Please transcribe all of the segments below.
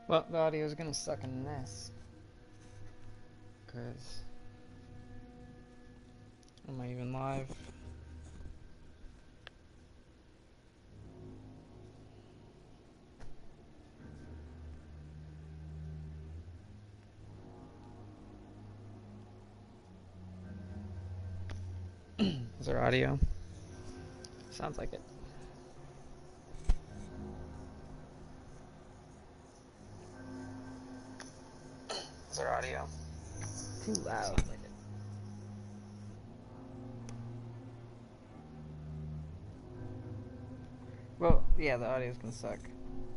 Well, the audio is gonna suck in this. Cause am I even live? Is there audio? Sounds like it. Is there audio? Too loud. Sounds like it. Well, yeah, the audio's gonna suck.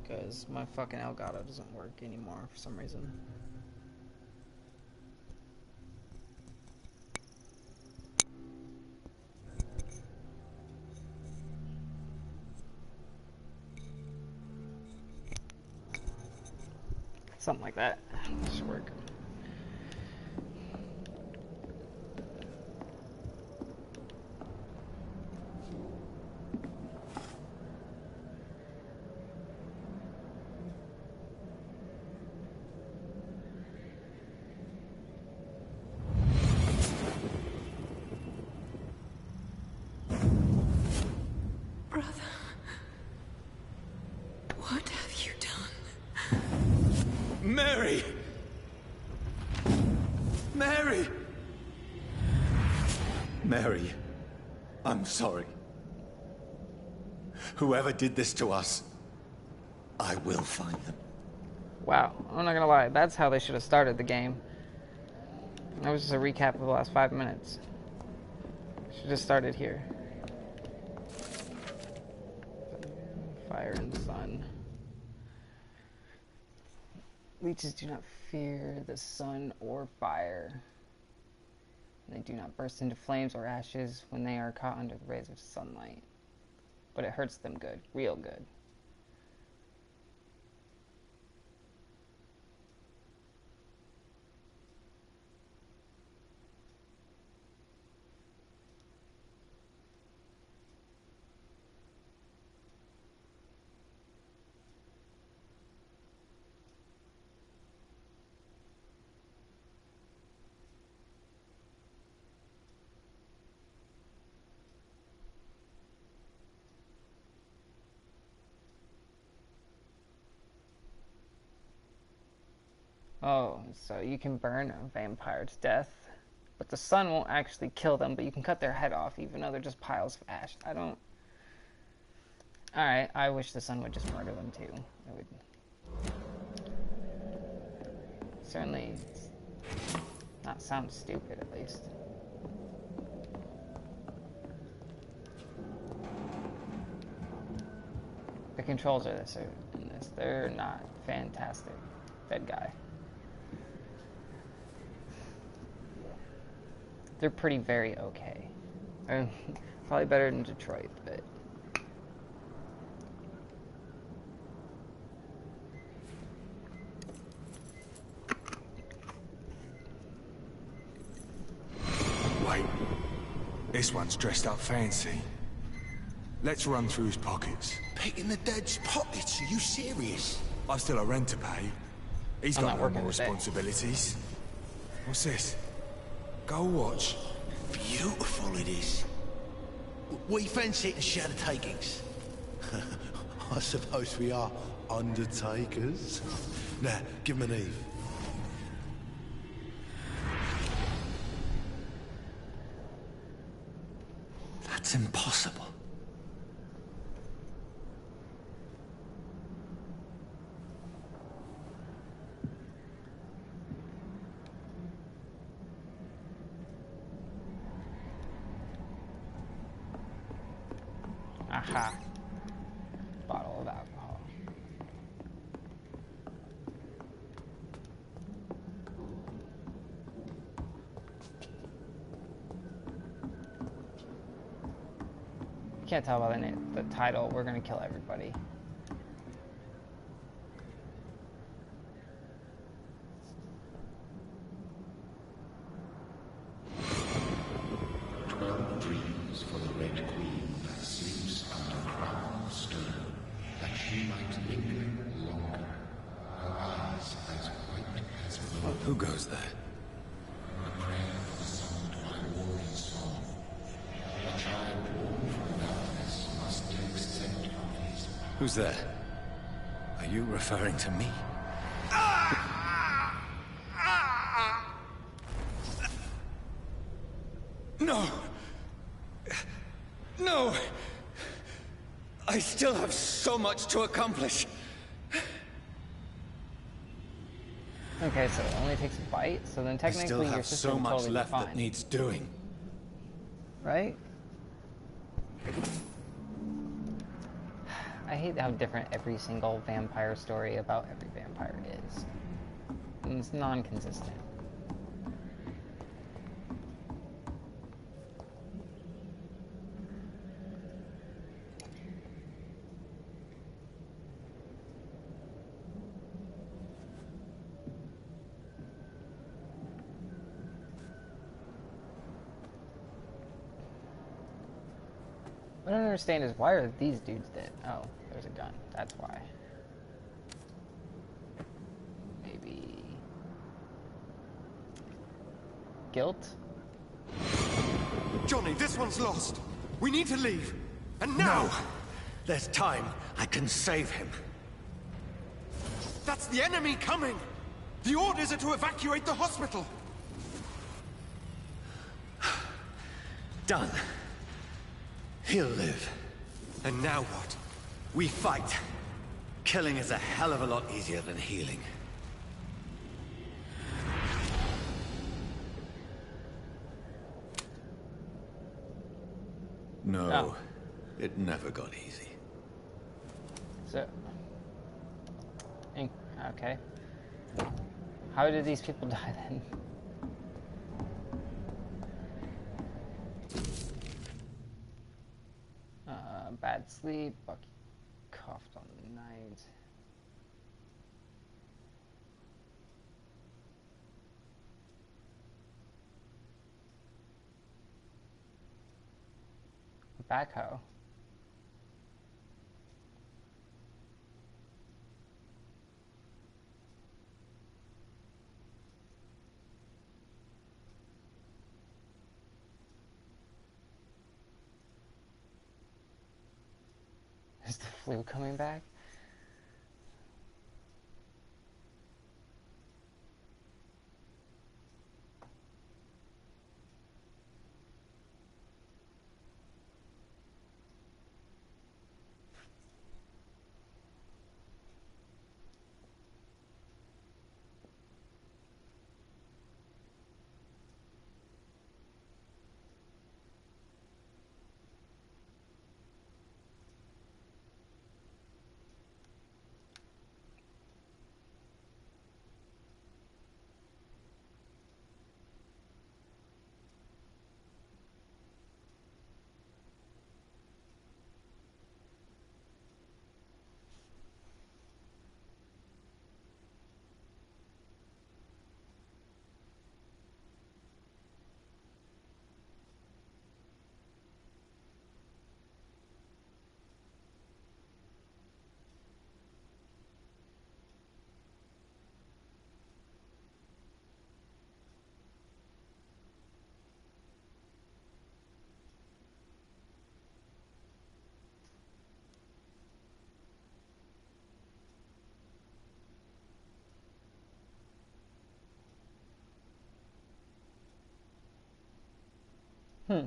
Because my fucking Elgato doesn't work anymore for some reason. Something like that. Should work. Brother, what have you done? Mary! Mary! Mary, I'm sorry. Whoever did this to us, I will find them. Wow, I'm not gonna lie, that's how they should have started the game. That was just a recap of the last 5 minutes. Should have started here. Fire and sun. Leeches do not fear the sun or fire. They do not burst into flames or ashes when they are caught under the rays of sunlight. But it hurts them good, real good. Oh, so you can burn a vampire to death, but the sun won't actually kill them, but you can cut their head off even though they're just piles of ash. I don't... Alright, I wish the sun would just murder them too. It would... certainly not sound stupid, at least. The controls are this in this. They're not fantastic. Dead guy. They're pretty very okay. Probably better than Detroit, but... Wait. This one's dressed up fancy. Let's run through his pockets. Picking the dead's pockets? Are you serious? I've still a rent to pay. He's I'm got not no working more today. responsibilities. What's this? Gold watch. Beautiful it is. We fancy it and share the takings. I suppose we are undertakers. Now, give him an Eve. That's impossible. Aha. Bottle of alcohol. You can't tell by the title, we're gonna kill everybody. Dreams for the Red Queen that sleeps under crown stone, that she might linger longer. Her eyes Who goes there? A prayer summoned by warrior's song. A child born from darkness must take scent of his... Who's there? Are you referring to me? No! No! I still have so much to accomplish. Okay, so it only takes a bite, so then I still technically your have sister so would much totally be left fine, that needs doing. right? I hate how different every single vampire story about every vampire is. And it's non-consistent. What I don't understand is why are these dudes dead? Oh, there's a gun. That's why. Maybe... guilt? Johnny, this one's lost. We need to leave. And now! No! There's time. I can save him. That's the enemy coming! The orders are to evacuate the hospital! Done. He'll live. And now what? We fight. Killing is a hell of a lot easier than healing. No, Oh. it never got easy. So... okay. How did these people die then? Bad sleep, Bucky coughed on the night. Backhoe. Is the flu coming back? Hmm.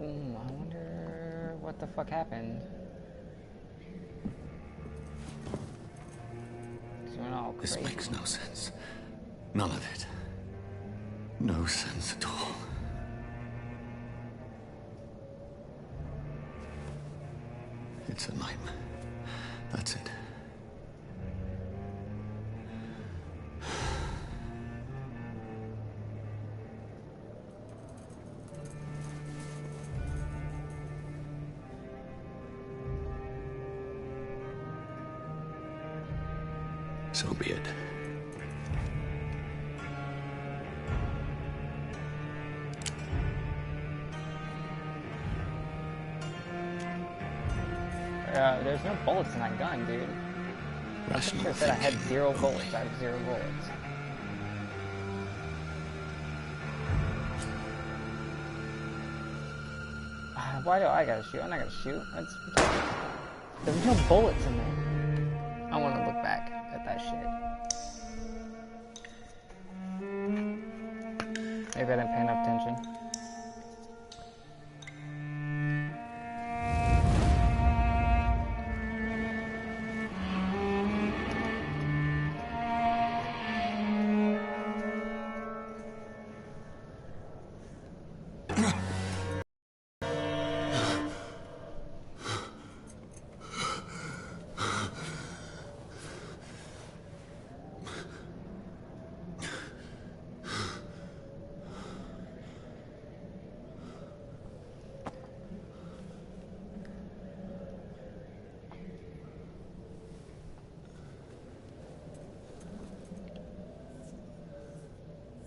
I wonder what the fuck happened. She went all This crazy. makes no sense. None of it. No sense at all. It's a nightmare. That's it. So be it. There's no bullets in that gun, dude. I think I said I had 0 bullets. I have 0 bullets. Why do I gotta shoot? I'm not gonna shoot. There's no bullets in there. I want to look back at that shit. Maybe I didn't pay enough attention.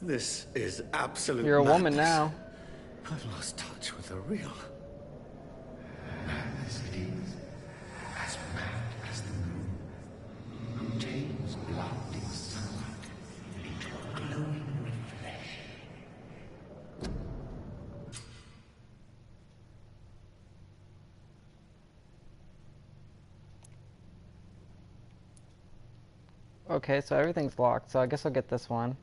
This is absolute You're a woman madness. now. I've lost touch with the real. Mad as it is, as mad as the moon, who takes blinding sunlight into a glowing reflection. Okay, so everything's locked, so I guess I'll get this one.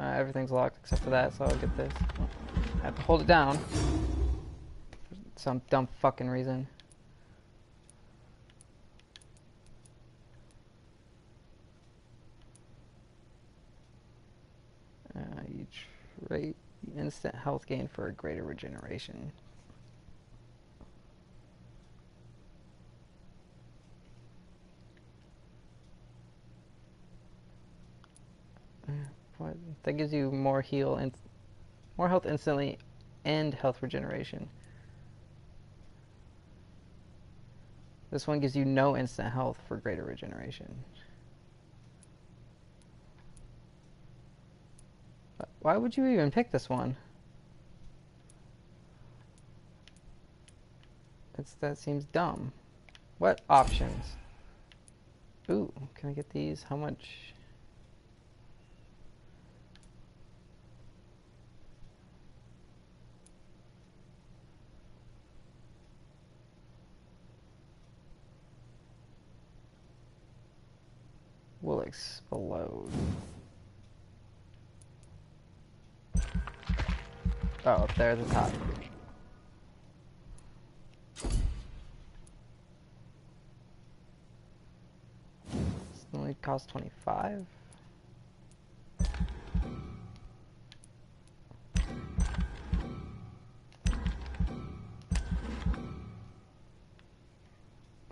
Everything's locked except for that, so I'll get this. I have to hold it down for some dumb fucking reason. You trade instant health gain for a greater regeneration. What? That gives you more heal and more health instantly and health regeneration. This one gives you no instant health for greater regeneration. Why would you even pick this one? That seems dumb. What options? Ooh, can I get these? How much? Will explode. Oh, up there at the top. This only costs 25.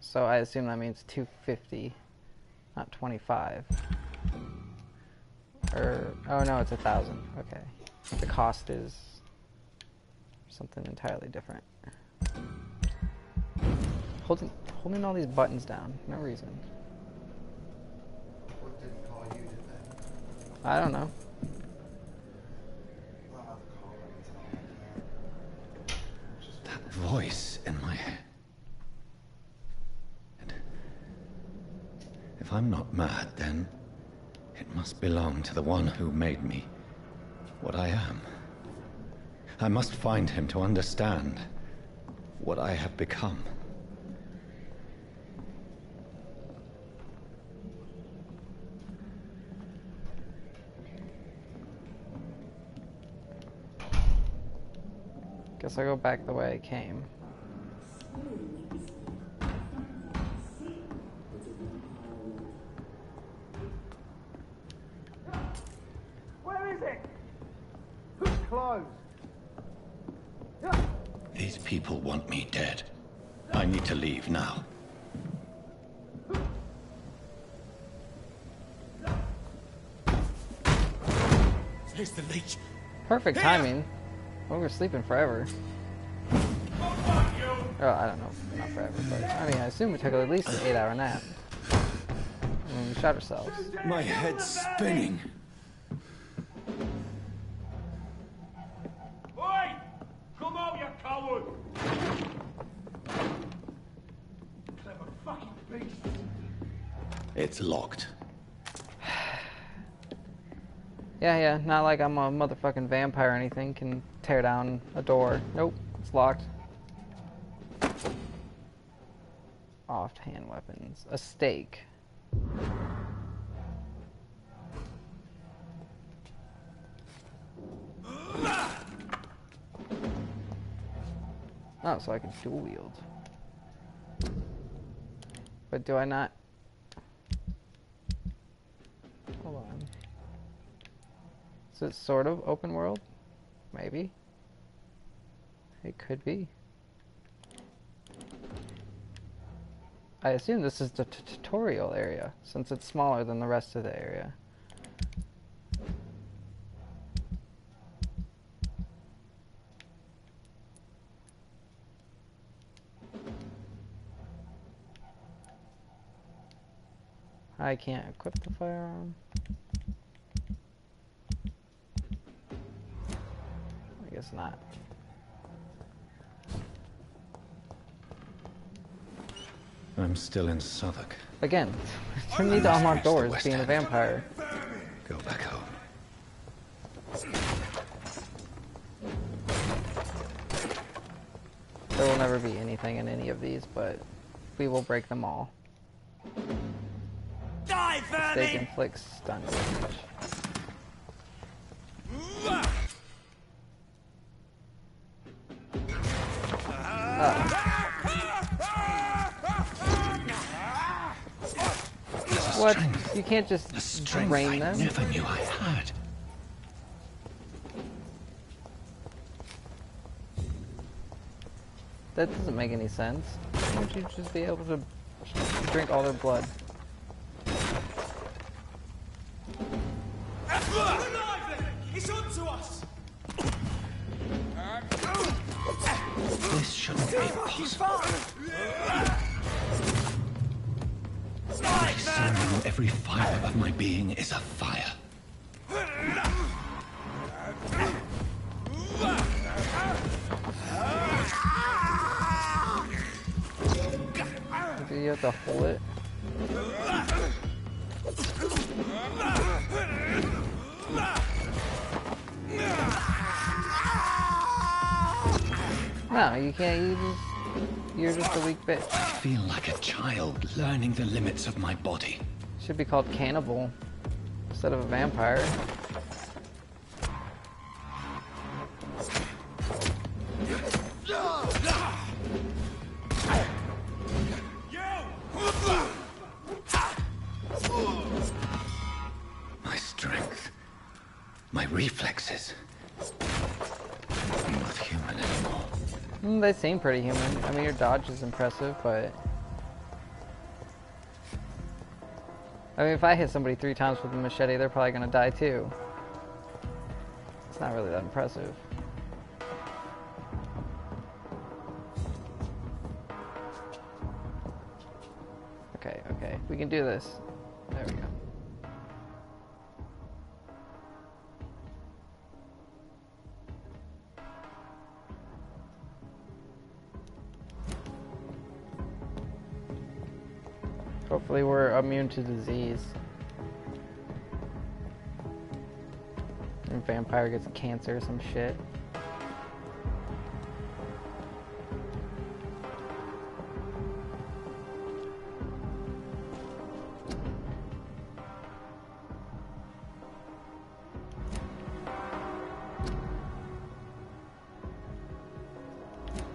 So I assume that means 250. Not 25. Or, oh no, it's 1,000. Okay. The cost is something entirely different. Holding all these buttons down, no reason. What didn't call you did that? I don't know. That voice in my head. If I'm not mad, then it must belong to the one who made me what I am. I must find him to understand what I have become. Guess I'll go back the way I came. Where is it? Closed. These people want me dead. I need to leave now. Here's the leech. Perfect timing. We were sleeping forever. Oh, I don't know, not forever, but I mean, I assume we took at least an 8-hour nap. And we shot ourselves. My head's spinning. Oi! Come out, you coward! Clever fucking beast. It's locked. Yeah, not like I'm a motherfucking vampire or anything, can tear down a door. Nope, it's locked. Offhand weapons. A stake. Oh, so I can dual wield. But do I not? Hold on. Is it sort of open world? Maybe. It could be. I assume this is the tutorial area, since it's smaller than the rest of the area. I can't equip the firearm. I guess not. I'm still in Southwark. Again, you need to unlock doors being a vampire. Go back home. There will never be anything in any of these, but we will break them all. Die, Stake vermin! inflicts stun damage. What? You can't just drain them? I never knew I had. That doesn't make any sense. Why would you just be able to drink all their blood? It's on to us! This shouldn't be possible. I so know every fibre of my being is a fire. Do you have to hold it? No, you can't. You're just a weak bitch. I feel like a child learning the limits of my body. Should be called cannibal instead of a vampire. My strength, my reflexes. I'm not human anymore. They seem pretty human. I mean, your dodge is impressive, but... I mean, if I hit somebody 3 times with a machete, they're probably gonna die too. It's not really that impressive. Okay, we can do this. There we go. Hopefully we're immune to disease. And vampire gets cancer or some shit.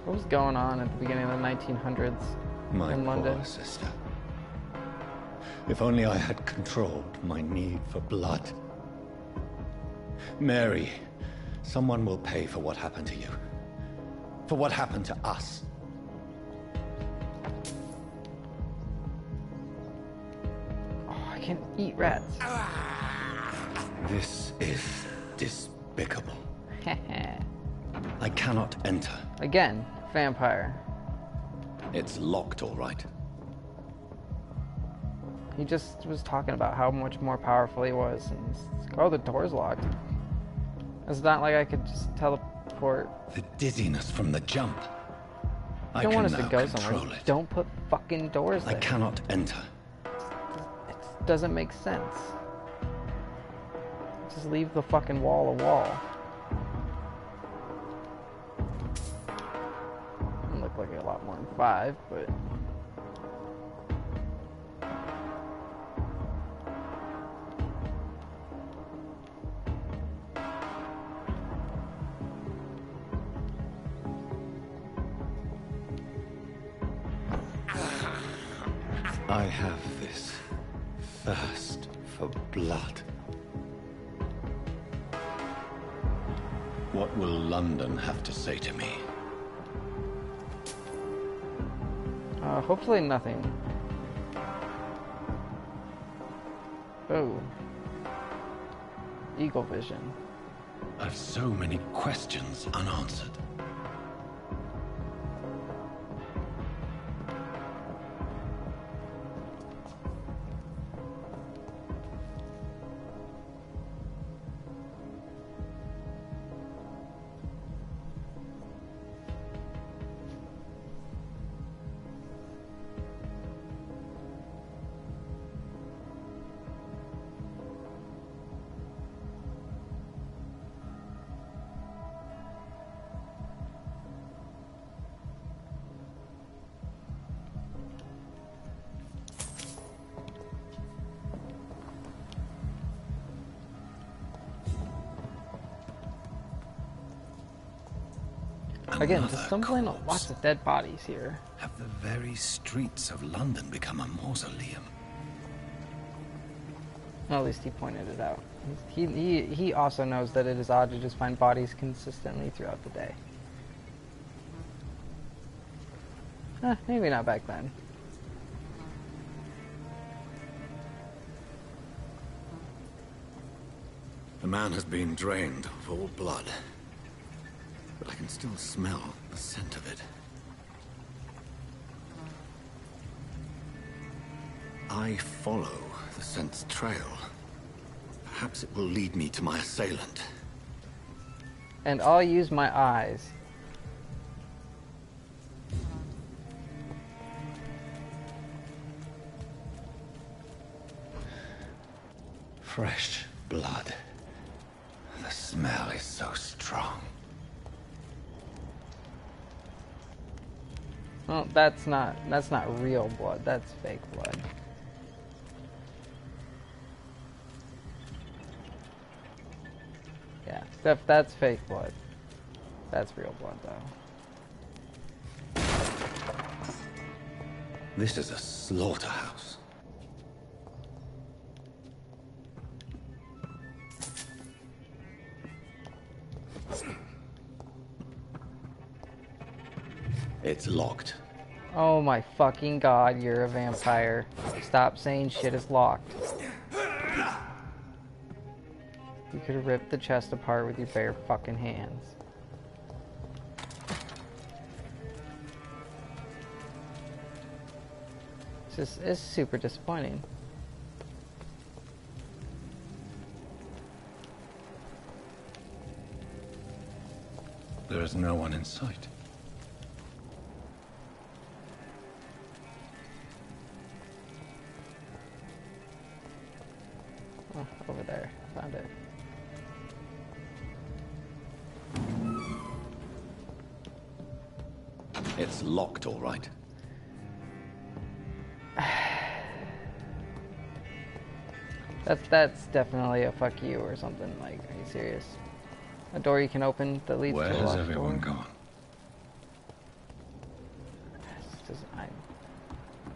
What was going on at the beginning of the 1900s My in London? poor sister. If only I had controlled my need for blood. Mary, someone will pay for what happened to you. For what happened to us. Oh, I can't eat rats. This is despicable. I cannot enter. Again, vampire. It's locked, all right. He just was talking about how much more powerful he was, and it's like, oh, the door's locked. It's not like I could just teleport. The dizziness from the jump. You don't want us to go somewhere. Don't put fucking doors there. I cannot enter. It doesn't make sense. Just leave the fucking wall a wall. Doesn't look like a lot more than 5, but... I have this thirst for blood. What will London have to say to me? Hopefully nothing. Oh. Eagle vision. I've so many questions unanswered. Again, Another just stumbling on corpse. lots of dead bodies here. Have the very streets of London become a mausoleum? Well, at least he pointed it out. He also knows that it is odd to just find bodies consistently throughout the day. Maybe not back then. The man has been drained of all blood. But I can still smell the scent of it. I follow the scent's trail. Perhaps it will lead me to my assailant. And I'll use my eyes. Fresh blood. The smell is so strong. Well, that's not real blood. That's fake blood. Yeah, that's fake blood. That's real blood, though. This is a slaughterhouse. It's locked. Oh my fucking god, you're a vampire. Stop saying shit is locked. You could have ripped the chest apart with your bare fucking hands. It's super disappointing. There is no one in sight. Oh, over there. Found it. It's locked, all right. That's definitely a fuck you or something. Like, are you serious? A door you can open that leads Where to a has locked everyone door? gone?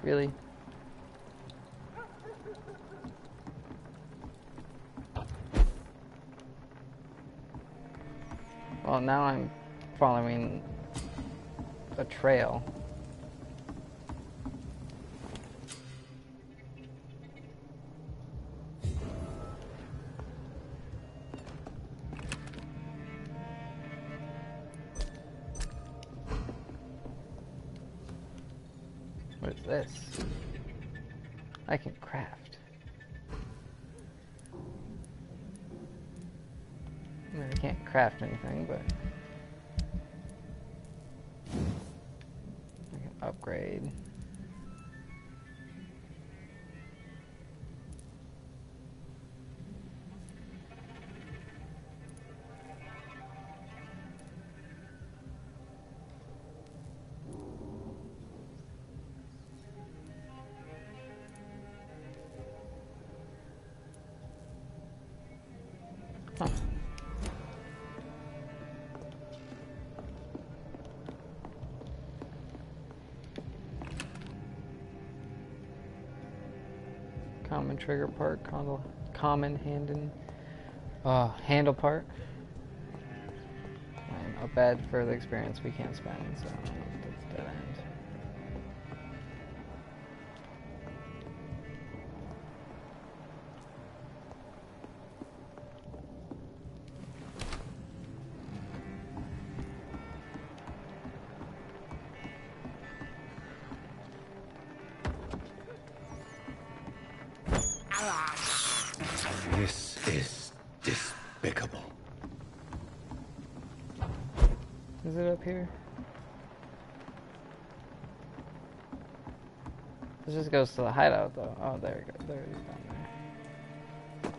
Really? Well, now I'm following a trail. What is this? I can craft. I mean, I can't craft anything, but I can upgrade. Huh. Common trigger part, common handle part. And a bed for the experience we can't spend, so that's dead end. This is despicable. Is it up here? This just goes to the hideout, though. Oh, there we go. There it is down there.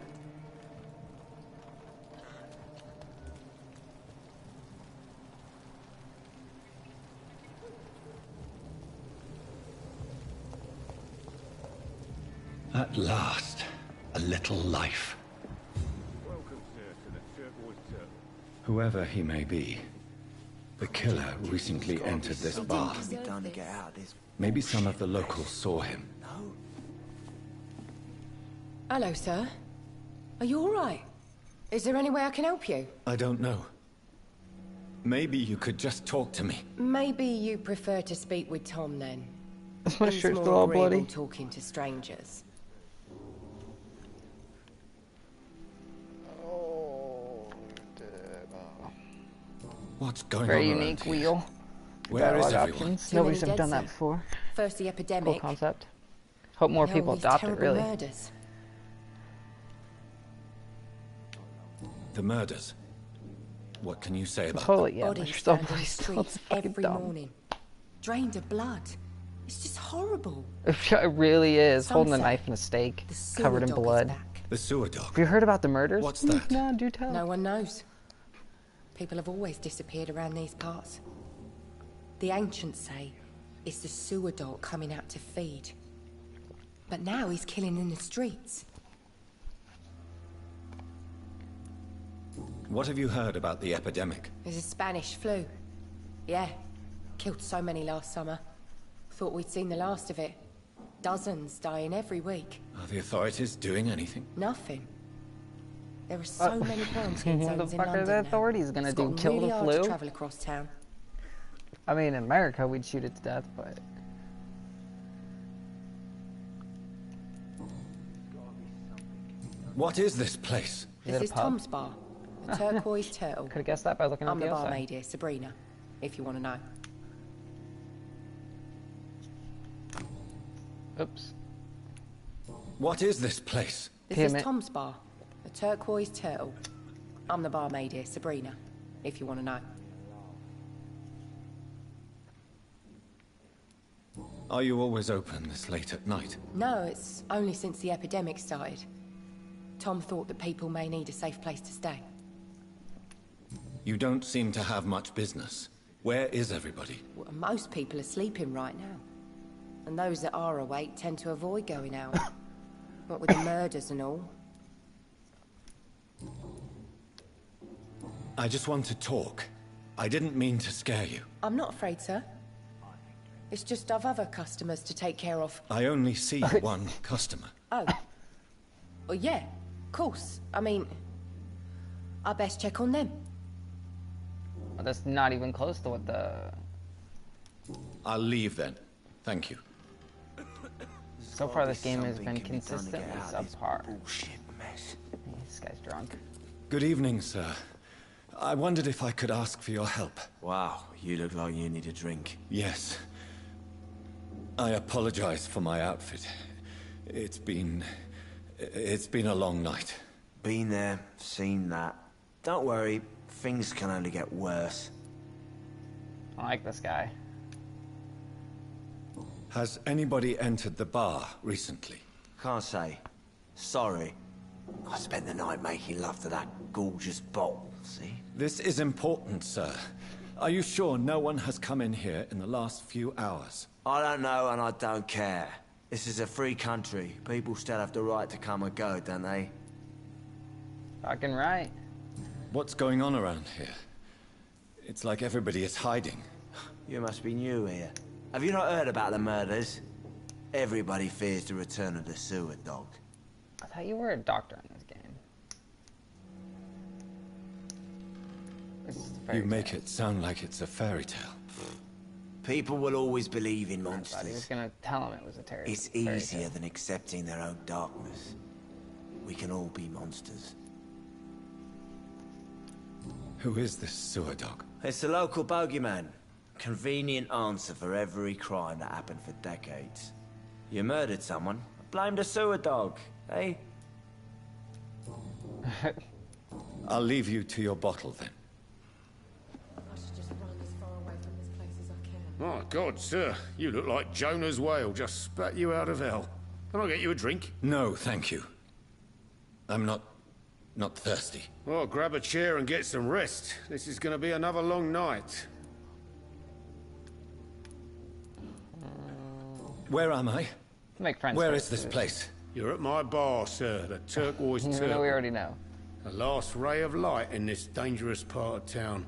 At last, a little life. Welcome, sir, to the Turquoise Turtle. Whoever he may be, the killer recently entered this bar. Something can be done to get out of this. Maybe some of the locals saw him. No. Hello, sir. Are you all right? Is there any way I can help you? I don't know. Maybe you could just talk to me. Maybe you prefer to speak with Tom, then. Is my He's shirt more still all agreeable bloody? talking to strangers. What's going Very on around unique here? wheel. Where is Dialogue everyone? options. Too Nobody's many ever done dead, that sir. before. First the Cool epidemic. concept. Hope more now people these adopt it, terrible really. murders. The murders. What can you say about Totally, yeah. My Bodies shirt's all found on bloody the still. streets It's fucking every dumb. morning. Drained of blood. It's just horrible. It really is. Some Holding a say knife and a steak, The sewer covered in dog is blood. back. the sewer dog? Have you heard about the murders? What's that? No, do tell. No one knows. People have always disappeared around these parts. The ancients say it's the sewer dog coming out to feed. But now he's killing in the streets. What have you heard about the epidemic? There's a Spanish flu. Yeah, killed so many last summer. Thought we'd seen the last of it. Dozens dying every week. Are the authorities doing anything? Nothing. There are so many quarantine What the zones in fuck are London the now. authorities gonna It's do? gotten Kill really the hard to flu? travel across town. I mean, in America, we'd shoot it to death, but What is this place? Is This it a is pub? Tom's Bar, the Turquoise Turtle. could have guessed that by looking at I'm the the outside. barmaid here, Sabrina, if you want to know. Oops. What is this place? This Damn is it. Tom's Bar, the Turquoise Turtle. I'm the barmaid here, Sabrina, if you want to know. Are you always open this late at night? No, it's only since the epidemic started. Tom thought that people may need a safe place to stay. You don't seem to have much business. Where is everybody? Well, most people are sleeping right now. And those that are awake tend to avoid going out. What with the murders and all. I just want to talk. I didn't mean to scare you. I'm not afraid, sir. It's just I've other customers to take care of. I only see one customer. Oh. Well, yeah, of course. I mean, I best check on them. Well, that's not even close to what the I'll leave then. Thank you. So far, this game has been consistently subpar. Bullshit mess. This guy's drunk. Good evening, sir. I wondered if I could ask for your help. Wow, you look like you need a drink. Yes. I apologize for my outfit. It's been a long night. Been there, seen that. Don't worry, things can only get worse. I like this guy. Has anybody entered the bar recently? Can't say. Sorry. I spent the night making love to that gorgeous bottle, see? This is important, sir. Are you sure no one has come in here in the last few hours? I don't know and I don't care. This is a free country. People still have the right to come and go, don't they? Fucking right. What's going on around here? It's like everybody is hiding. You must be new here. Have you not heard about the murders? Everybody fears the return of the sewer dog. I thought you were a doctor in this game. This is a fairy You make tale. it sound like it's a fairy tale. People will always believe in I thought he was monsters. gonna tell him it was a terror. It's fairy easier tale. than accepting their own darkness. We can all be monsters. Who is this sewer dog? It's the local bogeyman. Convenient answer for every crime that happened for decades. You murdered someone, blame the sewer dog, eh? I'll leave you to your bottle then. I should just run as far away from this place as I can. My God, sir, you look like Jonah's whale just spat you out of hell. Can I get you a drink? No, thank you. I'm not thirsty. Well, grab a chair and get some rest. This is going to be another long night. Where am I? Make friends. Where first, is this dude. place? You're at my bar, sir, the Turquoise Even though we Turtle. already know. The last ray of light in this dangerous part of town.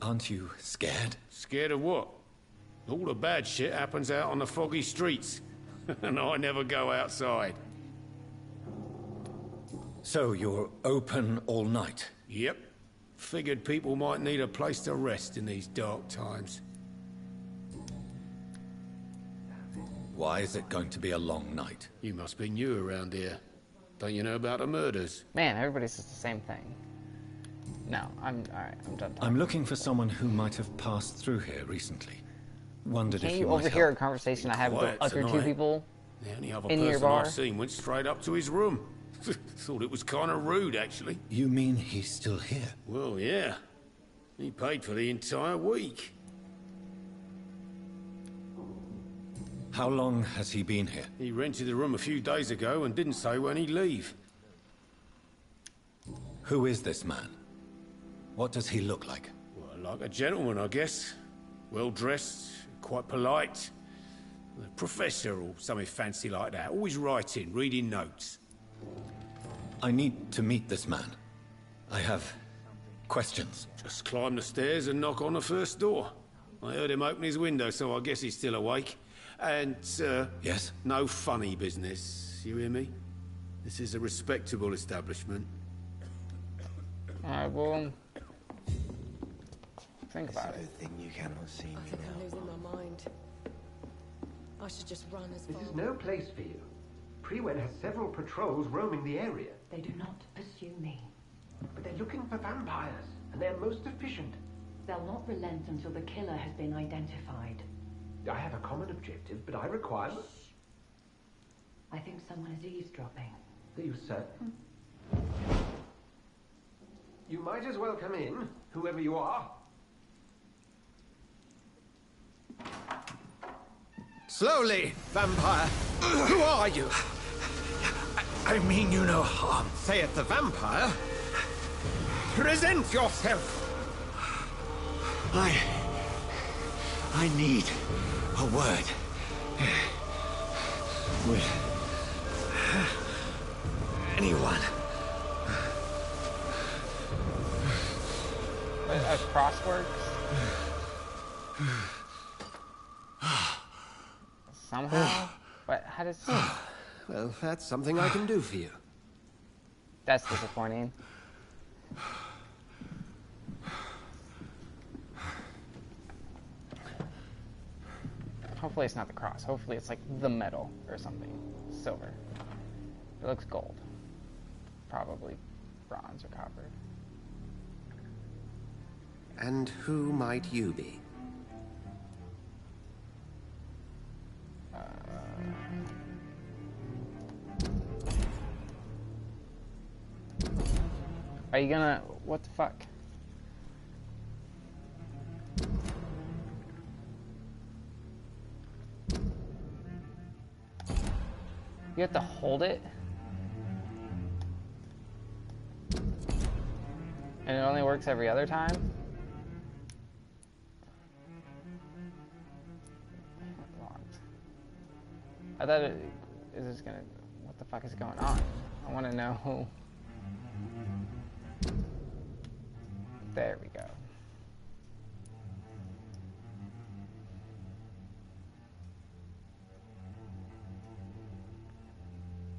Aren't you scared? Scared of what? All the bad shit happens out on the foggy streets. And I never go outside. So you're open all night? Yep. Figured people might need a place to rest in these dark times. Why is it going to be a long night? You must be new around here. Don't you know about the murders? Man, everybody says the same thing. No, I'm alright. I'm done talking. I'm looking for someone who might have passed through here recently. Wondered Can if you you might overhear a help. conversation I had with Quiet the other two tonight. people? The only other In your person bar? I've seen went straight up to his room. Thought it was kind of rude, actually. You mean he's still here? Well, yeah. He paid for the entire week. How long has he been here? He rented the room a few days ago and didn't say when he'd leave. Who is this man? What does he look like? Well, like a gentleman, I guess. Well-dressed, quite polite. A professor or something fancy like that. Always writing, reading notes. I need to meet this man. I have questions. Just climb the stairs and knock on the first door. I heard him open his window, so I guess he's still awake. And, Yes? no funny business. You hear me? This is a respectable establishment. Alright, well... Think about it. Good thing you cannot see me I think I'm now. losing my mind. I should just run as This far is no place for you. Prewen has several patrols roaming the area, They do not pursue me. but they're looking for vampires, and they're most efficient. They'll not relent until the killer has been identified. I have a common objective, but I require... I think someone is eavesdropping. Are you certain? You might as well come in, whoever you are. Slowly, vampire. Who are you? I mean you no harm, saith the vampire. Present yourself. I need a word. With anyone. As crosswords? Somehow? But how does... Well, that's something I can do for you. That's disappointing. Hopefully it's not the cross. Hopefully it's like the metal or something. Silver. It looks gold. Probably bronze or copper. And who might you be? Are you gonna... What the fuck? You have to hold it? And it only works every other time? I thought it... Is this gonna... What the fuck is going on? I wanna know who... There we go.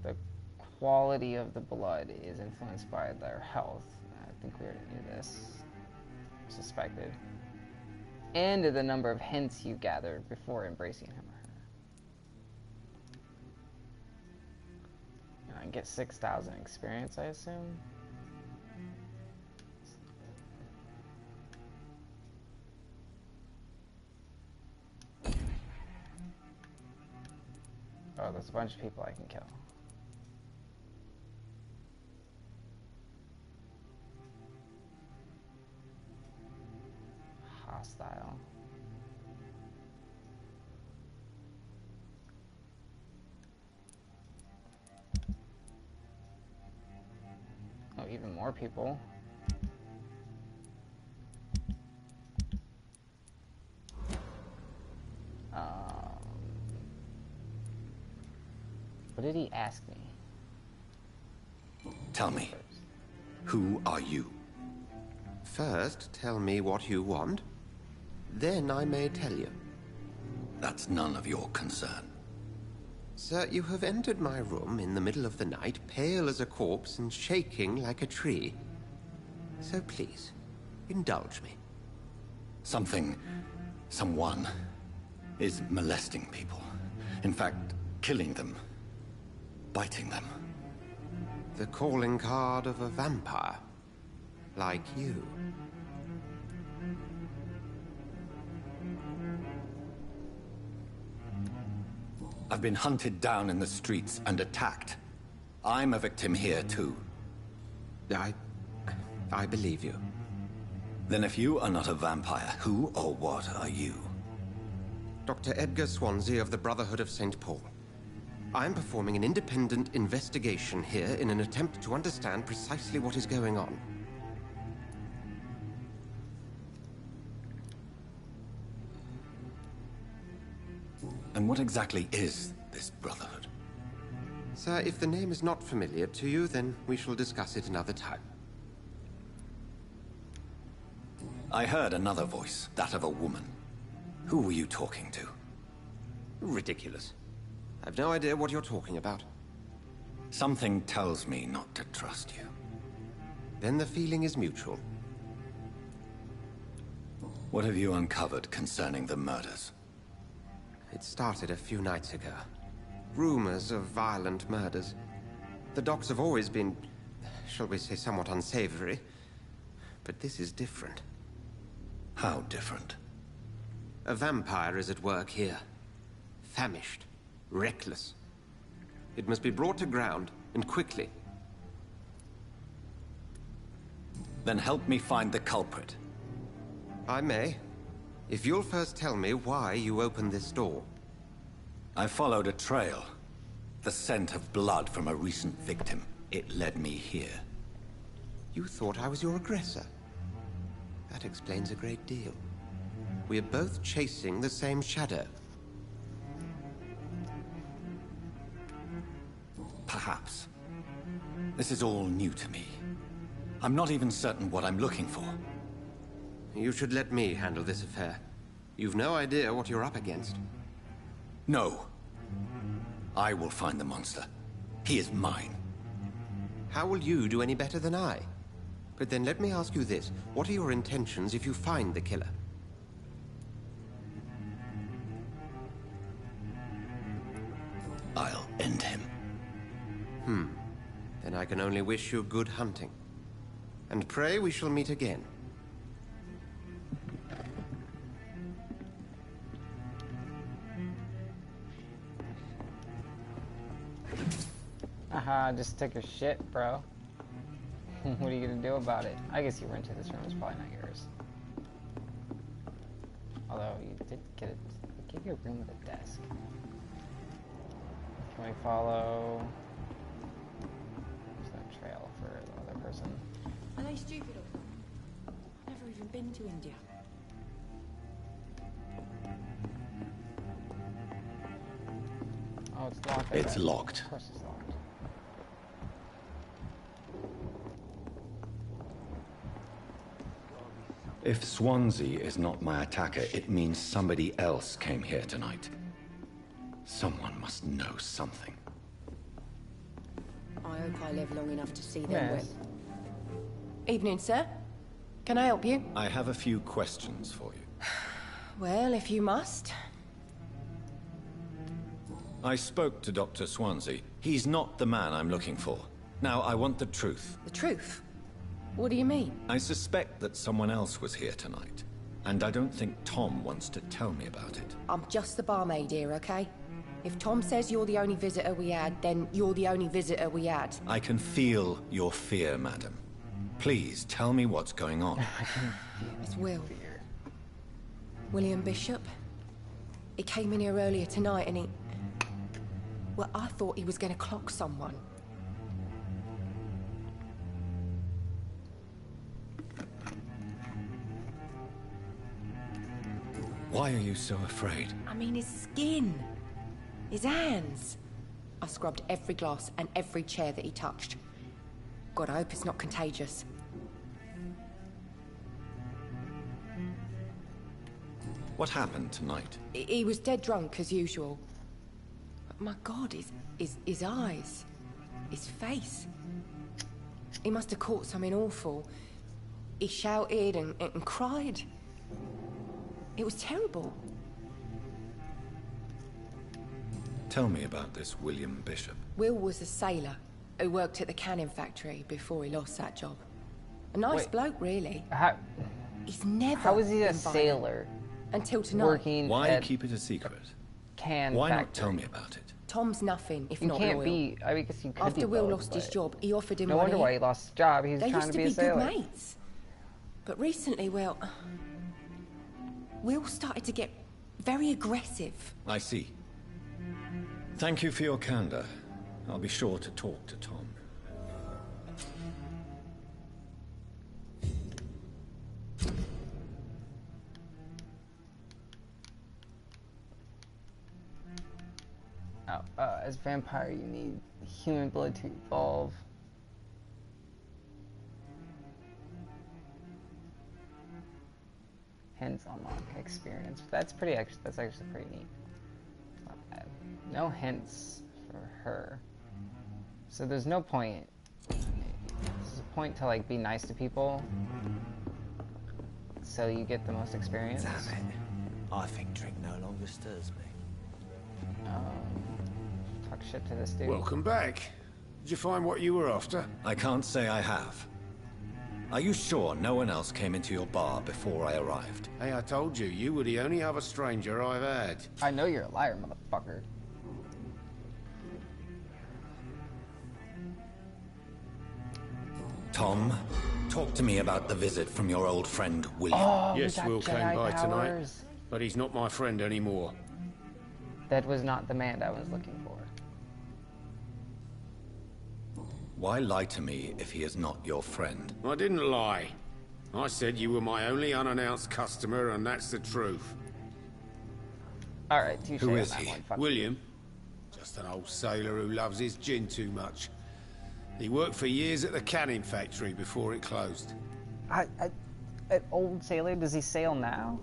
The quality of the blood is influenced by their health. I think we already knew this. Suspected. And the number of hints you gathered before embracing him or her. And I get 6,000 experience, I assume. Oh, there's a bunch of people I can kill. Hostile. Oh, even more people. What did he ask me? Tell me, who are you? First, tell me what you want. Then I may tell you. That's none of your concern. Sir, you have entered my room in the middle of the night, pale as a corpse and shaking like a tree. So please, indulge me. Someone is molesting people. In fact, killing them. Biting them. The calling card of a vampire. Like you. I've been hunted down in the streets and attacked. I'm a victim here, too. I believe you. Then if you are not a vampire, who or what are you? Dr. Edgar Swansea of the Brotherhood of St. Paul. I'm performing an independent investigation here in an attempt to understand precisely what is going on. And what exactly is this Brotherhood? Sir, if the name is not familiar to you, then we shall discuss it another time. I heard another voice, that of a woman. Who were you talking to? Ridiculous. I've no idea what you're talking about. Something tells me not to trust you. Then the feeling is mutual. What have you uncovered concerning the murders? It started a few nights ago. Rumors of violent murders. The docks have always been, shall we say, somewhat unsavory. But this is different. How different? A vampire is at work here. Famished. Reckless. It must be brought to ground, and quickly. Then help me find the culprit. I may. If you'll first tell me why you opened this door. I followed a trail. The scent of blood from a recent victim. It led me here. You thought I was your aggressor. That explains a great deal. We are both chasing the same shadow. Perhaps. This is all new to me. I'm not even certain what I'm looking for. You should let me handle this affair. You've no idea what you're up against. No. I will find the monster. He is mine. How will you do any better than I? But then let me ask you this. What are your intentions if you find the killer? Then I can only wish you good hunting. And pray we shall meet again. Aha, just took your shit, bro. What are you gonna do about it? I guess you rented this room, it's probably not yours. Although, you did get it. They gave you a room with a desk. Can we follow... There's no trail for the other person. Are they stupid or something? I've never even been to India. Oh, it's locked. It's locked. Of course it's locked. If Swansea is not my attacker, it means somebody else came here tonight. Someone must know something. I hope I live long enough to see them Yes. win. Evening, sir. Can I help you? I have a few questions for you. Well, if you must. I spoke to Dr. Swansea. He's not the man I'm looking for. Now, I want the truth. The truth? What do you mean? I suspect that someone else was here tonight. And I don't think Tom wants to tell me about it. I'm just the barmaid here, okay? If Tom says you're the only visitor we had, then you're the only visitor we had. I can feel your fear, madam. Please, tell me what's going on. It's Will. William Bishop. He came in here earlier tonight and he... Well, I thought he was going to clock someone. Why are you so afraid? I mean, his skin. His hands. I scrubbed every glass and every chair that he touched. God, I hope it's not contagious. What happened tonight? He was dead drunk, as usual. But my God, his eyes. His face. He must have caught something awful. He shouted and cried. It was terrible. Tell me about this William Bishop. Will was a sailor who worked at the canning factory before he lost that job. A nice bloke, really. He's never How is he a been violent. sailor? Until tonight. Working Why at keep it a secret? can Why factory. not tell me about it? Tom's nothing if You not can't loyal. be. I mean, guess you could After be Will both, lost his but job, he offered him no money. wonder why he lost his job. He was They trying used to to be a be sailor. good mates. But recently, well, Will started to get very aggressive. I see. Thank you for your candor. I'll be sure to talk to Tom. As a vampire, you need human blood to evolve. Hence unlock experience. That's pretty. That's actually pretty neat. It's not bad. No hints for her. So there's no point. There's a point to like be nice to people, so you get the most experience. Damn it. I think drink no longer stirs me. Talk shit to this dude. Welcome back. Did you find what you were after? I can't say I have. Are you sure no one else came into your bar before I arrived? Hey, I told you, you were the only other stranger I've had. I know you're a liar, motherfucker. Tom, talk to me about the visit from your old friend, William. Oh, Yes, we got Will came Jedi by tonight, powers. but he's not my friend anymore. That was not the man I was looking for. Why lie to me if he is not your friend? I didn't lie. I said you were my only unannounced customer, and that's the truth. Alright, touche Who on is that he? one. Fuck William. Just an old sailor who loves his gin too much. He worked for years at the canning factory before it closed. An old sailor? Does he sail now?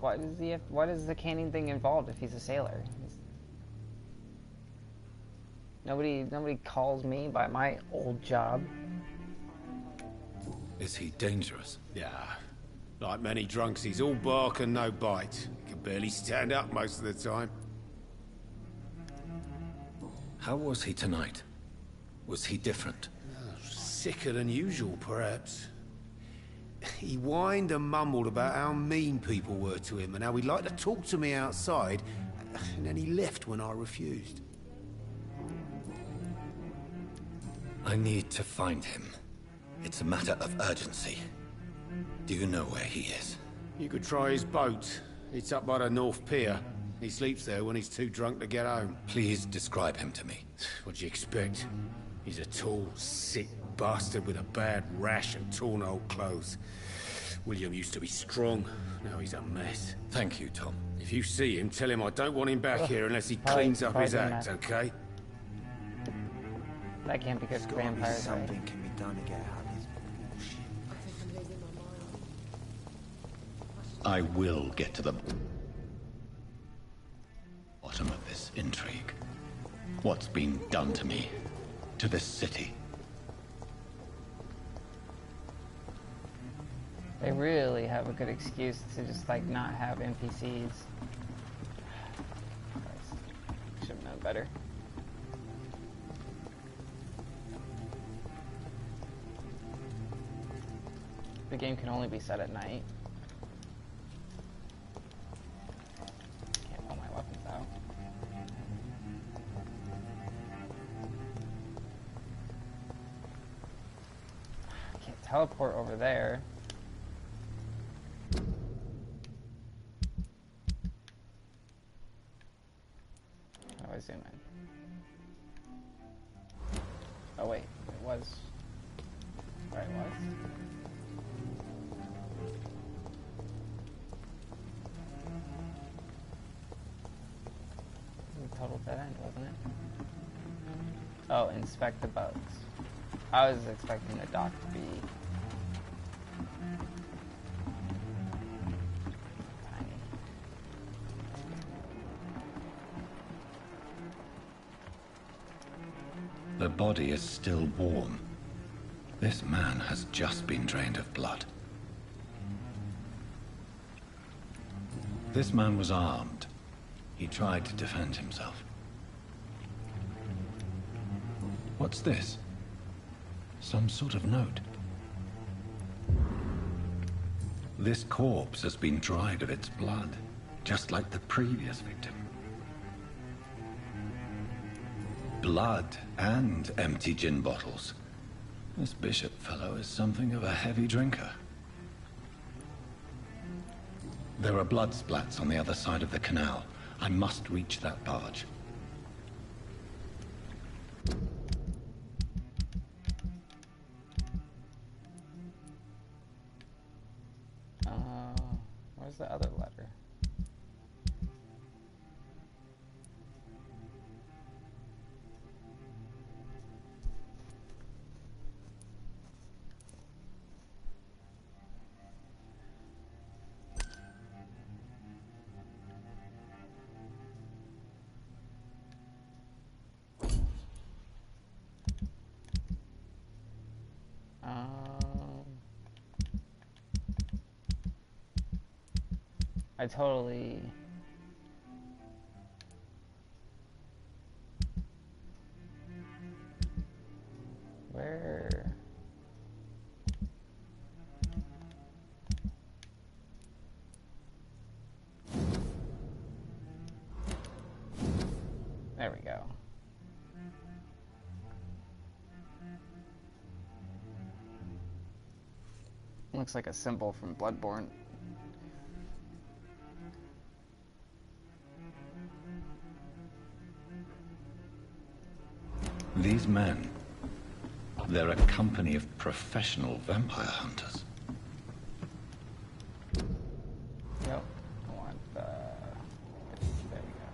Why does he have? What is the canning thing involved if he's a sailor? Nobody calls me by my old job. Is he dangerous? Yeah. Like many drunks, he's all bark and no bite. He can barely stand up most of the time. How was he tonight? Was he different? Sicker than usual, perhaps. He whined and mumbled about how mean people were to him and how he'd like to talk to me outside, and then he left when I refused. I need to find him. It's a matter of urgency. Do you know where he is? You could try his boat. It's up by the North Pier. He sleeps there when he's too drunk to get home. Please describe him to me. What do you expect? He's a tall, sick bastard with a bad rash and torn old clothes. William used to be strong. Now he's a mess. Thank you, Tom. If you see him, tell him I don't want him back here unless he cleans up his act, okay? That can't be good for vampires, something right? can be done to get out of this bullshit. I will get to the bottom of this intrigue. What's been done to me, to this city. They really have a good excuse to just like not have NPCs. Should have known better. The game can only be set at night. Can't pull my weapons out. Can't teleport over there. How do I zoom in? Oh wait, it was where it was. Total dead end, wasn't it? Oh, inspect the boats. I was expecting the dock to be tiny. The body is still warm. This man has just been drained of blood. This man was armed. He tried to defend himself. What's this? Some sort of note. This corpse has been dried of its blood, just like the previous victim. Blood and empty gin bottles. This Bishop fellow is something of a heavy drinker. There are blood splats on the other side of the canal. I must reach that barge. Where's the other letter? I totally... Where... There we go. Looks like a symbol from Bloodborne. These men, they're a company of professional vampire hunters. Yep, I want the... There we go.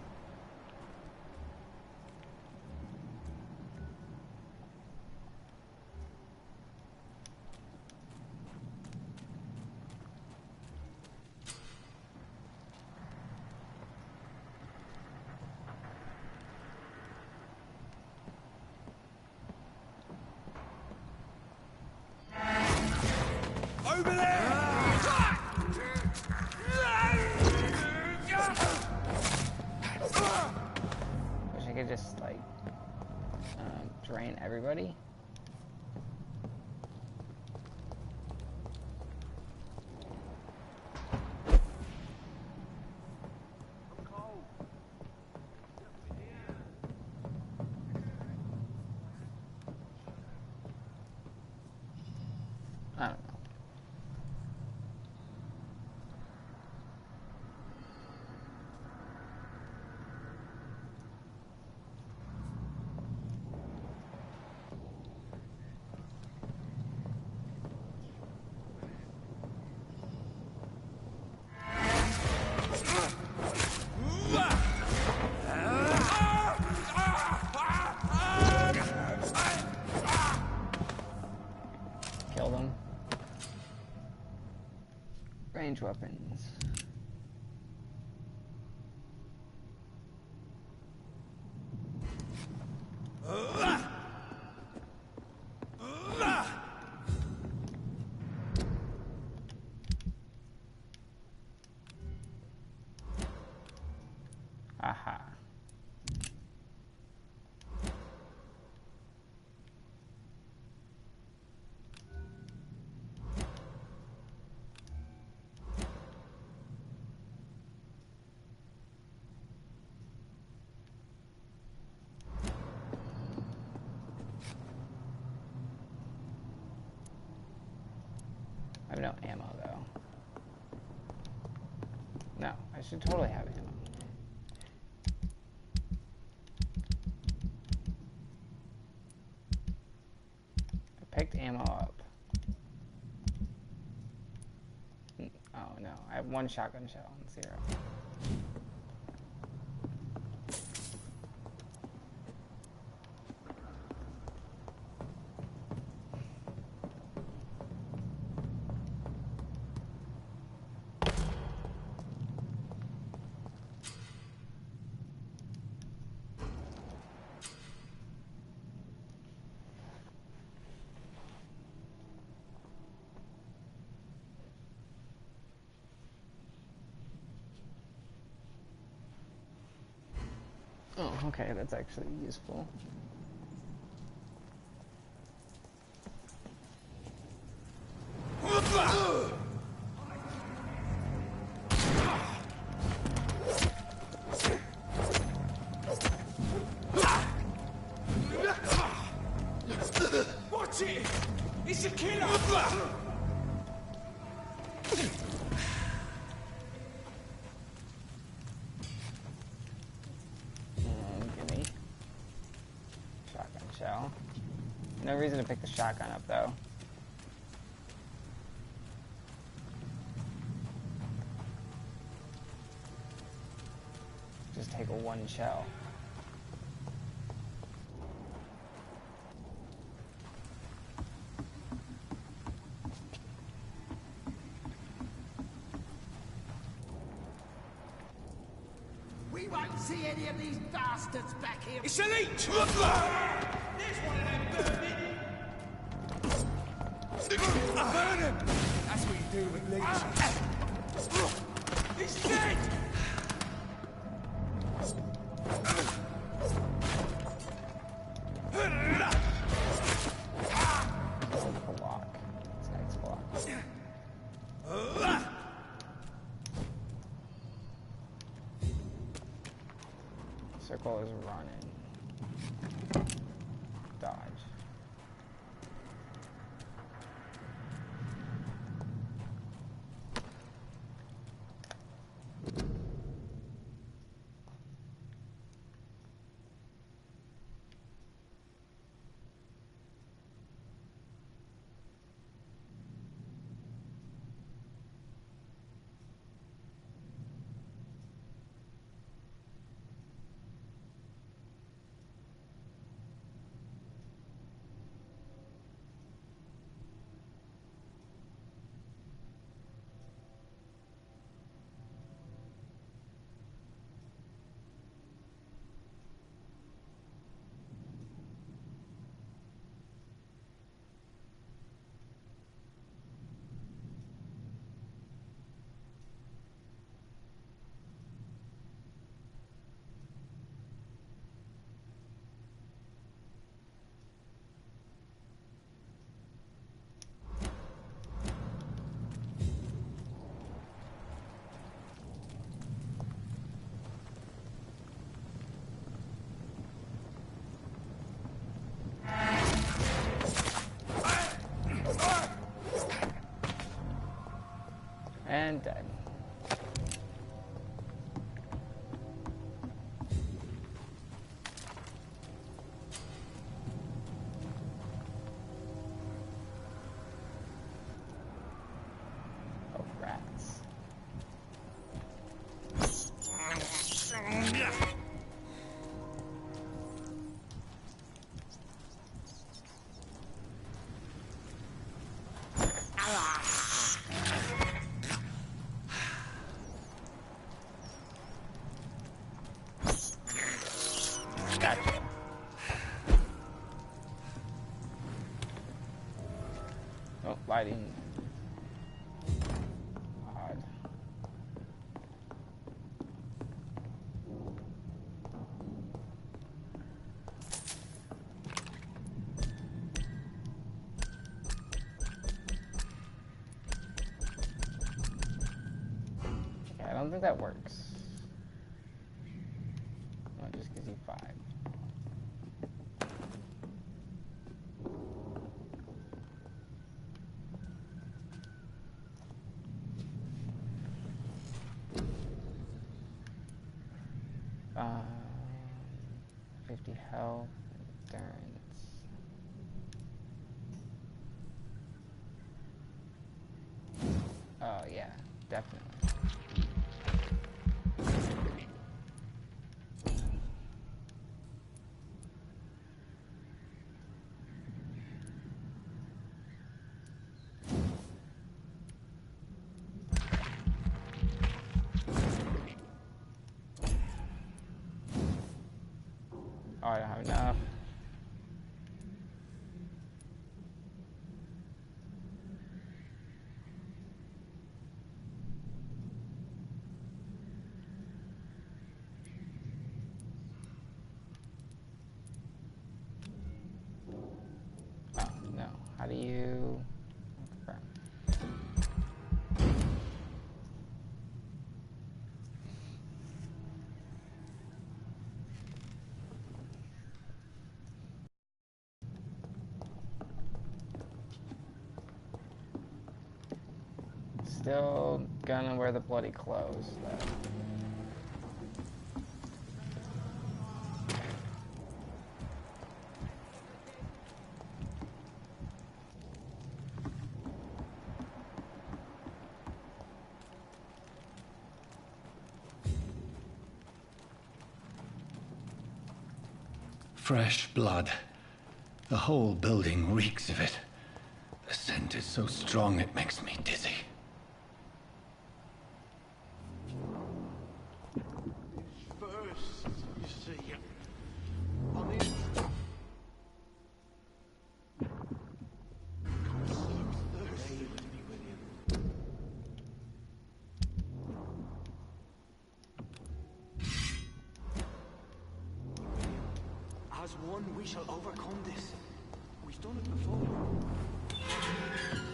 Over there! Wish I could just, like, drain everybody? I don't know. Kill them. Range weapons. Aha. I have no ammo though. No, I should totally have ammo. I picked ammo up. Oh no, I have one shotgun shell and 0. Oh, okay, that's actually useful. Watch it! It's a killer! Gimme. Shotgun shell. No reason to pick the shotgun up though. Just take a one shell. We won't see any of these bastards back here. It's a leech! There's one of them burning! Burn him! That's what you do with leeches. He's dead! Block. This guy's block. Circle is running. Dodge. And dead. Oh, rats. Gotcha. Oh, lighting. Odd. Okay, I don't think that works. No, it just gives you 5. Um, 50 health, endurance. Oh yeah, definitely. Oh, I don't have enough. Oh, no. How do you... confirm? Still gonna wear the bloody clothes, though. Fresh blood. The whole building reeks of it. The scent is so strong it makes me dizzy. First, you see, on the As one, we shall overcome this. We've done it before.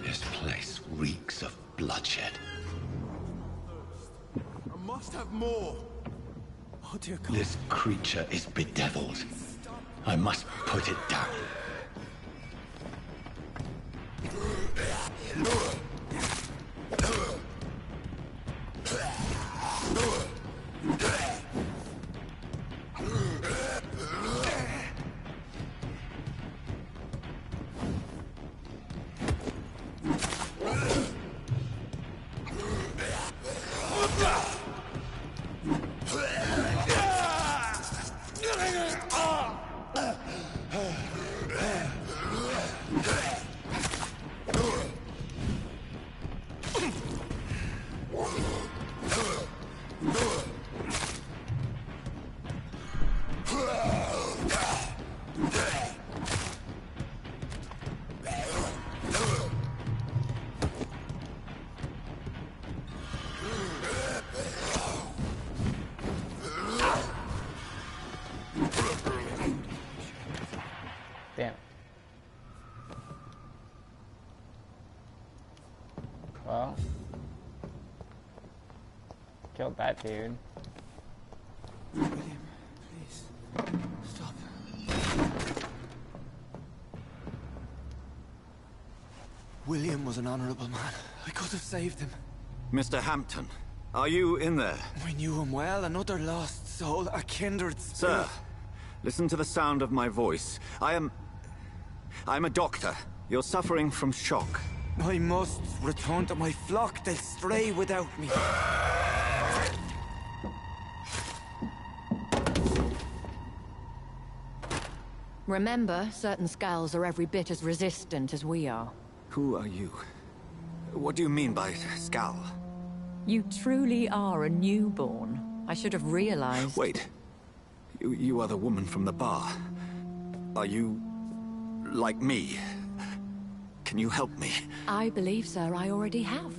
This place reeks of bloodshed. I must have more. Oh dear God. This creature is bedeviled. I must put it down. Damn it. Well, killed that dude. William, please, stop. William was an honorable man. I could have saved him. Mr. Hampton, are you in there? We knew him well, another lost soul, a kindred spirit. Sir, listen to the sound of my voice. I'm a doctor. You're suffering from shock. I must return to my flock. They'll stray without me. Remember, certain skulls are every bit as resistant as we are. Who are you? What do you mean by Skal? You truly are a newborn. I should have realized. Wait. You are the woman from the bar. Are you... like me? Can you help me? I believe, sir, I already have.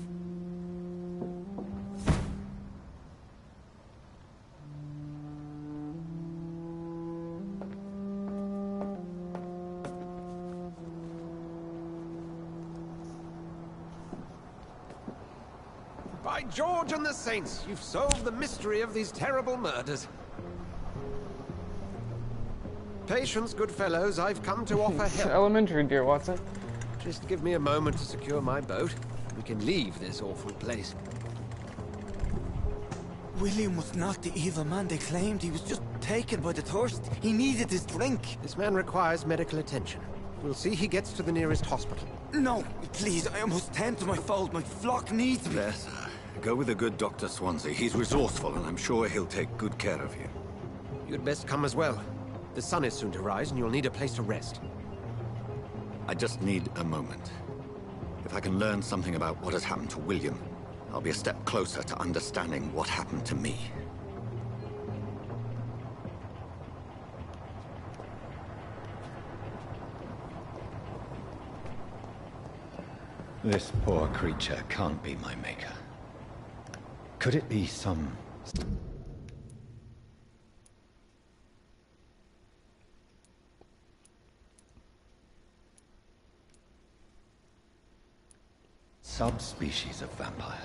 By George and the Saints, you've solved the mystery of these terrible murders. Patience, good fellows, I've come to offer help. Elementary, dear Watson. Just give me a moment to secure my boat. We can leave this awful place. William was not the evil man they claimed. He was just taken by the thirst. He needed his drink. This man requires medical attention. We'll see he gets to the nearest hospital. No, please, I must tend to my fold. My flock needs me. There, sir. Go with the good Dr. Swansea. He's resourceful, and I'm sure he'll take good care of you. You'd best come as well. The sun is soon to rise, and you'll need a place to rest. I just need a moment. If I can learn something about what has happened to William, I'll be a step closer to understanding what happened to me. This poor creature can't be my maker. Could it be some... subspecies of vampire?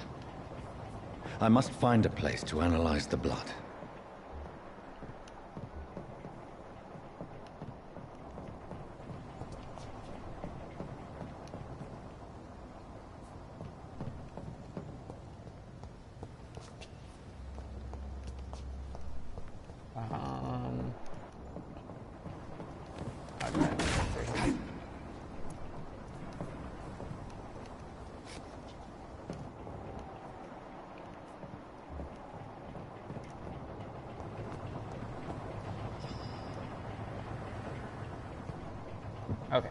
I must find a place to analyze the blood. Okay.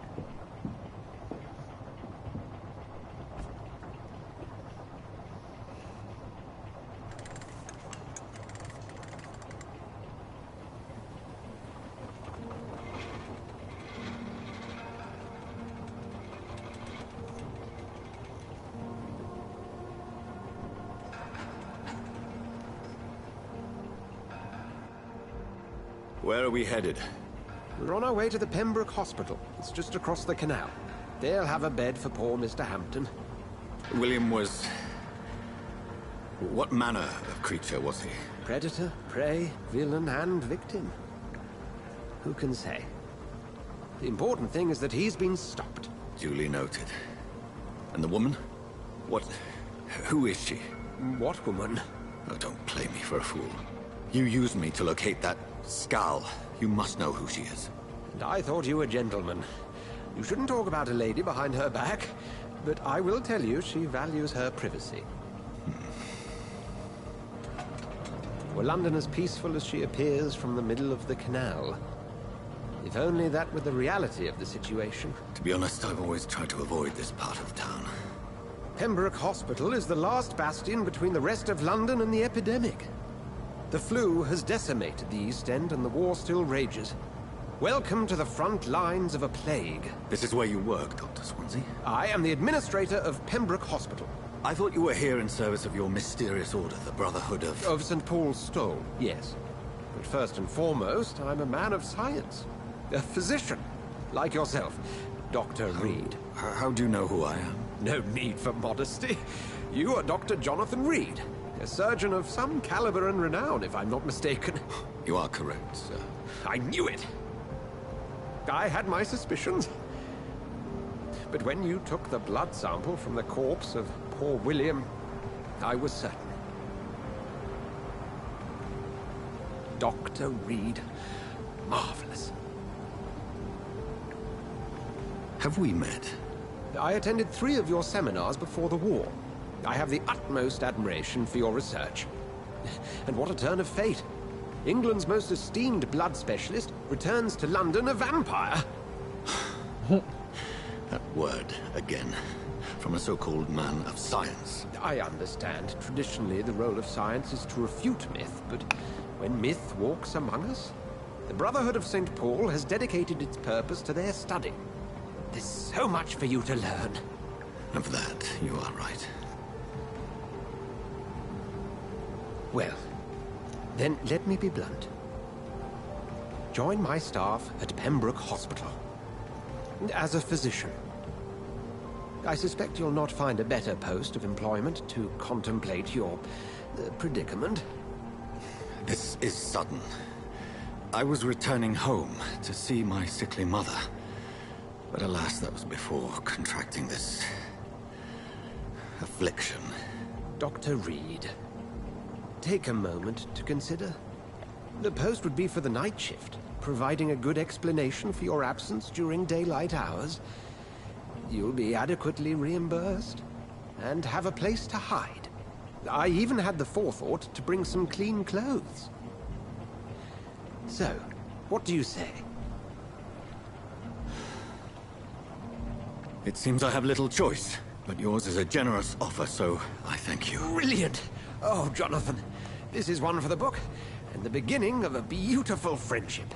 Where are we headed? We're on our way to the Pembroke Hospital. It's just across the canal. They'll have a bed for poor Mr. Hampton. William was... what manner of creature was he? Predator, prey, villain, and victim. Who can say? The important thing is that he's been stopped. Duly noted. And the woman? What... who is she? What woman? Oh, don't play me for a fool. You used me to locate that Skal. You must know who she is. And I thought you a gentleman. You shouldn't talk about a lady behind her back, but I will tell you she values her privacy. Were London as peaceful as she appears from the middle of the canal? If only that were the reality of the situation. To be honest, I've always tried to avoid this part of town. Pembroke Hospital is the last bastion between the rest of London and the epidemic. The flu has decimated the East End and the war still rages. Welcome to the front lines of a plague. This is where you work, Dr. Swansea? I am the administrator of Pembroke Hospital. I thought you were here in service of your mysterious order, the Brotherhood of... Of St. Paul's Stole, yes. But first and foremost, I'm a man of science. A physician, like yourself, Dr. Reed. How do you know who I am? No need for modesty. You are Dr. Jonathan Reed. A surgeon of some caliber and renown, if I'm not mistaken. You are correct, sir. I knew it! I had my suspicions. But when you took the blood sample from the corpse of poor William, I was certain. Dr. Reed. Marvelous. Have we met? I attended 3 of your seminars before the war. I have the utmost admiration for your research. And what a turn of fate. England's most esteemed blood specialist returns to London a vampire. That word, again. From a so-called man of science. I understand. Traditionally, the role of science is to refute myth, but when myth walks among us, the Brotherhood of St. Paul has dedicated its purpose to their study. There's so much for you to learn. Of that, you are right. Well, then let me be blunt. Join my staff at Pembroke Hospital. As a physician. I suspect you'll not find a better post of employment to contemplate your predicament. This is sudden. I was returning home to see my sickly mother. But alas, that was before contracting this affliction. Dr. Reed, take a moment to consider. The post would be for the night shift, providing a good explanation for your absence during daylight hours. You'll be adequately reimbursed, and have a place to hide. I even had the forethought to bring some clean clothes. So, what do you say? It seems I have little choice, but yours is a generous offer, so I thank you. Brilliant! Oh, Jonathan, this is one for the book, and the beginning of a beautiful friendship.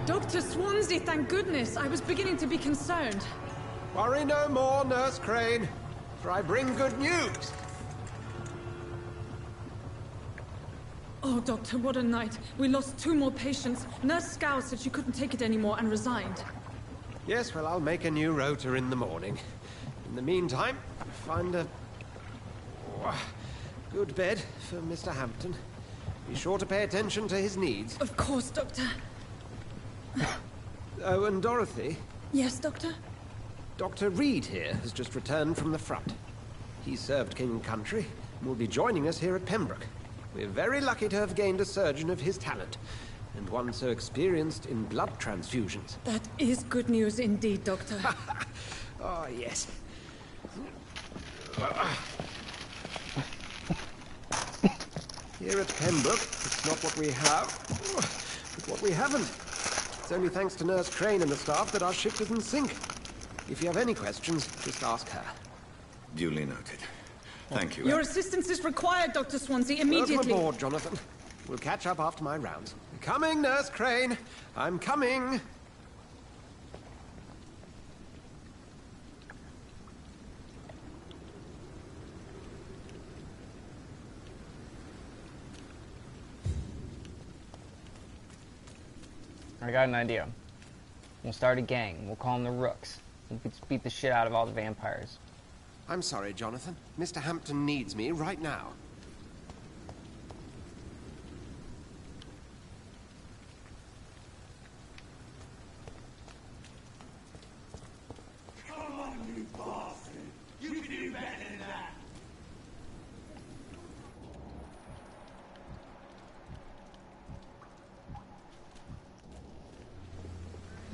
Dr. Swansea, thank goodness. I was beginning to be concerned. Worry no more, Nurse Crane, for I bring good news. Oh, Doctor, what a night. We lost 2 more patients. Nurse Scow said she couldn't take it anymore and resigned. Yes, well, I'll make a new rota in the morning. In the meantime, find a good bed for Mr. Hampton. Be sure to pay attention to his needs. Of course, Doctor. Oh, and Dorothy? Yes, Doctor? Dr. Reed here has just returned from the front. He served King and Country and will be joining us here at Pembroke. We're very lucky to have gained a surgeon of his talent, and one so experienced in blood transfusions. That is good news indeed, Doctor. Oh, yes. Here at Pembroke, it's not what we have, but what we haven't. It's only thanks to Nurse Crane and the staff that our ship doesn't sink. If you have any questions, just ask her. Duly noted. Thank you. Your assistance is required, Dr. Swansea, immediately. Welcome aboard, Jonathan. We'll catch up after my rounds. Coming, Nurse Crane. I'm coming. I got an idea. We'll start a gang. We'll call them the Rooks. We could beat the shit out of all the vampires. I'm sorry, Jonathan. Mr. Hampton needs me right now. Come on, you bastard! You can do better than that!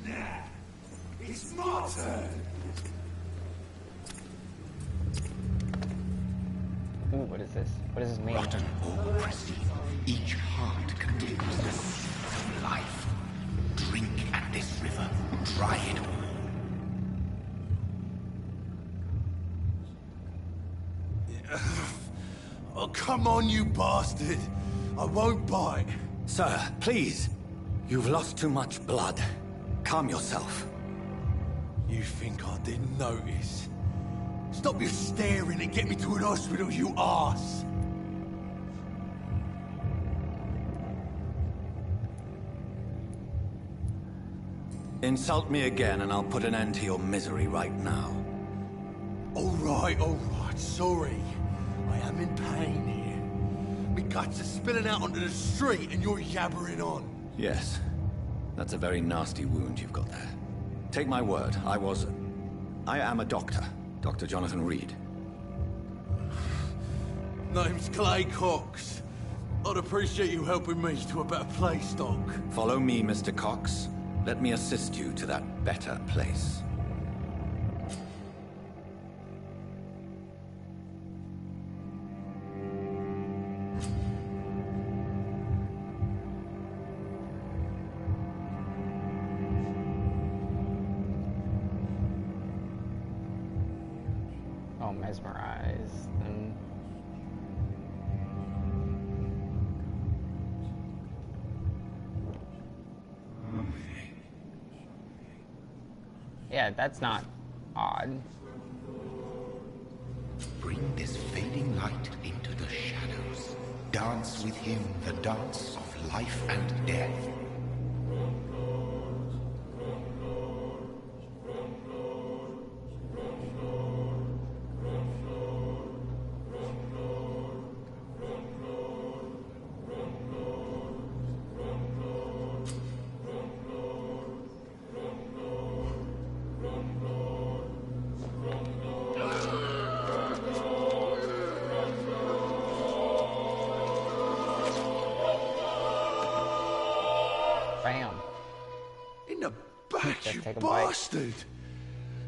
Nah, it's my turn! Ooh, what is this? What does this mean? Rotten or pristine, each heart contains the seed of life. Drink at this river, try it all. Oh, come on, you bastard! I won't bite. Sir, please. You've lost too much blood. Calm yourself. You think I didn't notice? Stop your staring and get me to an hospital, you arse! Insult me again and I'll put an end to your misery right now. All right, sorry. I am in pain here. Me guts are spilling out onto the street and you're yabbering on. Yes. That's a very nasty wound you've got there. Take my word, I am a doctor. Dr. Jonathan Reed. Name's Clay Cox. I'd appreciate you helping me to a better place, Doc. Follow me, Mr. Cox. Let me assist you to that better place. Oh, mesmerized. And yeah, that's not odd. Bring this fading light into the shadows. Dance with him the dance of life and death. Bam. In the back, Just you take a bite. bastard!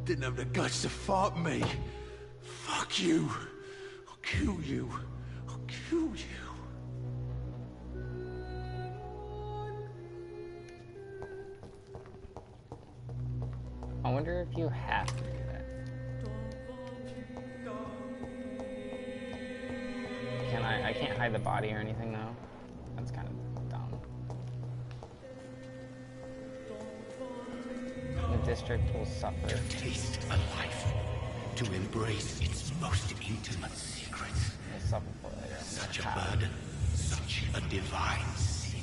Didn't have the guts to fight me. Fuck you. I'll kill you. I'll kill you. I wonder if you have to do that. I can't hide the body or anything though. That's kind of dumb. The district will suffer. To taste a life, to embrace its most intimate secrets. They'll suffer for it later. Such a burden, such a divine sin.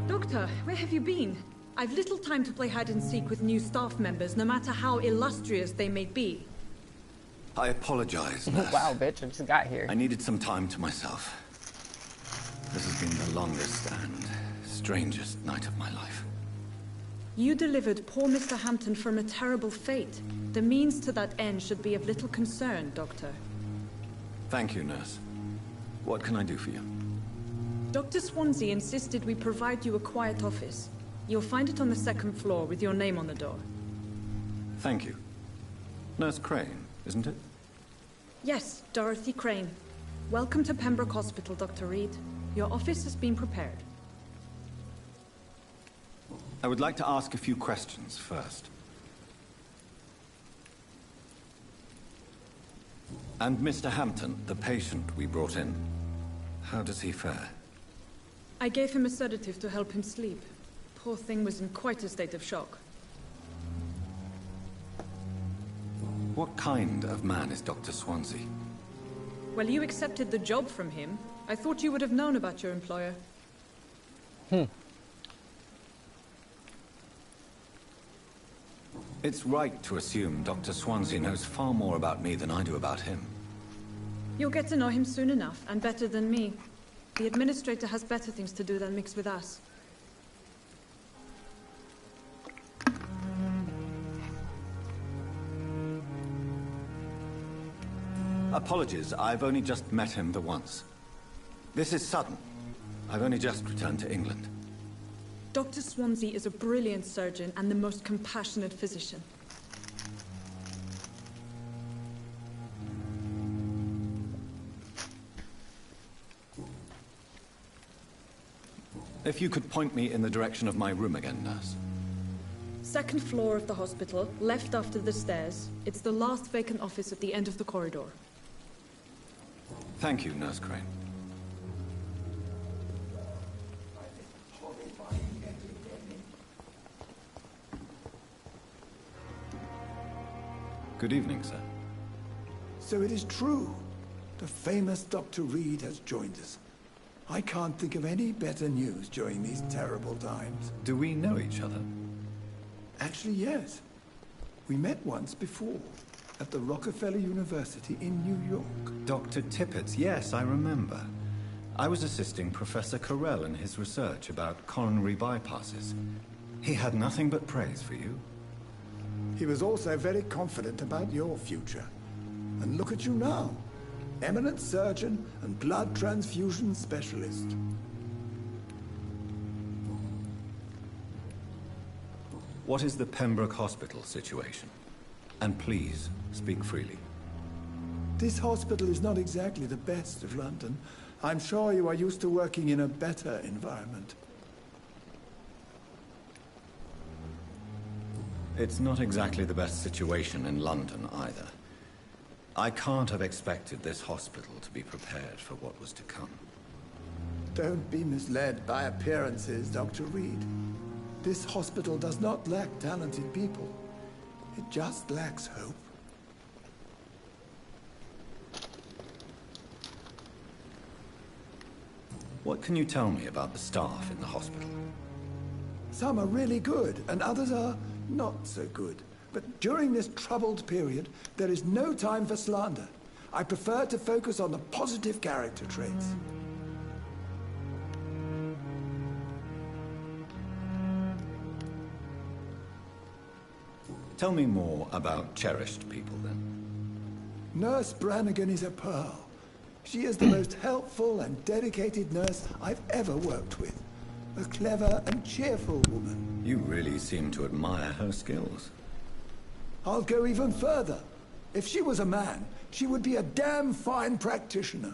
Doctor, where have you been? I've little time to play hide and seek with new staff members, no matter how illustrious they may be. I apologize, nurse. Wow, bitch, I just got here. I needed some time to myself. This has been the longest and strangest night of my life. You delivered poor Mr. Hampton from a terrible fate. The means to that end should be of little concern, Doctor. Thank you, nurse. What can I do for you? Dr. Swansea insisted we provide you a quiet office. You'll find it on the second floor with your name on the door. Thank you. Nurse Crane, isn't it? Yes, Dorothy Crane. Welcome to Pembroke Hospital, Dr. Reed. Your office has been prepared. I would like to ask a few questions first. And Mr. Hampton, the patient we brought in, how does he fare? I gave him a sedative to help him sleep. Poor thing was in quite a state of shock. What kind of man is Dr. Swansea? Well, you accepted the job from him. I thought you would have known about your employer. It's right to assume Dr. Swansea knows far more about me than I do about him. You'll get to know him soon enough, and better than me. The administrator has better things to do than mix with us. Apologies, I've only just met him the once. This is sudden. I've only just returned to England. Dr. Swansea is a brilliant surgeon and the most compassionate physician. If you could point me in the direction of my room again, nurse. Second floor of the hospital, left after the stairs. It's the last vacant office at the end of the corridor. Thank you, Nurse Crane. Good evening, sir. So it is true. The famous Dr. Reed has joined us. I can't think of any better news during these terrible times. Do we know each other? Actually, yes. We met once before, at the Rockefeller University in New York. Dr. Tippett, yes, I remember. I was assisting Professor Carell in his research about coronary bypasses. He had nothing but praise for you. He was also very confident about your future. And look at you now. Eminent surgeon and blood transfusion specialist. What is the Pembroke Hospital situation? And please, speak freely. This hospital is not exactly the best of London. I'm sure you are used to working in a better environment. It's not exactly the best situation in London either. I can't have expected this hospital to be prepared for what was to come. Don't be misled by appearances, Dr. Reed. This hospital does not lack talented people. It just lacks hope. What can you tell me about the staff in the hospital? Some are really good, and others are not so good. But during this troubled period, there is no time for slander. I prefer to focus on the positive character traits. Tell me more about cherished people, then. Nurse Brannigan is a pearl. She is the most helpful and dedicated nurse I've ever worked with. A clever and cheerful woman. You really seem to admire her skills. I'll go even further. If she was a man, she would be a damn fine practitioner.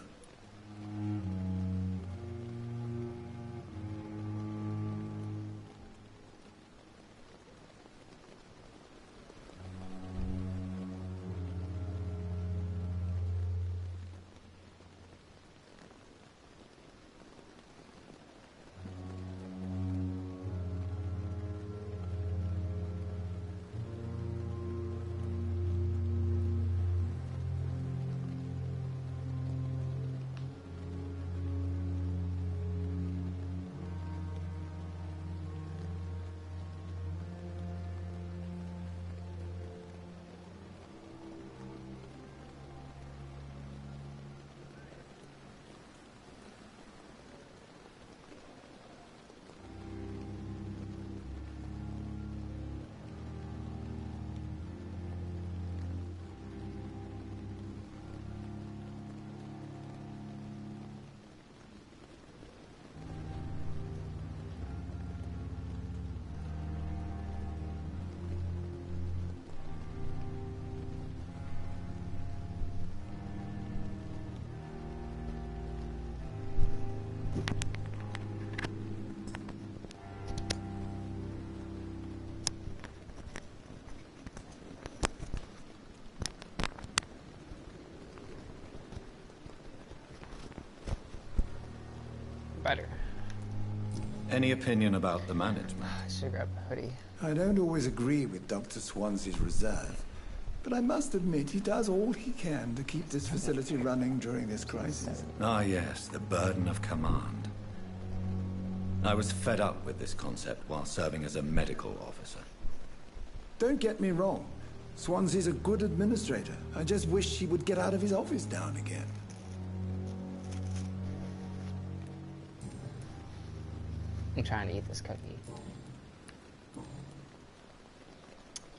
Better. Any opinion about the management? I should grab a hoodie. I don't always agree with Dr. Swansea's reserve, but I must admit he does all he can to keep this facility running during this crisis. Ah, yes, the burden of command. I was fed up with this concept while serving as a medical officer. Don't get me wrong. Swansea's a good administrator. I just wish he would get out of his office now and again. I'm trying to eat this cookie.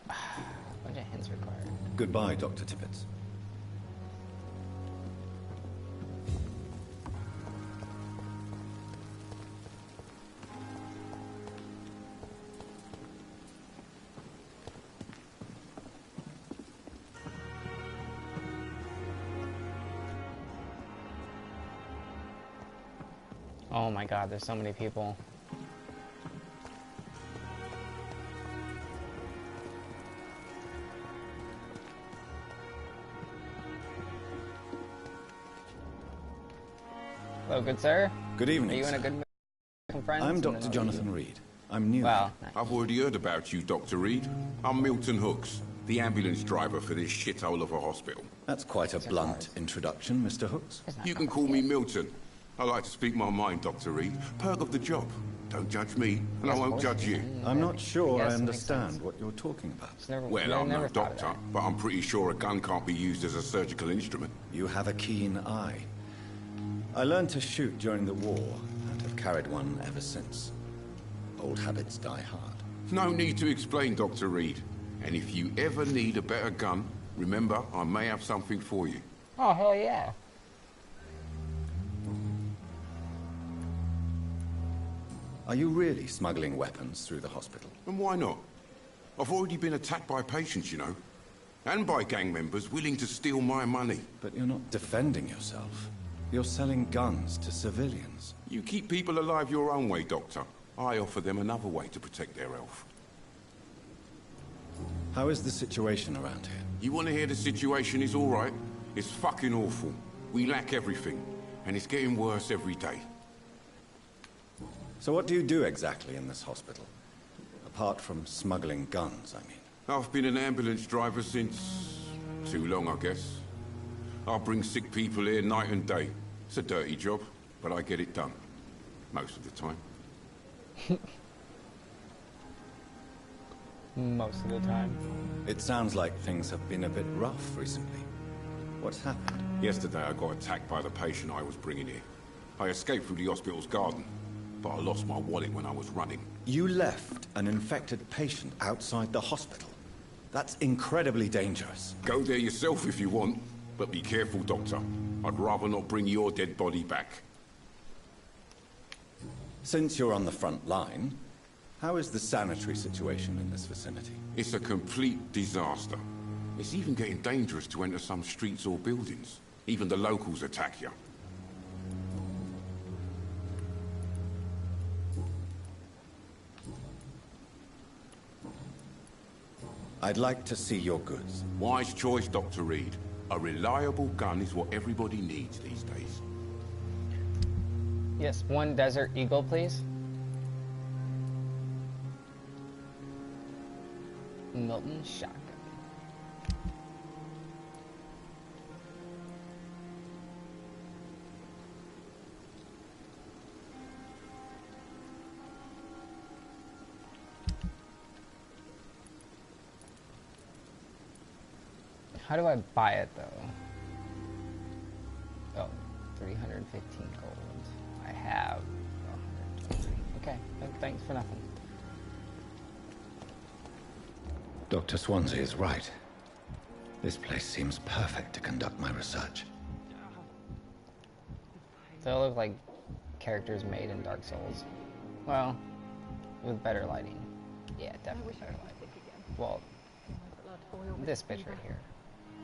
Bunch of hints required. Goodbye, Dr. Tippett. Oh my god, there's so many people. Hello, good sir. Good evening, Are you in a sir. good mood? Some friends? I'm And Dr. then Jonathan Reed. I'm new. Wow. I've already heard about you, Dr. Reed. I'm Milton Hooks, the ambulance driver for this shithole of a hospital. That's quite a blunt introduction, Mr. Hooks. You can call me Milton. I like to speak my mind, Dr. Reed. Perk of the job. Don't judge me, and I won't judge you. I'm not sure I Yes, it makes understand what you're talking about. Well, I'm no doctor, but I'm pretty sure a gun can't be used as a surgical instrument. You have a keen eye. I learned to shoot during the war, and have carried one ever since. Old habits die hard. No need to explain, Dr. Reed. And if you ever need a better gun, remember, I may have something for you. Oh, hell yeah. Are you really smuggling weapons through the hospital? And why not? I've already been attacked by patients, you know. And by gang members willing to steal my money. But you're not defending yourself. You're selling guns to civilians. You keep people alive your own way, Doctor. I offer them another way to protect their health. How is the situation around here? You want to hear the situation is all right? It's fucking awful. We lack everything. And it's getting worse every day. So what do you do exactly in this hospital? Apart from smuggling guns, I mean. I've been an ambulance driver since... too long, I guess. I bring sick people here night and day. It's a dirty job, but I get it done. Most of the time. Most of the time. It sounds like things have been a bit rough recently. What's happened? Yesterday I got attacked by the patient I was bringing here. I escaped through the hospital's garden, but I lost my wallet when I was running. You left an infected patient outside the hospital. That's incredibly dangerous. Go there yourself if you want, but be careful, Doctor. I'd rather not bring your dead body back. Since you're on the front line, how is the sanitary situation in this vicinity? It's a complete disaster. It's even getting dangerous to enter some streets or buildings. Even the locals attack you. I'd like to see your goods. Wise choice, Dr. Reed. A reliable gun is what everybody needs these days. Yes, one Desert Eagle, please. Milton shotgun. How do I buy it though? Oh, 315 gold. I have 120. Okay, thanks for nothing. Dr. Swansea is right. This place seems perfect to conduct my research. They all look like characters made in Dark Souls. Well, with better lighting. Yeah, definitely better lighting. Well, this bitch right here.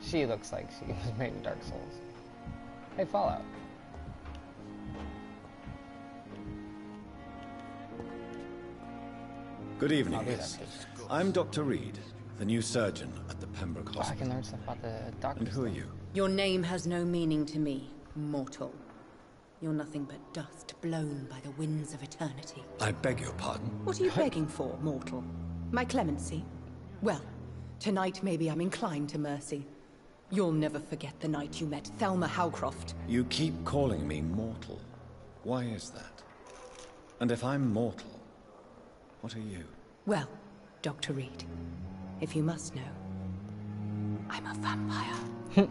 She looks like she was made in Dark Souls. Hey, Fallout. Good evening, miss. I'm Dr. Reed, the new surgeon at the Pembroke Oh, I Hospital. can learn stuff about the doctor. And who are you? Your name has no meaning to me, mortal. You're nothing but dust blown by the winds of eternity. I beg your pardon? What are you begging for, mortal? My clemency? Well, tonight maybe I'm inclined to mercy. You'll never forget the night you met Thelma Howcroft. You keep calling me mortal. Why is that? And if I'm mortal, what are you? Well, Dr. Reed, if you must know, I'm a vampire.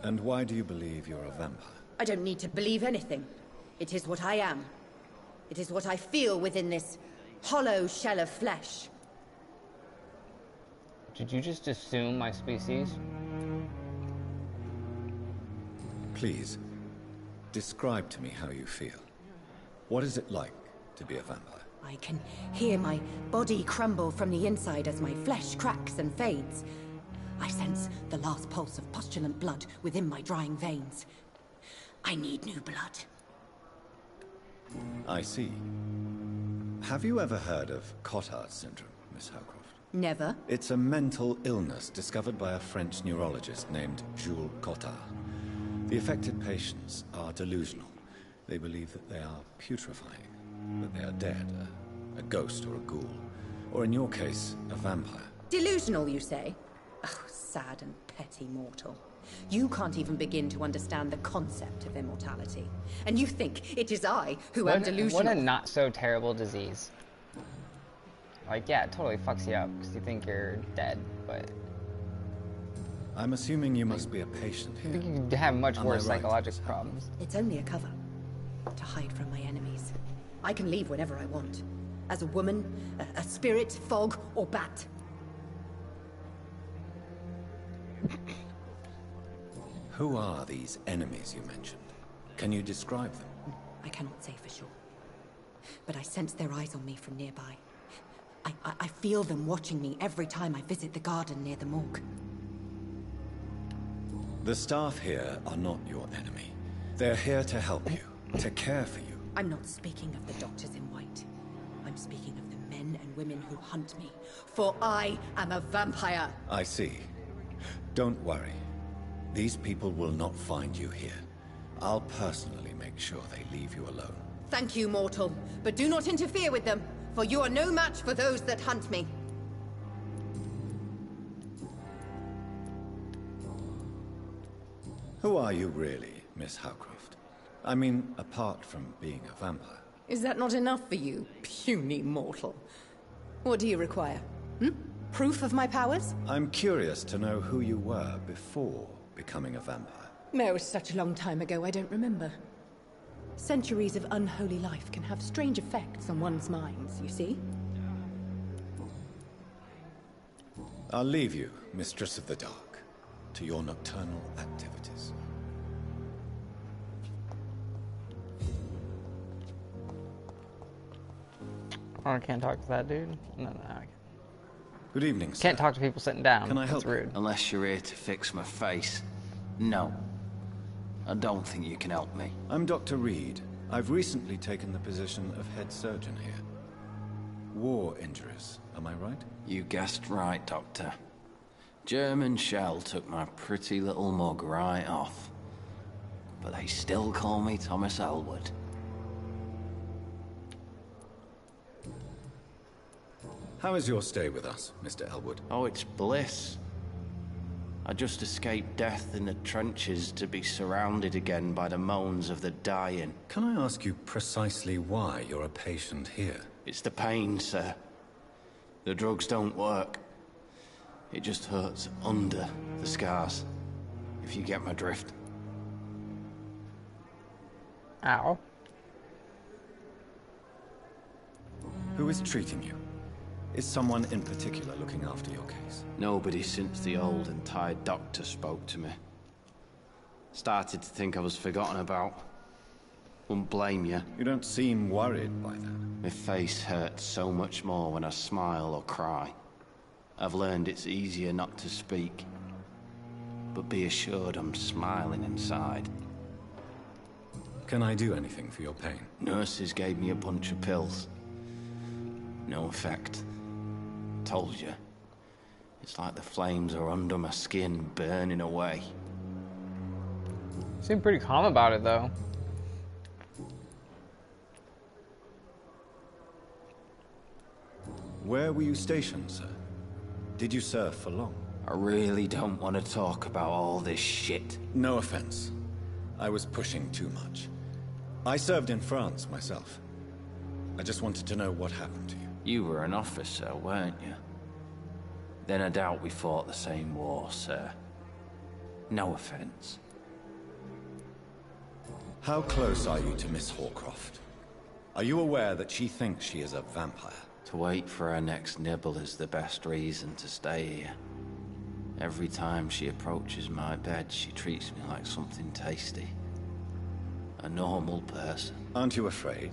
And why do you believe you're a vampire? I don't need to believe anything. It is what I am. It is what I feel within this hollow shell of flesh. Did you just assume my species? Please, describe to me how you feel. What is it like to be a vampire? I can hear my body crumble from the inside as my flesh cracks and fades. I sense the last pulse of postulant blood within my drying veins. I need new blood. I see. Have you ever heard of Cotard syndrome, Miss Howcroft? Never. It's a mental illness discovered by a French neurologist named Jules Cotard. The affected patients are delusional. They believe that they are putrefying, that they are dead, a ghost or a ghoul, or in your case, a vampire. Delusional, you say? Oh, sad and petty mortal. You can't even begin to understand the concept of immortality. And you think it is I who am delusional? What a not-so-terrible disease. Like, yeah, it totally fucks you up because you think you're dead, but... I'm assuming you must be a patient here. I think you could have much worse psychological problems. It's only a cover. To hide from my enemies. I can leave whenever I want. As a woman, a spirit, fog, or bat. Who are these enemies you mentioned? Can you describe them? I cannot say for sure. But I sense their eyes on me from nearby. I feel them watching me every time I visit the garden near the morgue. The staff here are not your enemy. They're here to help you, to care for you. I'm not speaking of the doctors in white. I'm speaking of the men and women who hunt me. For I am a vampire. I see. Don't worry. These people will not find you here. I'll personally make sure they leave you alone. Thank you, mortal. But do not interfere with them, for you are no match for those that hunt me. Who are you really, Miss Howcroft? I mean, apart from being a vampire. Is that not enough for you, puny mortal? What do you require? Proof of my powers? I'm curious to know who you were before becoming a vampire. No, it was such a long time ago, I don't remember. Centuries of unholy life can have strange effects on one's minds, you see? I'll leave you, Mistress of the Dark, to your nocturnal activities. Oh, I can't talk to that dude? No, I can't. Good evening, sir. Can't talk to people sitting down. Can I help? That's rude. Unless you're here to fix my face. No. I don't think you can help me. I'm Dr. Reed. I've recently taken the position of head surgeon here. War injuries, am I right? You guessed right, Doctor. German shell took my pretty little mug right off. But they still call me Thomas Elwood. How is your stay with us, Mr. Elwood? Oh, it's bliss. I just escaped death in the trenches to be surrounded again by the moans of the dying. Can I ask you precisely why you're a patient here? It's the pain, sir. The drugs don't work. It just hurts under the scars, if you get my drift. Ow. Who is treating you? Is someone in particular looking after your case? Nobody since the old and tired doctor spoke to me. Started to think I was forgotten about. Wouldn't blame you. You don't seem worried by that. My face hurts so much more when I smile or cry. I've learned it's easier not to speak. But be assured I'm smiling inside. Can I do anything for your pain? Nurses gave me a bunch of pills. No effect. Told you. It's like the flames are under my skin, burning away. Seem pretty calm about it, though. Where were you stationed, sir? Did you serve for long? I really don't want to talk about all this shit. No offense. I was pushing too much. I served in France myself. I just wanted to know what happened to you. You were an officer, weren't you? Then I doubt we fought the same war, sir. No offense. How close are you to Miss Hawcroft? Are you aware that she thinks she is a vampire? To wait for her next nibble is the best reason to stay here. Every time she approaches my bed, she treats me like something tasty. A normal person. Aren't you afraid?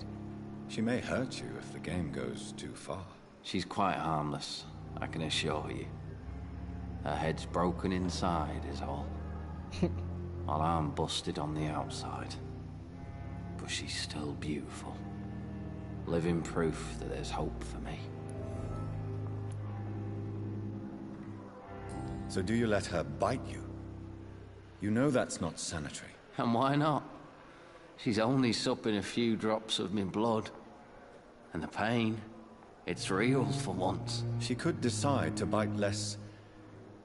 She may hurt you if the game goes too far. She's quite harmless, I can assure you. Her head's broken inside is all. While I'm busted on the outside. But she's still beautiful. Living proof that there's hope for me. So do you let her bite you? You know that's not sanitary. And why not? She's only supping a few drops of my blood. And the pain, it's real for once. She could decide to bite less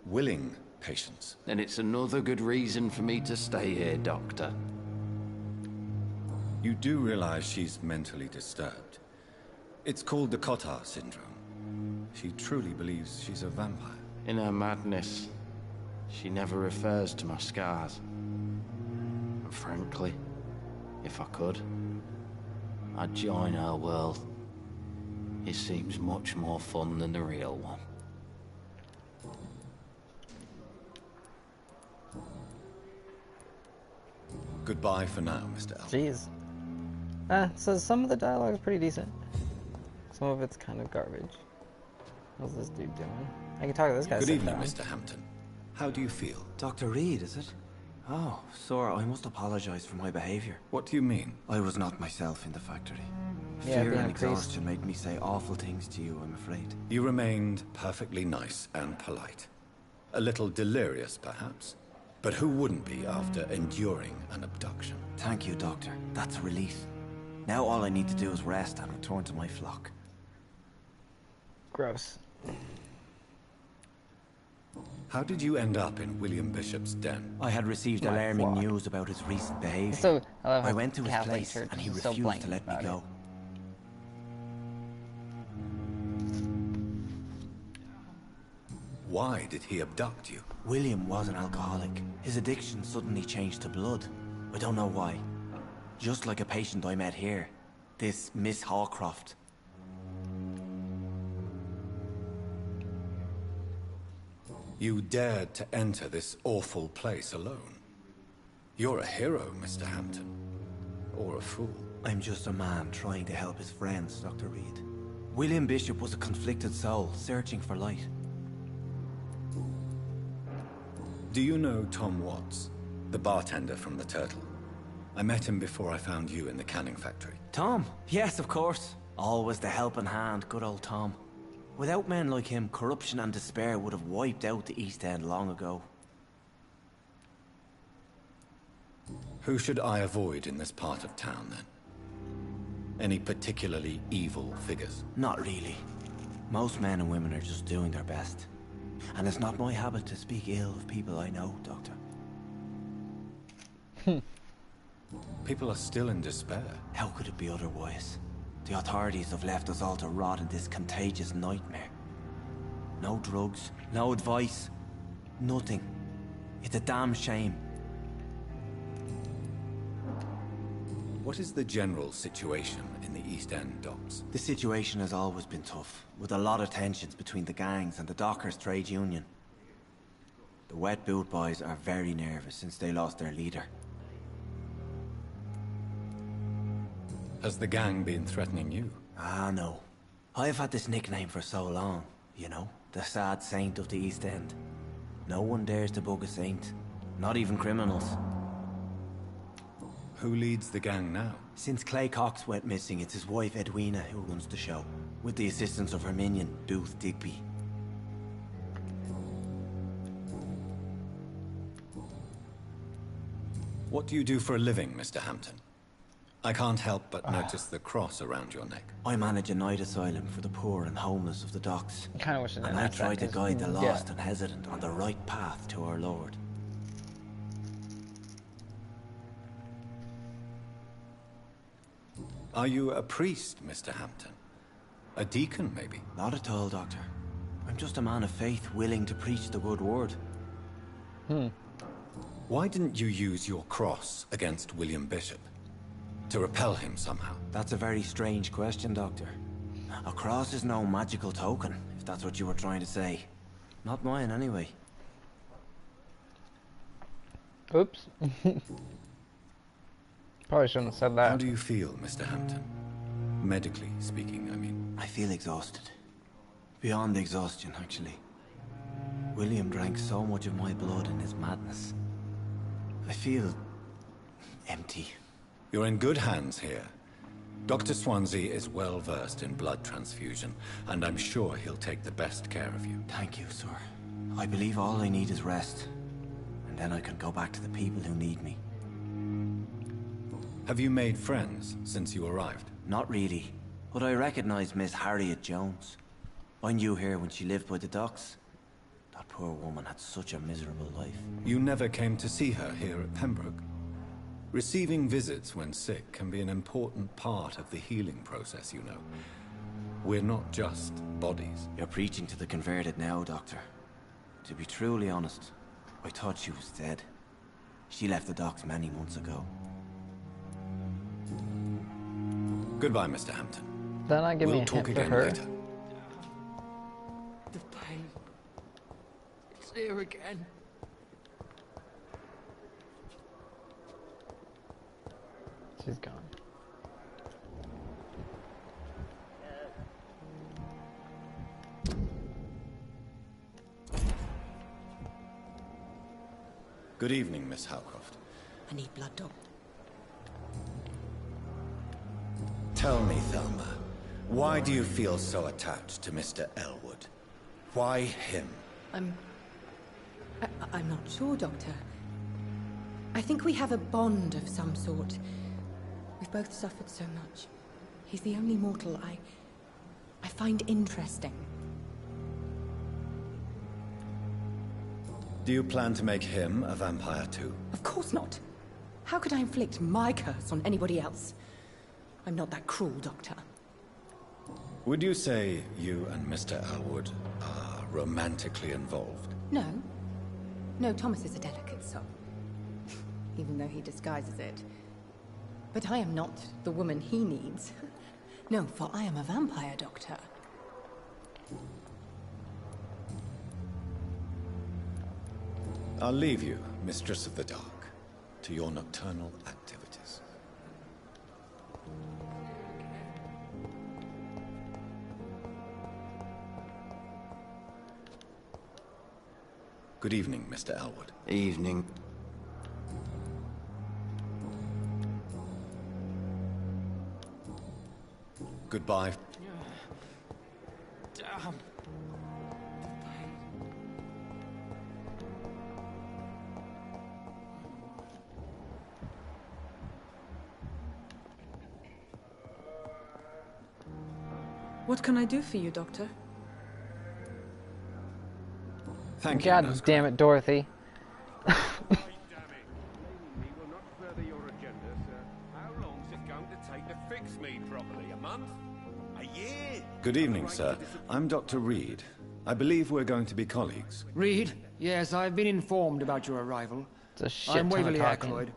willing patients. Then it's another good reason for me to stay here, Doctor. You do realize she's mentally disturbed. It's called the Cotard syndrome. She truly believes she's a vampire. In her madness, she never refers to my scars. And frankly, if I could, I'd join her world. It seems much more fun than the real one. Goodbye for now, Mr. Elm. Jeez. So some of the dialogue is pretty decent. Some of it's kind of garbage. What's this dude doing? I can talk to this guy. Good evening, Mr. Hampton. How do you feel? Dr. Reed, is it? Oh, sir, I must apologize for my behavior. What do you mean? I was not myself in the factory. Yeah, Fear being and a priest. exhaustion made me say awful things to you, I'm afraid. You remained perfectly nice and polite. A little delirious, perhaps. But who wouldn't be after enduring an abduction? Thank you, Doctor. That's a relief. Now all I need to do is rest and return to my flock. Gross. How did you end up in William Bishop's den? I had received My alarming flock. news about his recent behavior. So, I love I how went to his Catholic place Church and he is so refused blatant to let me about it. go. Why did he abduct you? William was an alcoholic. His addiction suddenly changed to blood. I don't know why. Just like a patient I met here. This Miss Hawcroft. You dared to enter this awful place alone. You're a hero, Mr. Hampton. Or a fool. I'm just a man trying to help his friends, Dr. Reed. William Bishop was a conflicted soul, searching for light. Do you know Tom Watts, the bartender from the Turtle? I met him before I found you in the canning factory. Tom? Yes, of course. Always the helping hand, good old Tom. Without men like him, corruption and despair would have wiped out the East End long ago. Who should I avoid in this part of town, then? Any particularly evil figures? Not really. Most men and women are just doing their best. And it's not my habit to speak ill of people I know, Doctor. People are still in despair. How could it be otherwise? The authorities have left us all to rot in this contagious nightmare. No drugs, no advice, nothing. It's a damn shame. What is the general situation in the East End docks? The situation has always been tough, with a lot of tensions between the gangs and the Dockers' trade union. The Wet Boot Boys are very nervous since they lost their leader. Has the gang been threatening you? Ah, no. I've had this nickname for so long, you know, the sad saint of the East End. No one dares to bug a saint, not even criminals. Who leads the gang now? Since Clay Cox went missing, it's his wife Edwina who runs the show, with the assistance of her minion, Booth Digby. What do you do for a living, Mr. Hampton? I can't help but notice the cross around your neck. I manage a night asylum for the poor and homeless of the docks. I kind of wish I didn't And I have try that, to 'cause, guide the yeah. lost and hesitant on the right path to our Lord. Are you a priest, Mr. Hampton? A deacon, maybe? Not at all, Doctor. I'm just a man of faith willing to preach the good word. Why didn't you use your cross against William Bishop? To repel him somehow? That's a very strange question, Doctor. A cross is no magical token, if that's what you were trying to say. Not mine, anyway. Oops. Probably shouldn't have said that. How do you feel, Mr. Hampton? Medically speaking, I mean. I feel exhausted. Beyond exhaustion, actually. William drank so much of my blood in his madness. I feel empty. You're in good hands here. Dr. Swansea is well versed in blood transfusion, and I'm sure he'll take the best care of you. Thank you, sir. I believe all I need is rest. And then I can go back to the people who need me. Have you made friends since you arrived? Not really. But I recognize Miss Harriet Jones. I knew her when she lived by the docks. That poor woman had such a miserable life. You never came to see her here at Pembroke? Receiving visits when sick can be an important part of the healing process, you know. We're not just bodies. You're preaching to the converted now, Doctor. To be truly honest, I thought she was dead. She left the docks many months ago. Goodbye, Mr. Hampton. Then I give me We'll a talk hint for again her. later. The pain. It's here again. She's gone. Good evening, Miss Howcroft. I need blood, Doc. Tell me, Thelma, why do you feel so attached to Mr. Elwood? Why him? I'm not sure, Doctor. I think we have a bond of some sort. We've both suffered so much. He's the only mortal I find interesting. Do you plan to make him a vampire too? Of course not. How could I inflict my curse on anybody else? I'm not that cruel, Doctor. Would you say you and Mr. Elwood are romantically involved? No. No, Thomas is a delicate soul. Even though he disguises it. But I am not the woman he needs. No, for I am a vampire, Doctor. I'll leave you, Mistress of the Dark, to your nocturnal activities. Good evening, Mr. Elwood. Evening. Goodbye. Damn. What can I do for you, Doctor? Thank God you. damn it, Dorothy. Good evening, sir. I'm Dr. Reed. I believe we're going to be colleagues. Reed? Yes, I've been informed about your arrival. I'm Waverly Ackroyd.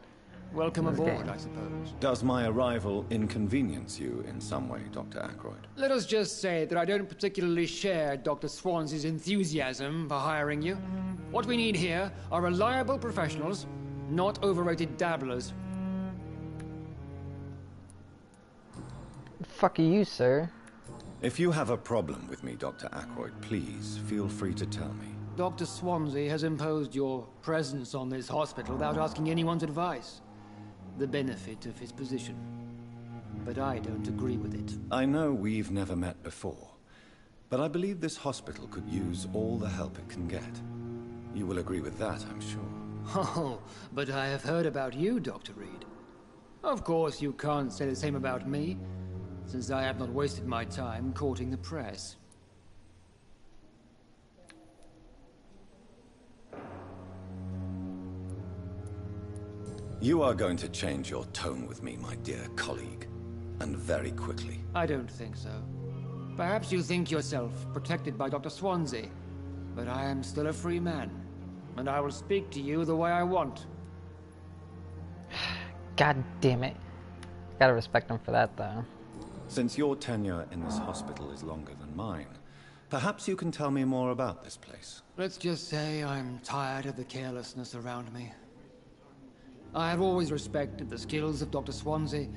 Welcome aboard, I suppose. Does my arrival inconvenience you in some way, Dr. Ackroyd? Let us just say that I don't particularly share Dr. Swansea's enthusiasm for hiring you. What we need here are reliable professionals, not overrated dabblers. The fuck are you, sir? If you have a problem with me, Dr. Ackroyd, please feel free to tell me. Dr. Swansea has imposed your presence on this hospital without asking anyone's advice. The benefit of his position. But I don't agree with it. I know we've never met before, but I believe this hospital could use all the help it can get. You will agree with that, I'm sure. Oh, but I have heard about you, Dr. Reed. Of course, you can't say the same about me, since I have not wasted my time courting the press. You are going to change your tone with me, my dear colleague, and very quickly. I don't think so. Perhaps you think yourself protected by Dr. Swansea, but I am still a free man, and I will speak to you the way I want. God damn it. Gotta respect him for that, though. Since your tenure in this hospital is longer than mine, perhaps you can tell me more about this place. Let's just say I'm tired of the carelessness around me. I have always respected the skills of Dr. Swansea,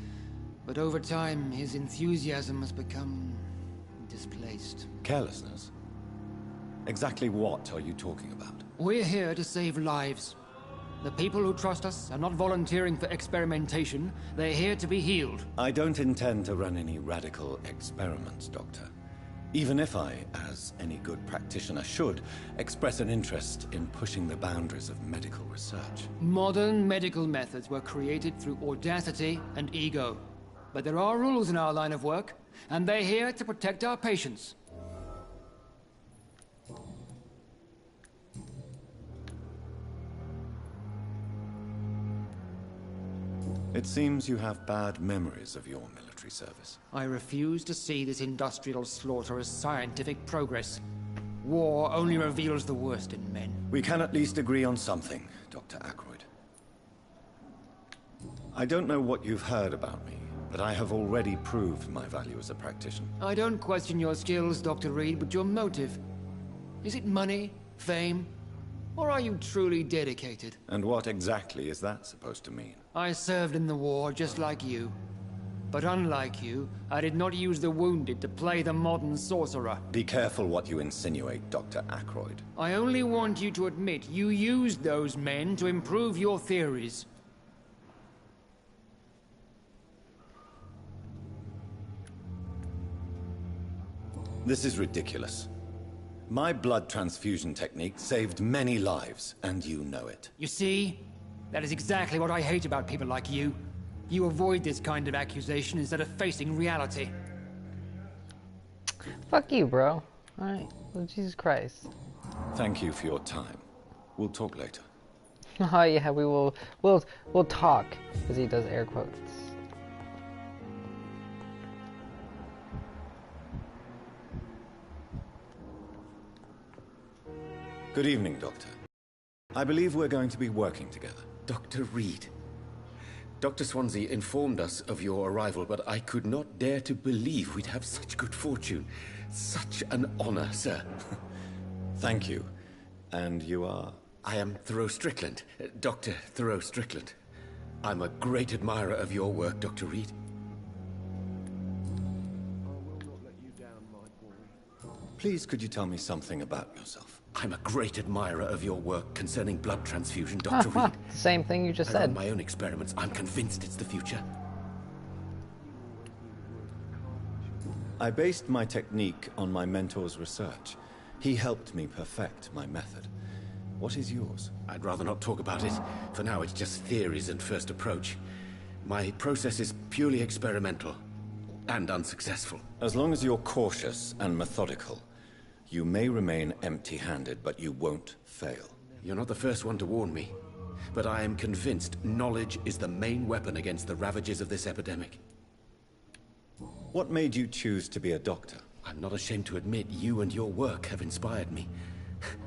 but over time his enthusiasm has become displaced. Carelessness? Exactly what are you talking about? We're here to save lives. The people who trust us are not volunteering for experimentation. They're here to be healed. I don't intend to run any radical experiments, Doctor. Even if I, as any good practitioner should, express an interest in pushing the boundaries of medical research. Modern medical methods were created through audacity and ego. But there are rules in our line of work, and they're here to protect our patients. It seems you have bad memories of your military service. I refuse to see this industrial slaughter as scientific progress. War only reveals the worst in men. We can at least agree on something, Dr. Ackroyd. I don't know what you've heard about me, but I have already proved my value as a practitioner. I don't question your skills, Dr. Reed, but your motive. Is it money, fame, or are you truly dedicated? And what exactly is that supposed to mean? I served in the war just like you. But unlike you, I did not use the wounded to play the modern sorcerer. Be careful what you insinuate, Dr. Ackroyd. I only want you to admit you used those men to improve your theories. This is ridiculous. My blood transfusion technique saved many lives, and you know it. You see? That is exactly what I hate about people like you. You avoid this kind of accusation instead of facing reality. Fuck you, bro. Alright. Well, Jesus Christ. Thank you for your time. We'll talk later. Oh yeah, we'll talk, as he does air quotes. Good evening, Doctor. I believe we're going to be working together. Dr. Reed. Dr. Swansea informed us of your arrival, but I could not dare to believe we'd have such good fortune. Such an honor, sir. Thank you. And you are? I am Thoreau Strickland, Dr. Thoreau Strickland. I'm a great admirer of your work, Dr. Reed. Please, could you tell me something about yourself? I'm a great admirer of your work concerning blood transfusion, Dr. Reed. Same thing you just said. I run my own experiments. I'm convinced it's the future. I based my technique on my mentor's research. He helped me perfect my method. What is yours? I'd rather not talk about it. For now, it's just theories and first approach. My process is purely experimental and unsuccessful. As long as you're cautious and methodical, you may remain empty-handed, but you won't fail. You're not the first one to warn me, but I am convinced knowledge is the main weapon against the ravages of this epidemic. What made you choose to be a doctor? I'm not ashamed to admit you and your work have inspired me.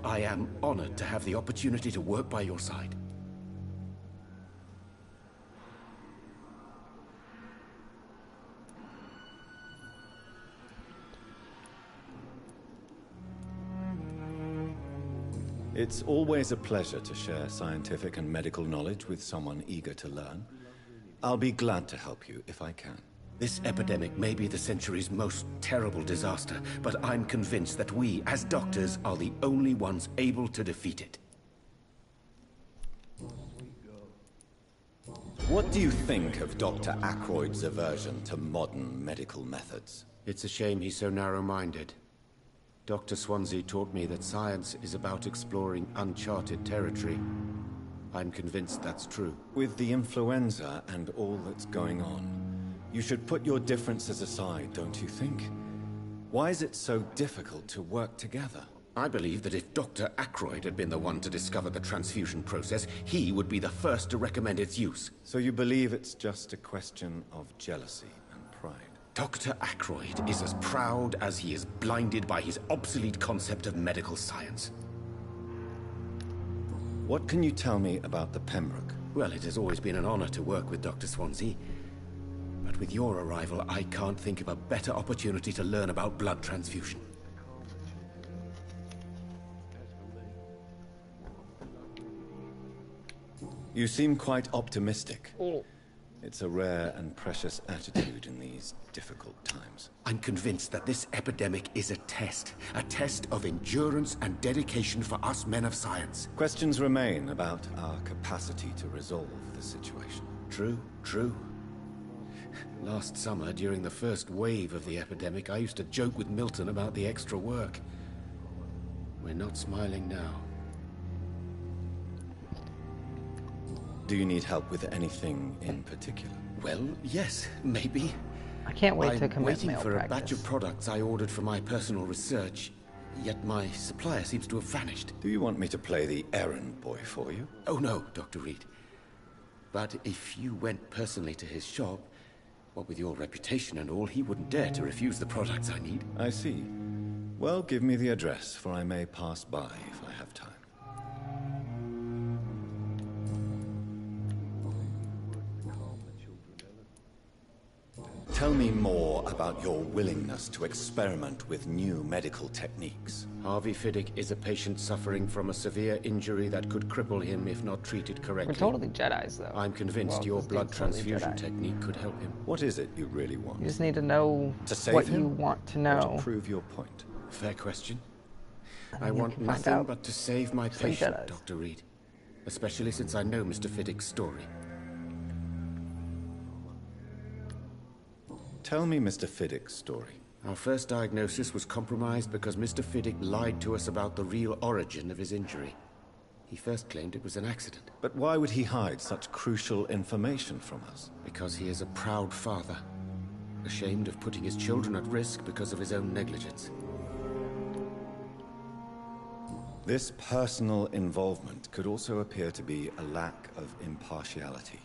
I am honored to have the opportunity to work by your side. It's always a pleasure to share scientific and medical knowledge with someone eager to learn. I'll be glad to help you if I can. This epidemic may be the century's most terrible disaster, but I'm convinced that we, as doctors, are the only ones able to defeat it. What do you think of Dr. Ackroyd's aversion to modern medical methods? It's a shame he's so narrow-minded. Dr. Swansea taught me that science is about exploring uncharted territory. I'm convinced that's true. With the influenza and all that's going on, you should put your differences aside, don't you think? Why is it so difficult to work together? I believe that if Dr. Ackroyd had been the one to discover the transfusion process, he would be the first to recommend its use. So you believe it's just a question of jealousy and pride? Dr. Ackroyd is as proud as he is blinded by his obsolete concept of medical science. What can you tell me about the Pembroke? Well, it has always been an honor to work with Dr. Swansea. But with your arrival, I can't think of a better opportunity to learn about blood transfusion. You seem quite optimistic. It's a rare and precious attitude in these difficult times. I'm convinced that this epidemic is a test of endurance and dedication for us men of science. Questions remain about our capacity to resolve the situation. True, true. Last summer, during the first wave of the epidemic, I used to joke with Milton about the extra work. We're not smiling now. Do you need help with anything in particular? Well, yes, maybe. I can't wait to I'm commit waiting mail for practice. a batch of products I ordered for my personal research, yet my supplier seems to have vanished. Do you want me to play the errand boy for you? Oh no, Dr. Reed. But if you went personally to his shop, what with your reputation and all, he wouldn't dare to refuse the products I need. I see. Well, give me the address, for I may pass by if I have time. Tell me more about your willingness to experiment with new medical techniques. Harvey Fiddick is a patient suffering from a severe injury that could cripple him if not treated correctly. We're totally Jedis, though. I'm convinced Well, your this blood dude's totally transfusion Jedi. technique could help him. What is it you really want? You just need to know To save what him? you want to Or know. to prove your point? Fair question. And I then you want can find nothing out. but to save my Just like patient, Jedis. Dr. Reed. Especially since I know Mr. Fiddick's story. Tell me Mr. Fiddick's story. Our first diagnosis was compromised because Mr. Fiddick lied to us about the real origin of his injury. He first claimed it was an accident. But why would he hide such crucial information from us? Because he is a proud father, ashamed of putting his children at risk because of his own negligence. This personal involvement could also appear to be a lack of impartiality.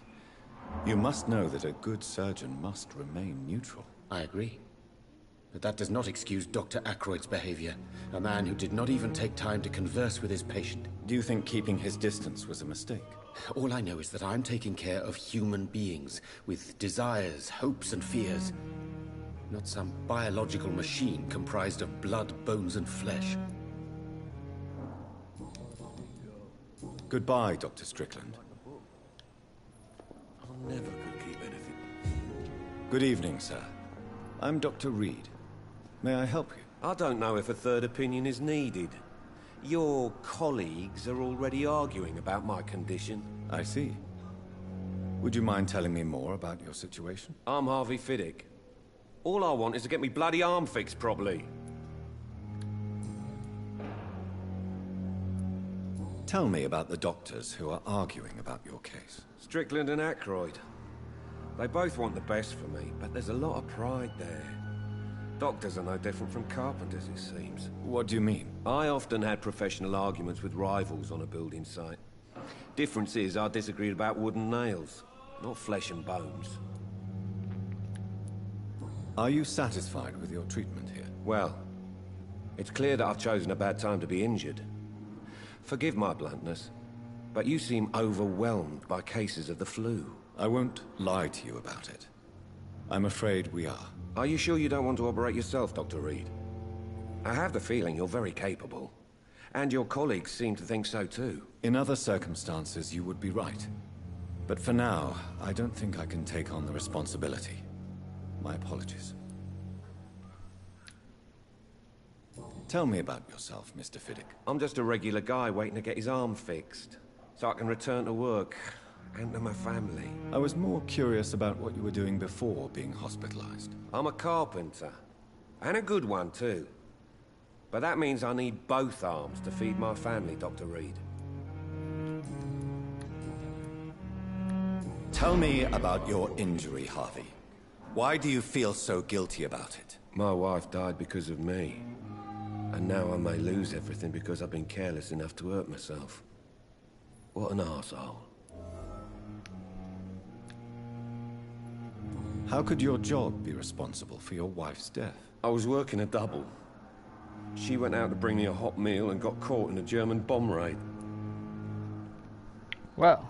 You must know that a good surgeon must remain neutral. I agree. But that does not excuse Dr. Ackroyd's behavior. A man who did not even take time to converse with his patient. Do you think keeping his distance was a mistake? All I know is that I'm taking care of human beings with desires, hopes, and fears. Not some biological machine comprised of blood, bones, and flesh. Goodbye, Dr. Strickland. I never could keep anything. Good evening, sir. I'm Dr. Reed. May I help you? I don't know if a third opinion is needed. Your colleagues are already arguing about my condition. I see. Would you mind telling me more about your situation? I'm Harvey Fiddick. All I want is to get me bloody arm fixed properly. Tell me about the doctors who are arguing about your case. Strickland and Ackroyd. They both want the best for me, but there's a lot of pride there. Doctors are no different from carpenters, it seems. What do you mean? I often had professional arguments with rivals on a building site. Difference is, I disagreed about wooden nails, not flesh and bones. Are you satisfied with your treatment here? Well, it's clear that I've chosen a bad time to be injured. Forgive my bluntness, but you seem overwhelmed by cases of the flu. I won't lie to you about it. I'm afraid we are. Are you sure you don't want to operate yourself, Dr. Reed? I have the feeling you're very capable. And your colleagues seem to think so too. In other circumstances, you would be right. But for now, I don't think I can take on the responsibility. My apologies. Tell me about yourself, Mr. Fiddick. I'm just a regular guy waiting to get his arm fixed, so I can return to work and to my family. I was more curious about what you were doing before being hospitalized. I'm a carpenter, and a good one too. But that means I need both arms to feed my family, Dr. Reed. Tell me about your injury, Harvey. Why do you feel so guilty about it? My wife died because of me. And now I may lose everything because I've been careless enough to hurt myself. What an arsehole. How could your job be responsible for your wife's death? I was working a double. She went out to bring me a hot meal and got caught in a German bomb raid. Well,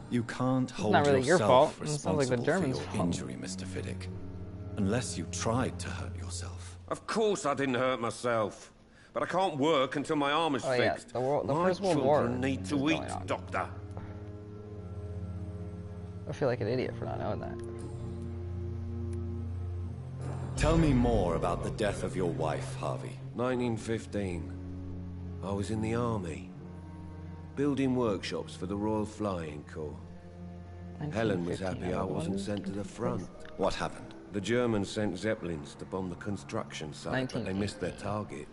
you can't hold not really your fault. yourself It sounds like the responsible Germans' for your fault. injury, Mr. Fiddick. Unless you tried to hurt yourself. Of course I didn't hurt myself. But I can't work until my arm is Oh, yeah, fixed. the My First World War children need is to going eat, on. Doctor. I feel like an idiot for not knowing that. Tell me more about the death of your wife, Harvey. 1915. I was in the army. Building workshops for the Royal Flying Corps. Helen was happy I wasn't sent to the front. What happened? The Germans sent Zeppelins to bomb the construction site, but they missed their target.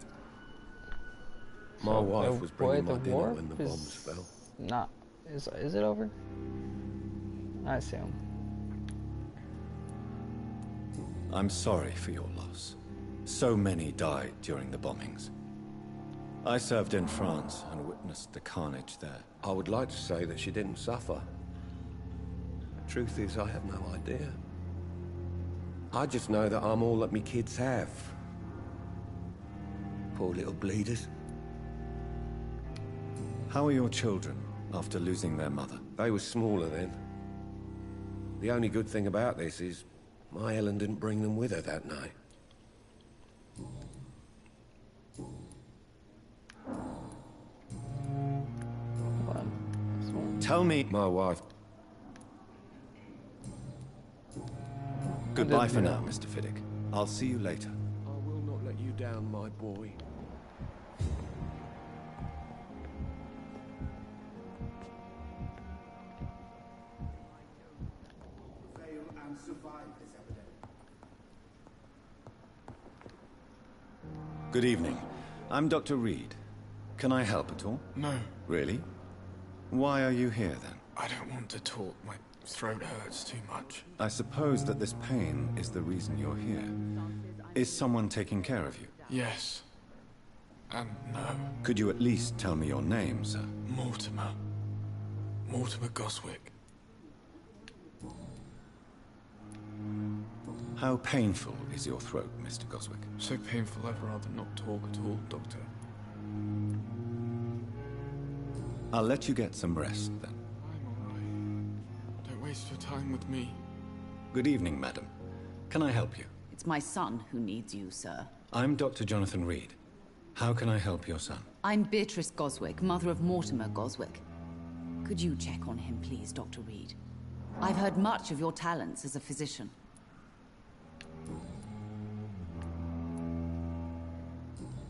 My wife was bringing my dinner when the bombs fell. Not... Is it over? I assume. I'm sorry for your loss. So many died during the bombings. I served in France and witnessed the carnage there. I would like to say that she didn't suffer. Truth is, I have no idea. I just know that I'm all that me kids have. Poor little bleeders. How are your children after losing their mother? They were smaller then. The only good thing about this is my Helen didn't bring them with her that night. Tell me... My wife. Goodbye for now, Mr. Fiddick. I'll see you later. I will not let you down, my boy. Good evening. I'm Dr. Reed. Can I help at all? No. Really? Why are you here, then? I don't want to talk. My throat hurts too much. I suppose that this pain is the reason you're here. Is someone taking care of you? Yes. And no. Could you at least tell me your name, sir? Mortimer. Mortimer Goswick. How painful is your throat, Mr. Goswick? So painful I'd rather not talk at all, Doctor. I'll let you get some rest, then. I'm all right. Don't waste your time with me. Good evening, madam. Can I help you? It's my son who needs you, sir. I'm Dr. Jonathan Reed. How can I help your son? I'm Beatrice Goswick, mother of Mortimer Goswick. Could you check on him, please, Dr. Reed? I've heard much of your talents as a physician.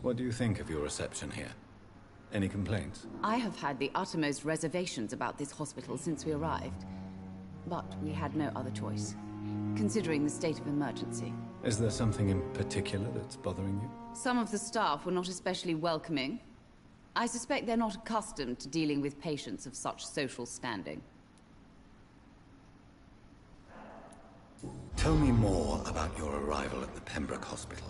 What do you think of your reception here? Any complaints? I have had the uttermost reservations about this hospital since we arrived. But we had no other choice, considering the state of emergency. Is there something in particular that's bothering you? Some of the staff were not especially welcoming. I suspect they're not accustomed to dealing with patients of such social standing. Tell me more about your arrival at the Pembroke Hospital.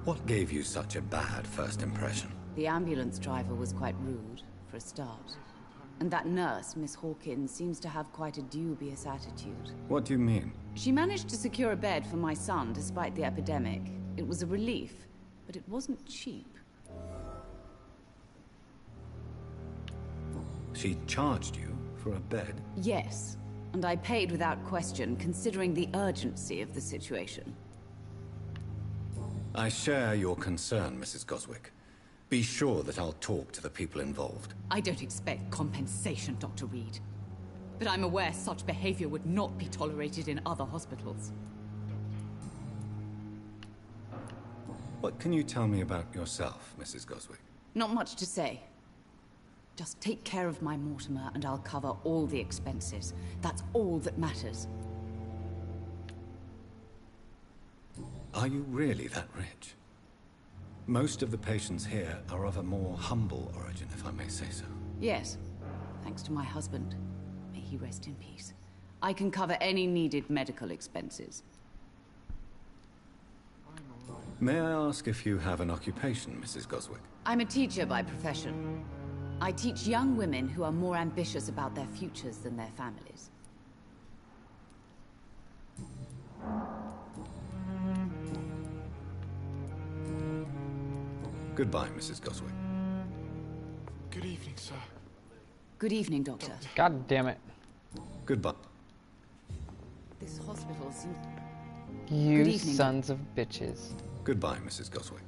What gave you such a bad first impression? The ambulance driver was quite rude, for a start. And that nurse, Miss Hawkins, seems to have quite a dubious attitude. What do you mean? She managed to secure a bed for my son despite the epidemic. It was a relief, but it wasn't cheap. She charged you for a bed? Yes, and I paid without question, considering the urgency of the situation. I share your concern, Mrs. Goswick. Be sure that I'll talk to the people involved. I don't expect compensation, Dr. Reed. But I'm aware such behavior would not be tolerated in other hospitals. What can you tell me about yourself, Mrs. Goswick? Not much to say. Just take care of my Mortimer and I'll cover all the expenses. That's all that matters. Are you really that rich? Most of the patients here are of a more humble origin, if I may say so. Yes, thanks to my husband. May he rest in peace. I can cover any needed medical expenses. May I ask if you have an occupation, Mrs. Goswick? I'm a teacher by profession. I teach young women who are more ambitious about their futures than their families. Goodbye, Mrs. Goswick. Good evening, sir. Good evening, Doctor. God damn it. Goodbye. This hospital seems... You Good evening. sons of bitches. Goodbye, Mrs. Goswick.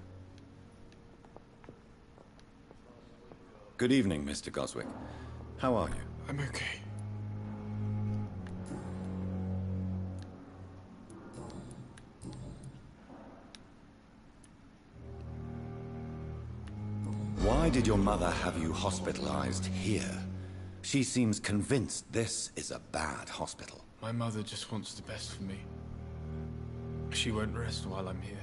Good evening, Mr. Goswick. How are you? I'm okay. Why did your mother have you hospitalized here? She seems convinced this is a bad hospital. My mother just wants the best for me. She won't rest while I'm here.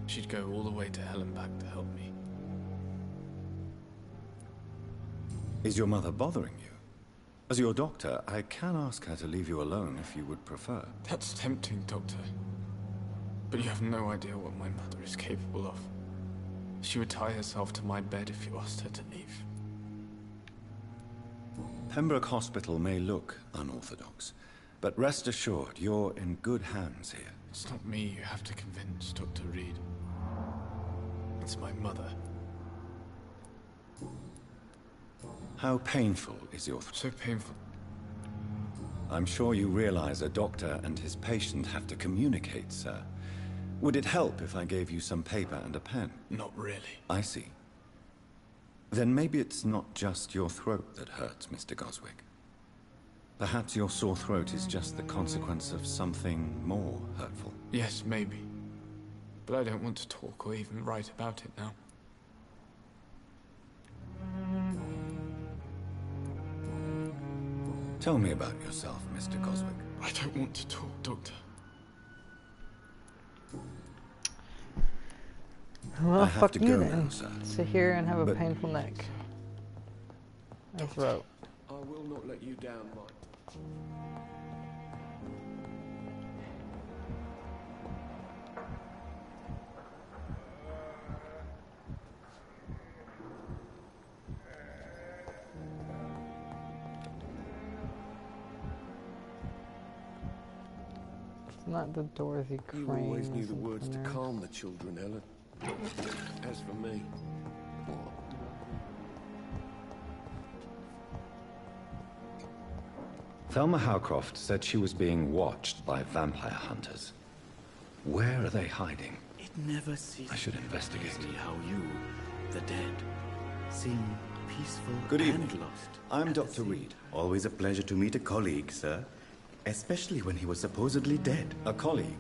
She'd go all the way to hell and back to help me. Is your mother bothering you? As your doctor, I can ask her to leave you alone if you would prefer. That's tempting, Doctor. But you have no idea what my mother is capable of. She would tie herself to my bed if you asked her to leave. Pembroke Hospital may look unorthodox, but rest assured, you're in good hands here. It's not me you have to convince, Dr. Reed. It's my mother. How painful is your... So painful. I'm sure you realize a doctor and his patient have to communicate, sir. Would it help if I gave you some paper and a pen? Not really. I see. Then maybe it's not just your throat that hurts, Mr. Goswick. Perhaps your sore throat is just the consequence of something more hurtful. Yes, maybe. But I don't want to talk or even write about it now. Tell me about yourself, Mr. Goswick. I don't want to talk, Doctor. Well, I have fuck to you go then. now, sir. Sit here and have a painful neck. My throat. I will not let you down, Mike. It's not the Dorothy Crane. You always knew the isn't words to there? calm the children, Ellen. As for me... Thelma Howcroft said she was being watched by vampire hunters. Where are they hiding? It never ceases. I should investigate. How you, the dead, seem peaceful Good and evening. lost. I'm Dr. Reed. Always a pleasure to meet a colleague, sir. Especially when he was supposedly dead. A colleague?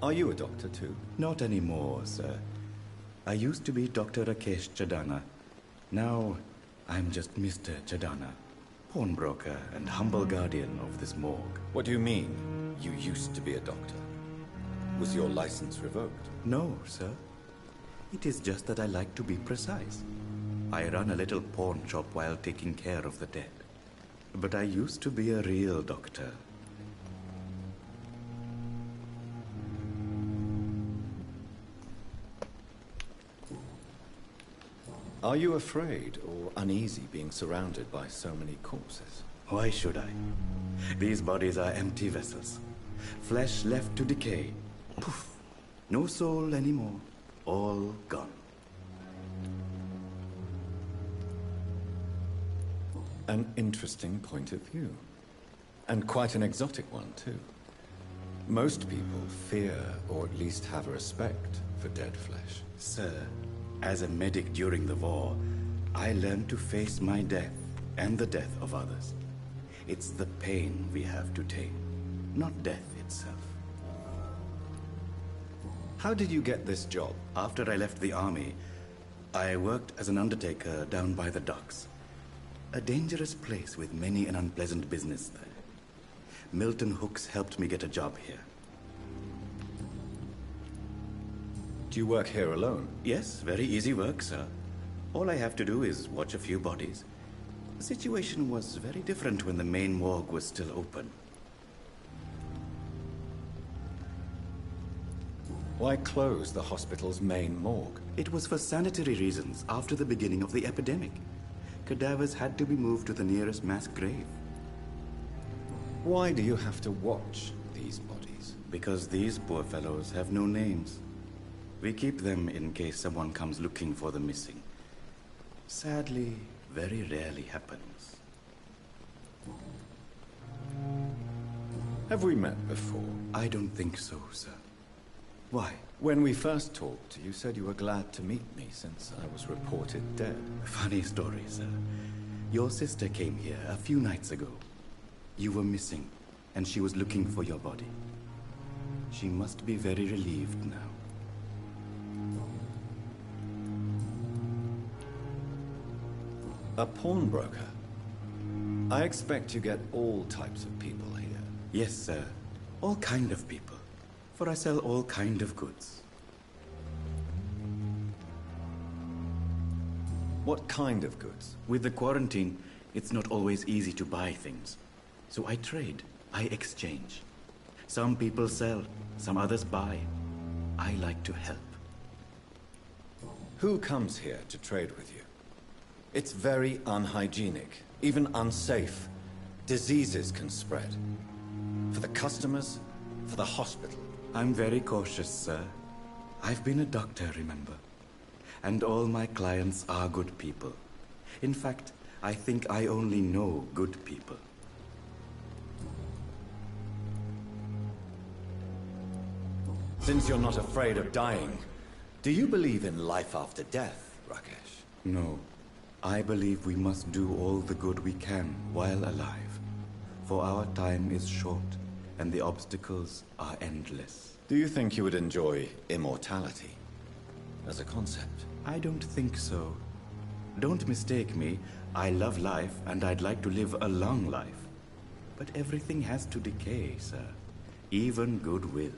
Are you a doctor too? Not anymore, sir. I used to be Dr. Rakesh Chadana. Now, I'm just Mr. Chadana, pawnbroker and humble guardian of this morgue. What do you mean, you used to be a doctor? Was your license revoked? No, sir. It is just that I like to be precise. I run a little pawn shop while taking care of the dead. But I used to be a real doctor. Are you afraid or uneasy being surrounded by so many corpses? Why should I? These bodies are empty vessels. Flesh left to decay. Poof. No soul anymore. All gone. An interesting point of view. And quite an exotic one, too. Most people fear, or at least have a respect, for dead flesh. Sir, as a medic during the war, I learned to face my death and the death of others. It's the pain we have to tame, not death itself. How did you get this job? After I left the army, I worked as an undertaker down by the docks. A dangerous place with many an unpleasant business there. Milton Hooks helped me get a job here. Do you work here alone? Yes, very easy work, sir. All I have to do is watch a few bodies. The situation was very different when the main morgue was still open. Why close the hospital's main morgue? It was for sanitary reasons after the beginning of the epidemic. Cadavers had to be moved to the nearest mass grave. Why do you have to watch these bodies? Because these poor fellows have no names. We keep them in case someone comes looking for the missing. Sadly, very rarely happens. Have we met before? I don't think so, sir. Why? When we first talked, you said you were glad to meet me since I was reported dead. Funny story, sir. Your sister came here a few nights ago. You were missing, and she was looking for your body. She must be very relieved now. A pawnbroker? I expect you get all types of people here. Yes, sir. All kind of people. For I sell all kind of goods. What kind of goods? With the quarantine, it's not always easy to buy things. So I trade. I exchange. Some people sell, some others buy. I like to help. Who comes here to trade with you? It's very unhygienic, even unsafe. Diseases can spread. For the customers, for the hospital. I'm very cautious, sir. I've been a doctor, remember? And all my clients are good people. In fact, I think I only know good people. Since you're not afraid of dying, do you believe in life after death, Rakesh? No. I believe we must do all the good we can while alive. For our time is short, and the obstacles are endless. Do you think you would enjoy immortality as a concept? I don't think so. Don't mistake me. I love life, and I'd like to live a long life. But everything has to decay, sir. Even goodwill.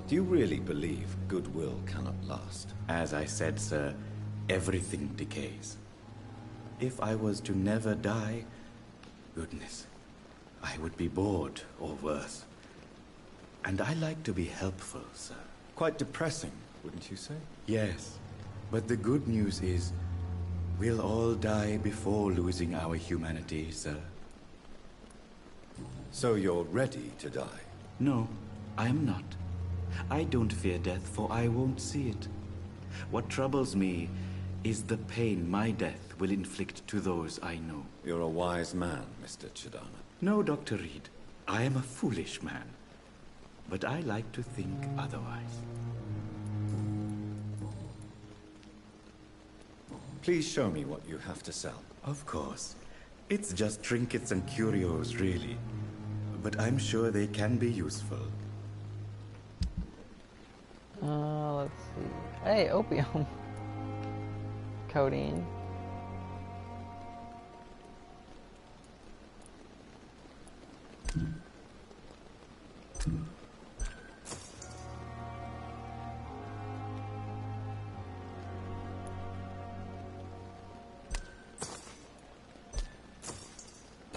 Do you really believe goodwill cannot last? As I said, sir, everything decays. If I was to never die, goodness, I would be bored or worse. And I like to be helpful, sir. Quite depressing, wouldn't you say? Yes, but the good news is, we'll all die before losing our humanity, sir. So you're ready to die? No, I'm not. I don't fear death, for I won't see it. What troubles me is the pain my death will inflict to those I know. You're a wise man, Mr. Chidana. No, Dr. Reed. I am a foolish man. But I like to think otherwise. Please show me what you have to sell. Of course. It's just trinkets and curios, really. But I'm sure they can be useful. Let's see. Hey, opium. Codeine.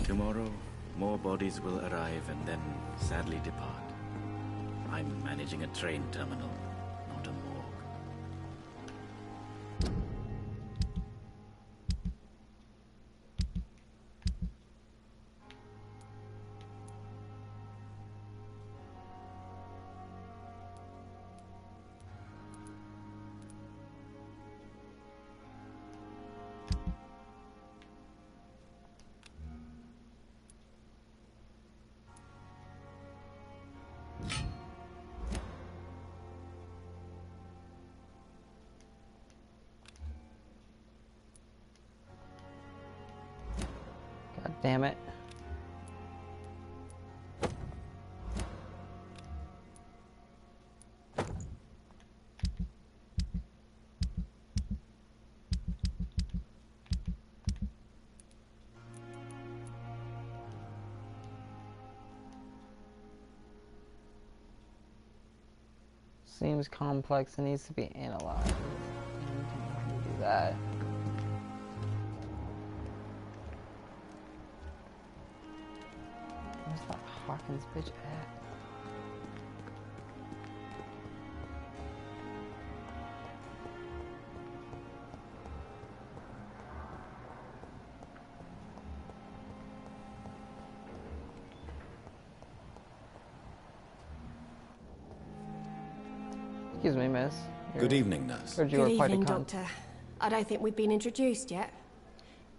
Tomorrow, more bodies will arrive and then sadly depart. I'm managing a train terminal, not a morgue. God damn it. Seems complex and needs to be analyzed. Do that. Where's that Hawkins bitch at? Excuse me, miss. Good evening, nurse. Heard you Good were quite a evening, cunt. Doctor. I don't think we've been introduced yet.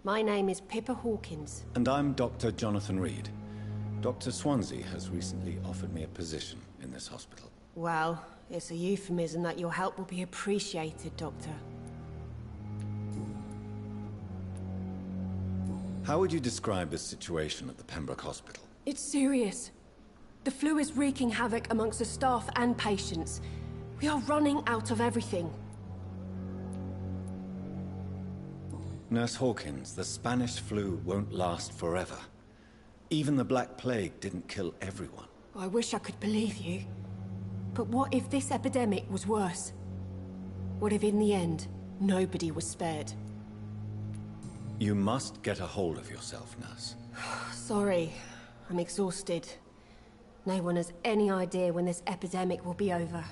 My name is Pippa Hawkins. And I'm Dr. Jonathan Reed. Dr. Swansea has recently offered me a position in this hospital. Well, it's a euphemism that your help will be appreciated, Doctor. How would you describe the situation at the Pembroke Hospital? It's serious. The flu is wreaking havoc amongst the staff and patients. We are running out of everything. Nurse Hawkins, the Spanish flu won't last forever. Even the Black Plague didn't kill everyone. I wish I could believe you. But what if this epidemic was worse? What if in the end, nobody was spared? You must get a hold of yourself, Nurse. Sorry, I'm exhausted. No one has any idea when this epidemic will be over.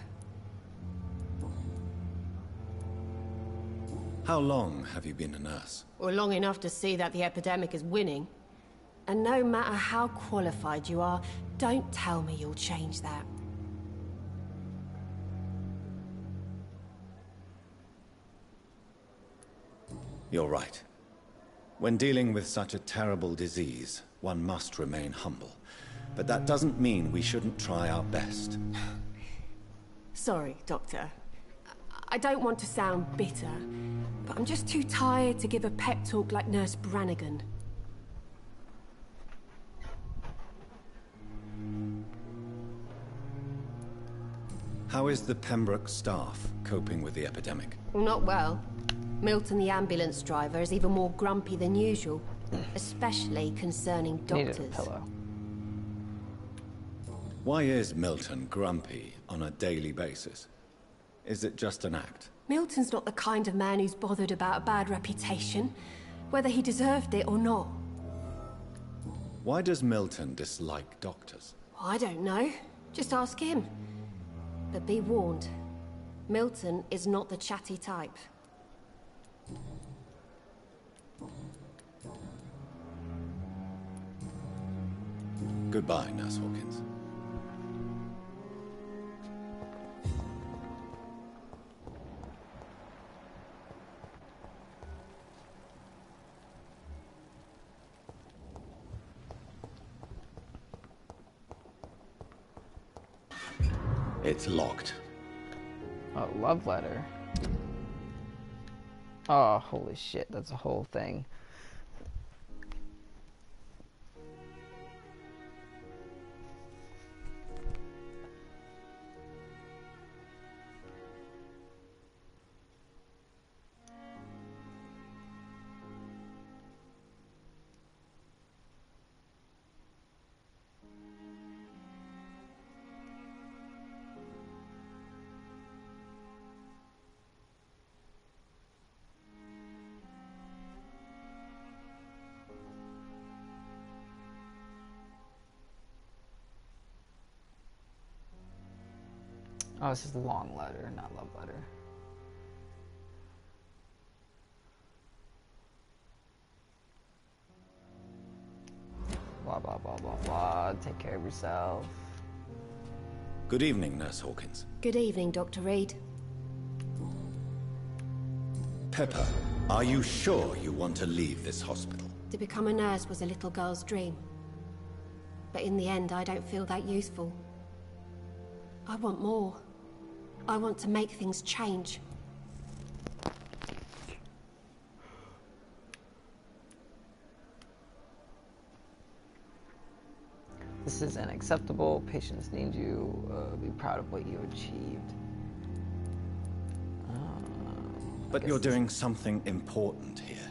How long have you been a nurse? Well, long enough to see that the epidemic is winning. And no matter how qualified you are, don't tell me you'll change that. You're right. When dealing with such a terrible disease, one must remain humble. But that doesn't mean we shouldn't try our best. Sorry, Doctor. I don't want to sound bitter, but I'm just too tired to give a pep talk like Nurse Brannigan. How is the Pembroke staff coping with the epidemic? Well, not well. Milton, the ambulance driver, is even more grumpy than usual, especially concerning doctors. Needed a pillow. Why is Milton grumpy on a daily basis? Is it just an act? Milton's not the kind of man who's bothered about a bad reputation, whether he deserved it or not. Why does Milton dislike doctors? I don't know. Just ask him. But be warned, Milton is not the chatty type. Goodbye, Nurse Hawkins. It's locked. A love letter. Oh, holy shit, that's a whole thing. Oh, this is a long letter, not love letter. Blah, blah, blah, blah, blah. Take care of yourself. Good evening, Nurse Hawkins. Good evening, Dr. Reed. Pepper, are you sure you want to leave this hospital? To become a nurse was a little girl's dream. But in the end, I don't feel that useful. I want more. I want to make things change. This is unacceptable. Patients need you. Be proud of what you achieved. But you're doing something important here.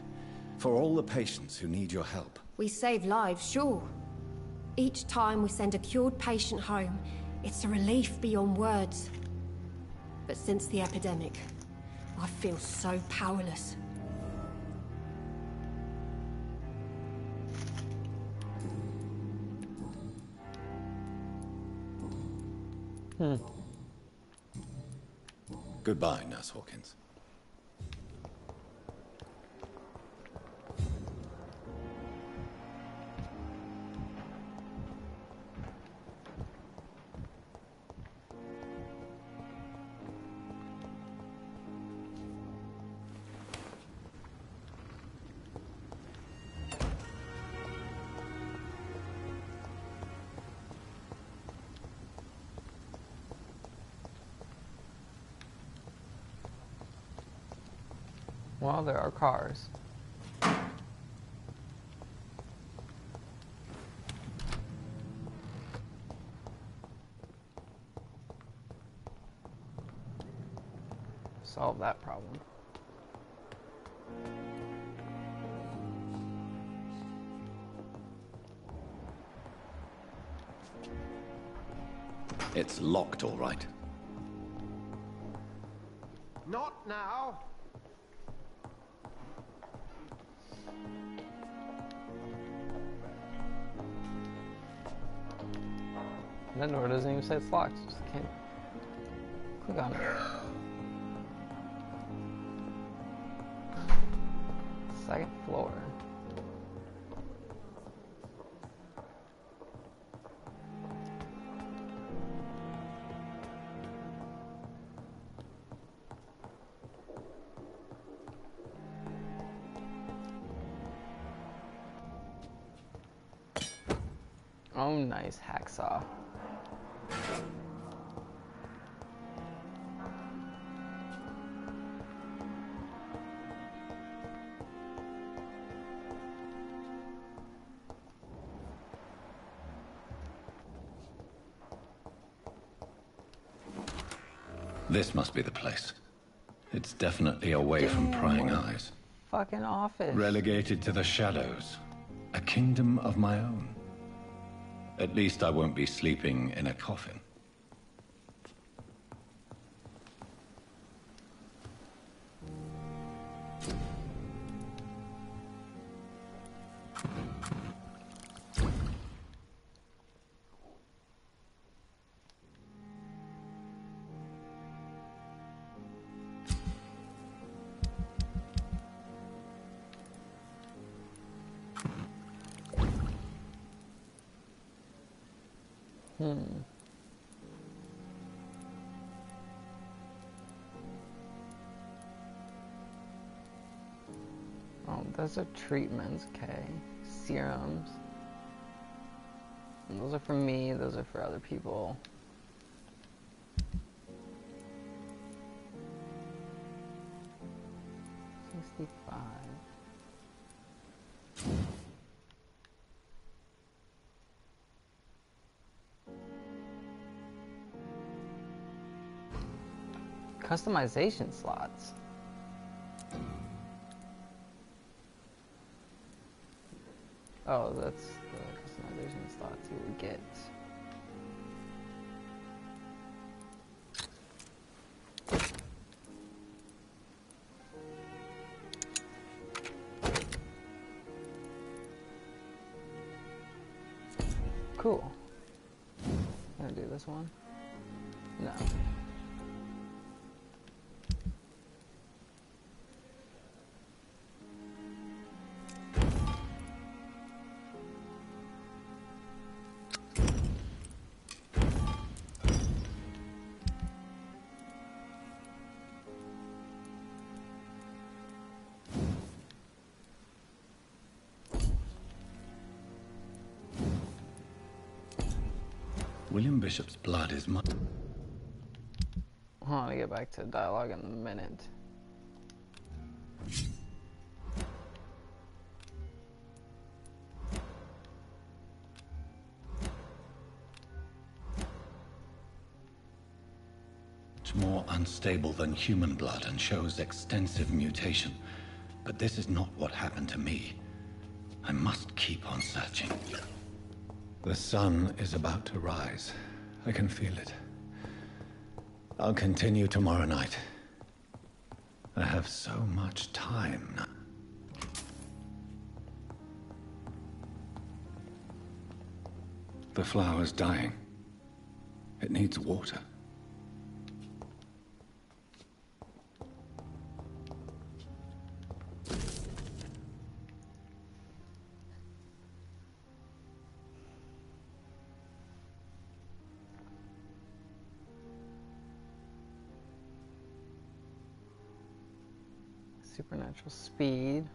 For all the patients who need your help. We save lives, sure. Each time we send a cured patient home, it's a relief beyond words. But since the epidemic, I feel so powerless. Goodbye, Nurse Hawkins. Well, there are cars. Solve that problem. It's locked, all right. Not now. That door doesn't even say it's locked. Just can't click on it. Second floor. Oh, nice hacksaw. This must be the place. It's definitely away from prying eyes. Fucking office. Relegated to the shadows. A kingdom of my own. At least I won't be sleeping in a coffin. Oh, those are treatments, okay. Serums. And those are for me, those are for other people. $65. Customization slots. Oh, that's the customization slots you would get. Cool. Gonna do this one? No. William Bishop's blood is my... I want to get back to dialogue in a minute. Much more unstable than human blood and shows extensive mutation. But this is not what happened to me. I must keep on searching. The sun is about to rise. I can feel it. I'll continue tomorrow night. I have so much time now. The flower's dying. It needs water. Supernatural speed.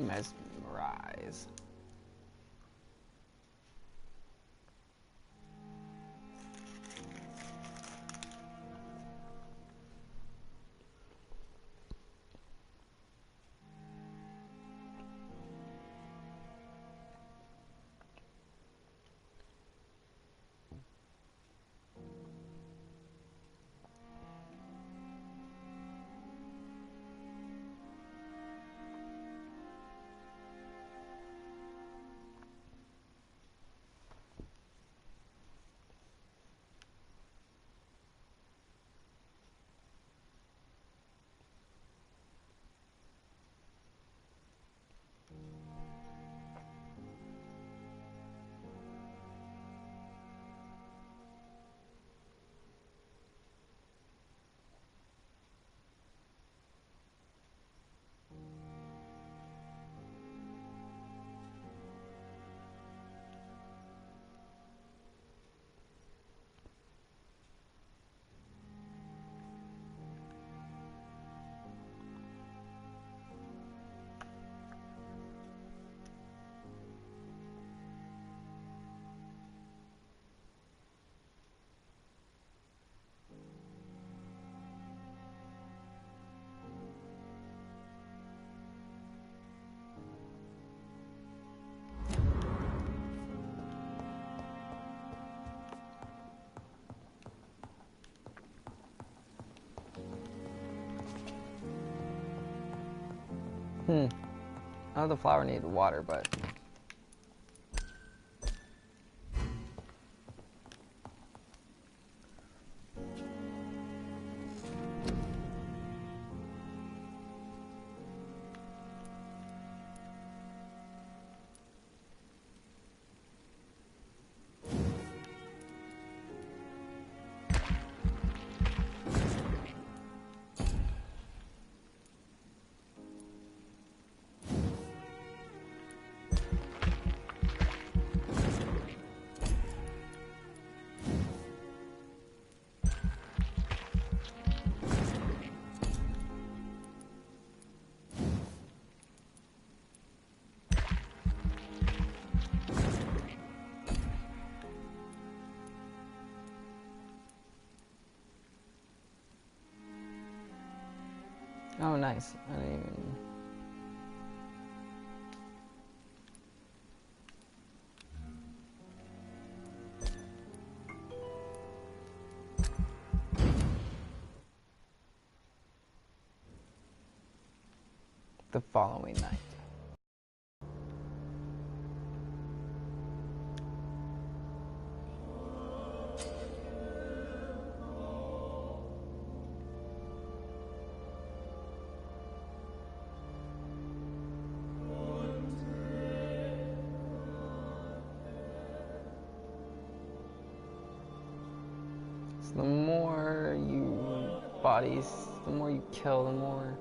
Mesmerize. I know the flower needed water, but oh, nice. I didn't even... The following night. The more bodies, the more you kill, the more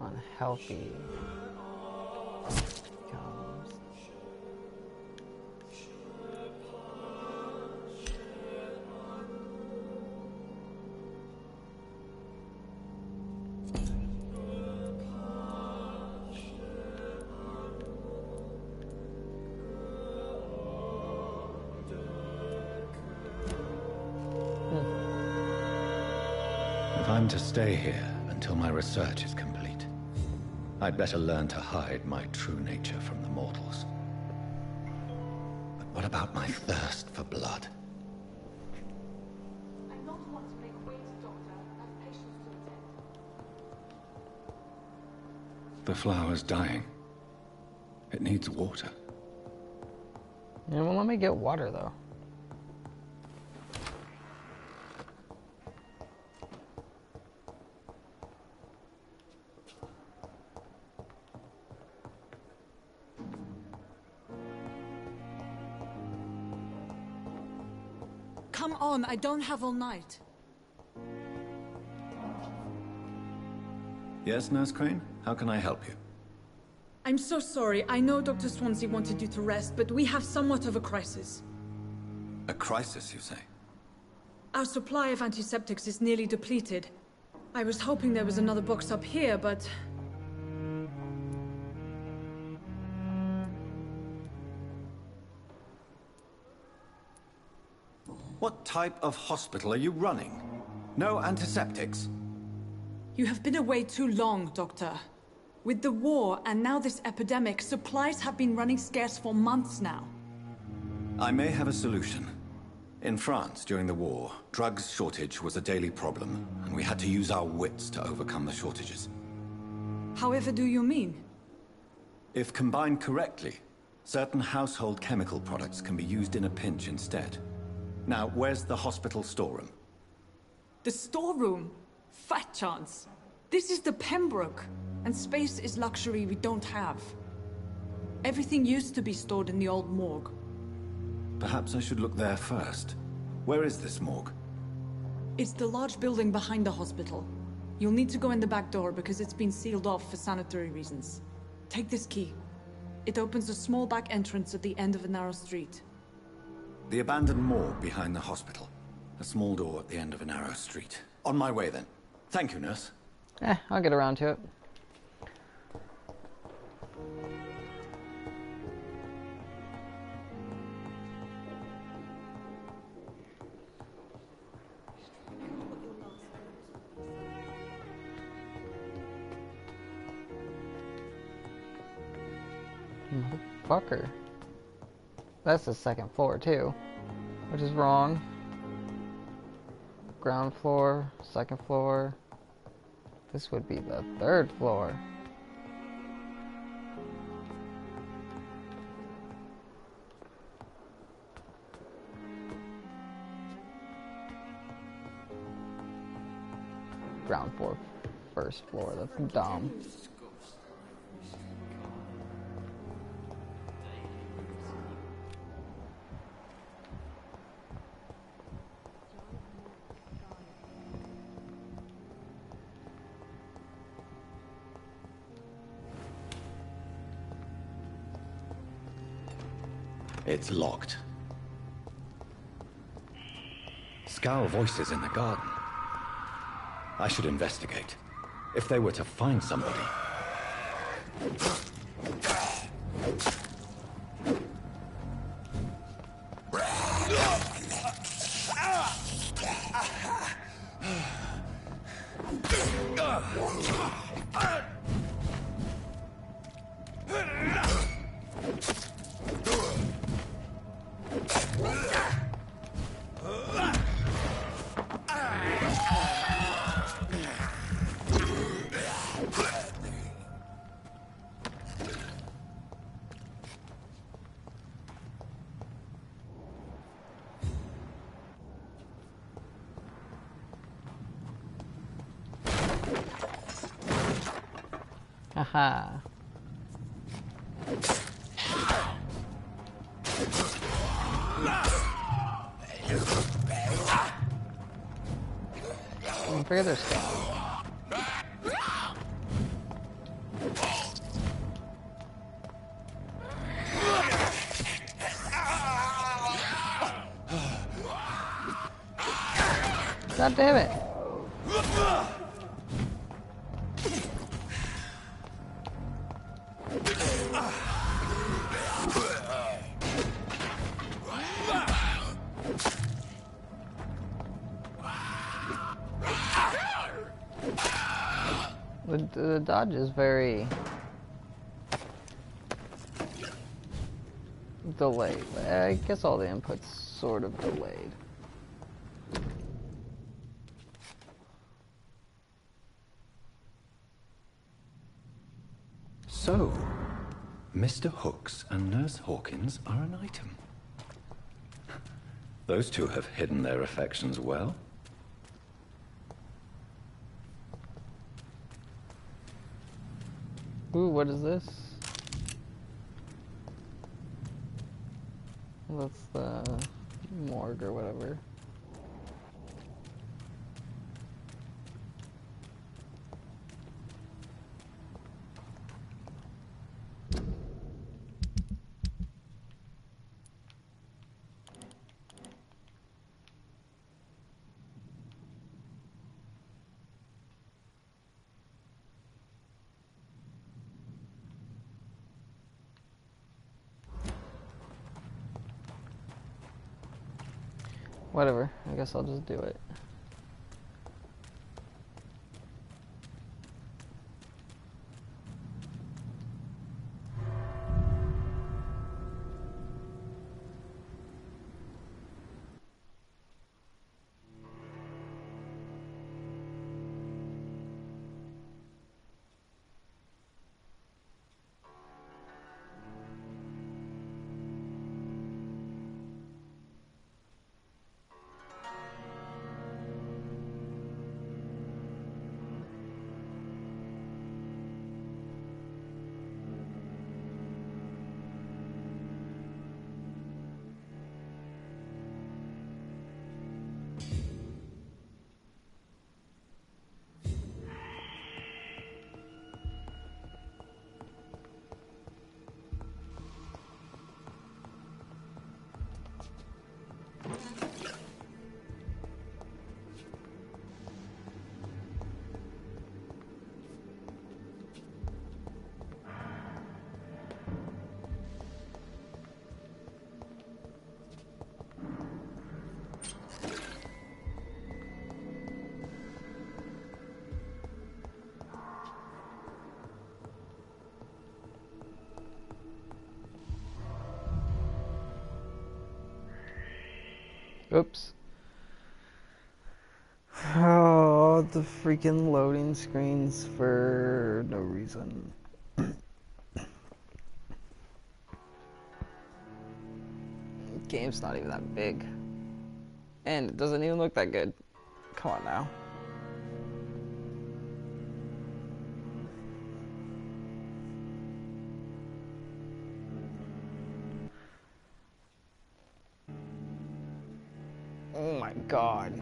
unhealthy it becomes. If I'm to stay here until my research is complete, I'd better learn to hide my true nature from the mortals. But what about my thirst for blood? I'm not one to make waves, Doctor. I have patients to attend. The flower's dying. It needs water. Yeah, well, let me get water, though. Come on, I don't have all night. Yes, Nurse Crane? How can I help you? I'm so sorry. I know Dr. Swansea wanted you to rest, but we have somewhat of a crisis. A crisis, you say? Our supply of antiseptics is nearly depleted. I was hoping there was another box up here, but... What type of hospital are you running? No antiseptics? You have been away too long, Doctor. With the war and now this epidemic, supplies have been running scarce for months now. I may have a solution. In France, during the war, drugs shortage was a daily problem, and we had to use our wits to overcome the shortages. However do you mean? If combined correctly, certain household chemical products can be used in a pinch instead. Now, where's the hospital storeroom? The storeroom? Fat chance. This is the Pembroke, and space is luxury we don't have. Everything used to be stored in the old morgue. Perhaps I should look there first. Where is this morgue? It's the large building behind the hospital. You'll need to go in the back door because it's been sealed off for sanitary reasons. Take this key. It opens a small back entrance at the end of a narrow street. The abandoned morgue behind the hospital. A small door at the end of a narrow street. On my way then. Thank you, nurse. I'll get around to it. Fucker. That's the second floor too, which is wrong. Ground floor, second floor. This would be the third floor. Ground floor, first floor. That's dumb. It's locked. Scowl voices in the garden. I should investigate. If they were to find somebody. Haha. I figure there's stuff. God damn it. The dodge is very delayed. I guess all the inputs sort of delayed. So, Mr. Hooks and Nurse Hawkins are an item. Those two have hidden their affections well. Ooh, what is this? That's the morgue or whatever. Whatever. I guess I'll just do it. Oops. Oh, the freaking loading screens for no reason. Game's not even that big. And it doesn't even look that good. Come on now. Oh my god.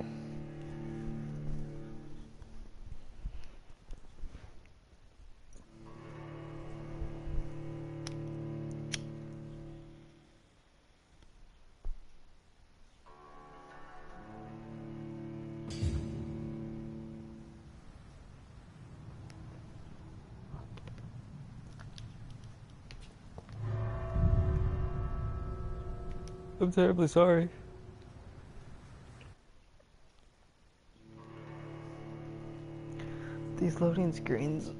I'm terribly sorry. These loading screens.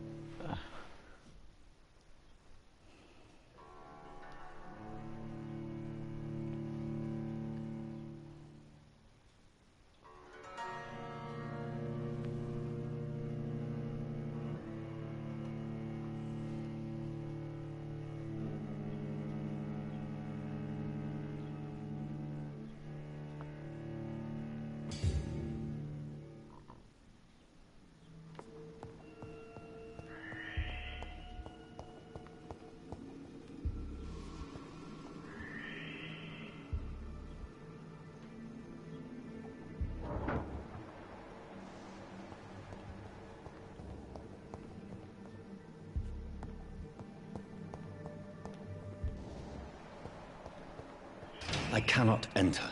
I cannot enter.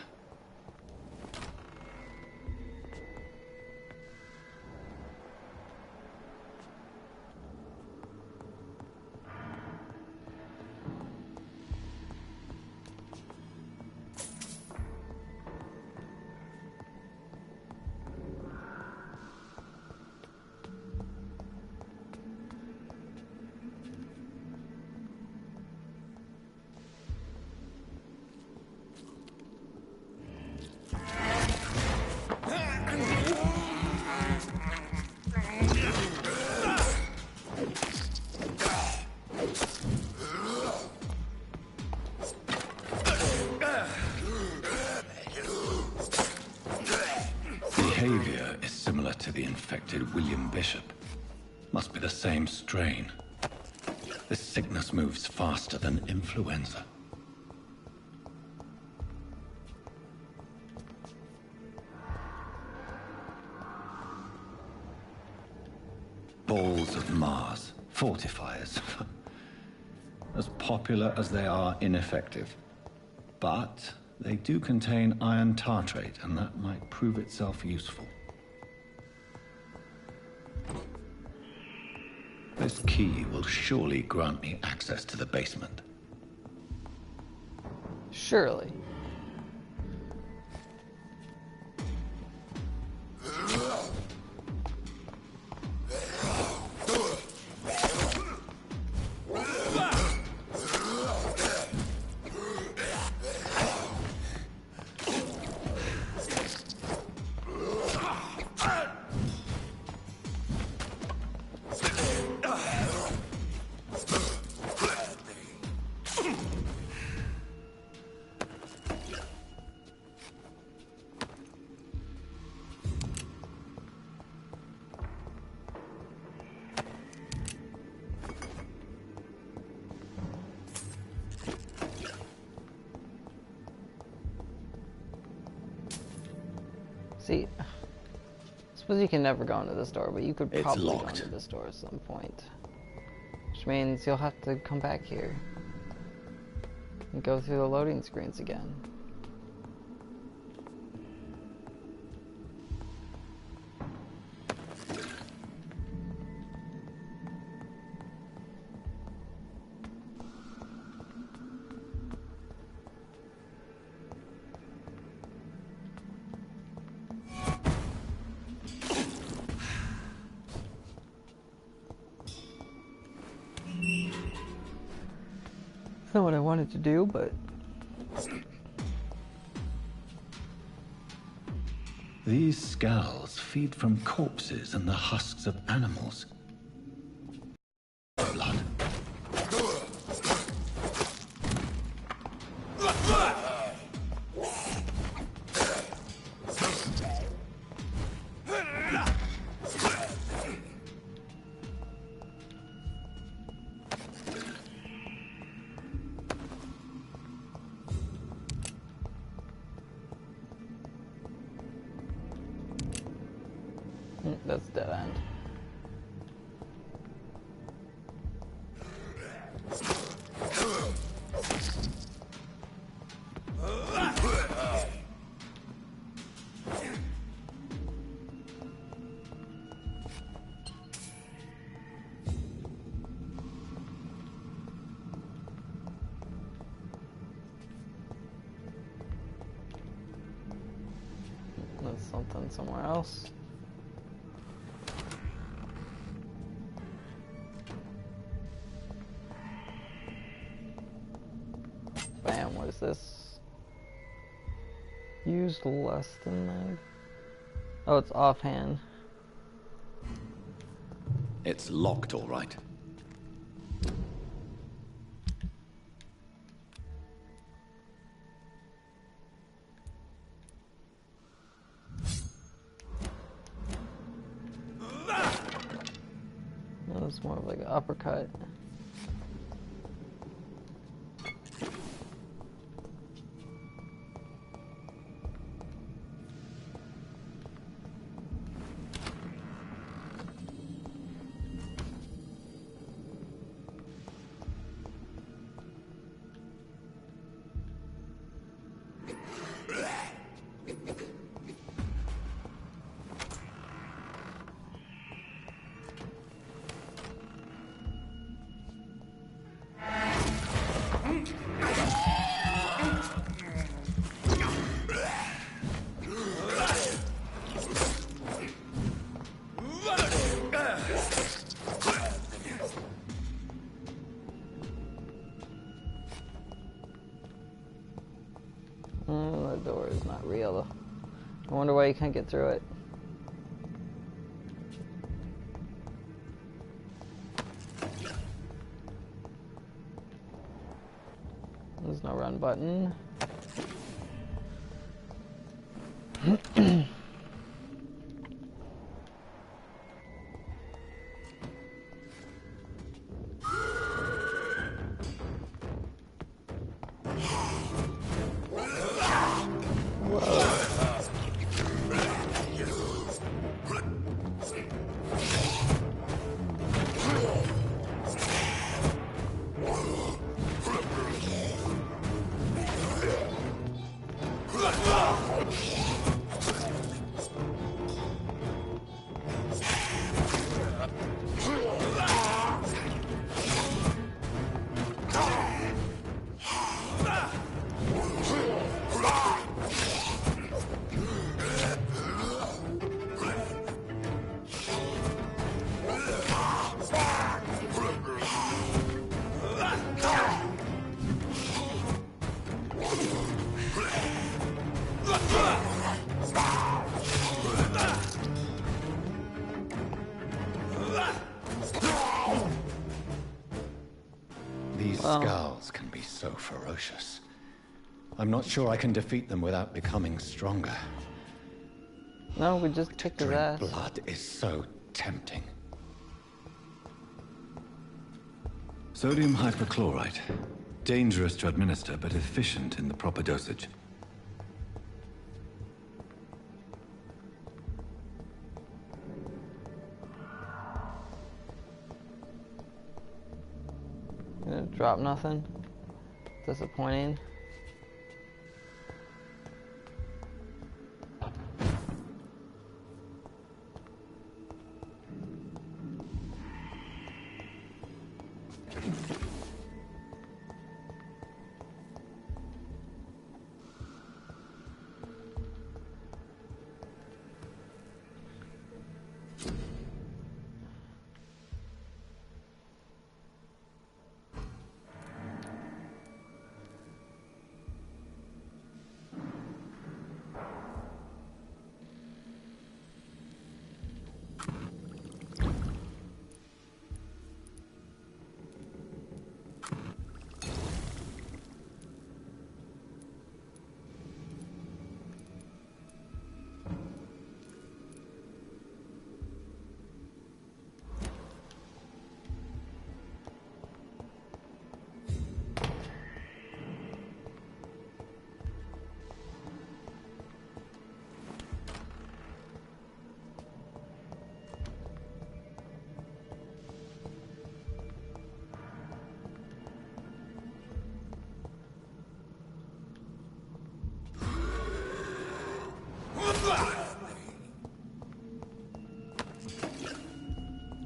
Behavior is similar to the infected William Bishop. Must be the same strain. This sickness moves faster than influenza. Balls of Mars, fortifiers. As popular as they are ineffective. But they do contain iron tartrate, and that might prove itself useful. This key will surely grant me access to the basement. Surely. See, I suppose you can never go into this door, but you could It's probably go locked. into this door at some point. Which means you'll have to come back here and go through the loading screens again. It's not what I wanted to do, but These skulls feed from corpses and the husks of animals. Blood. That's dead end. There's something somewhere else. Bam, what is this? Used less than that. Oh, it's offhand. It's locked, all right. No, it's more of like an uppercut. The door is not real. I wonder why you can't get through it. There's no run button. These skulls can be so ferocious. I'm not sure I can defeat them without becoming stronger. No, we just kicked his ass. Blood is so tempting. Sodium hypochlorite. Dangerous to administer, but efficient in the proper dosage. Drop nothing. Disappointing.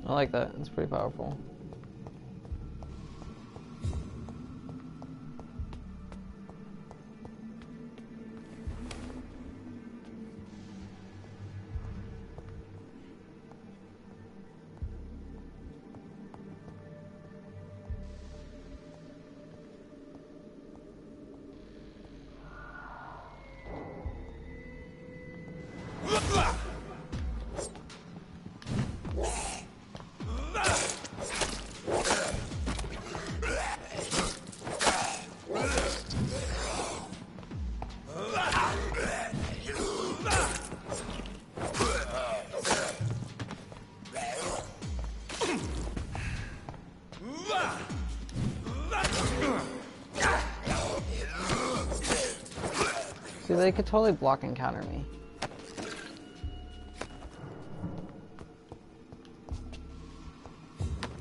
I like that. It's pretty powerful. See, they could totally block and counter me.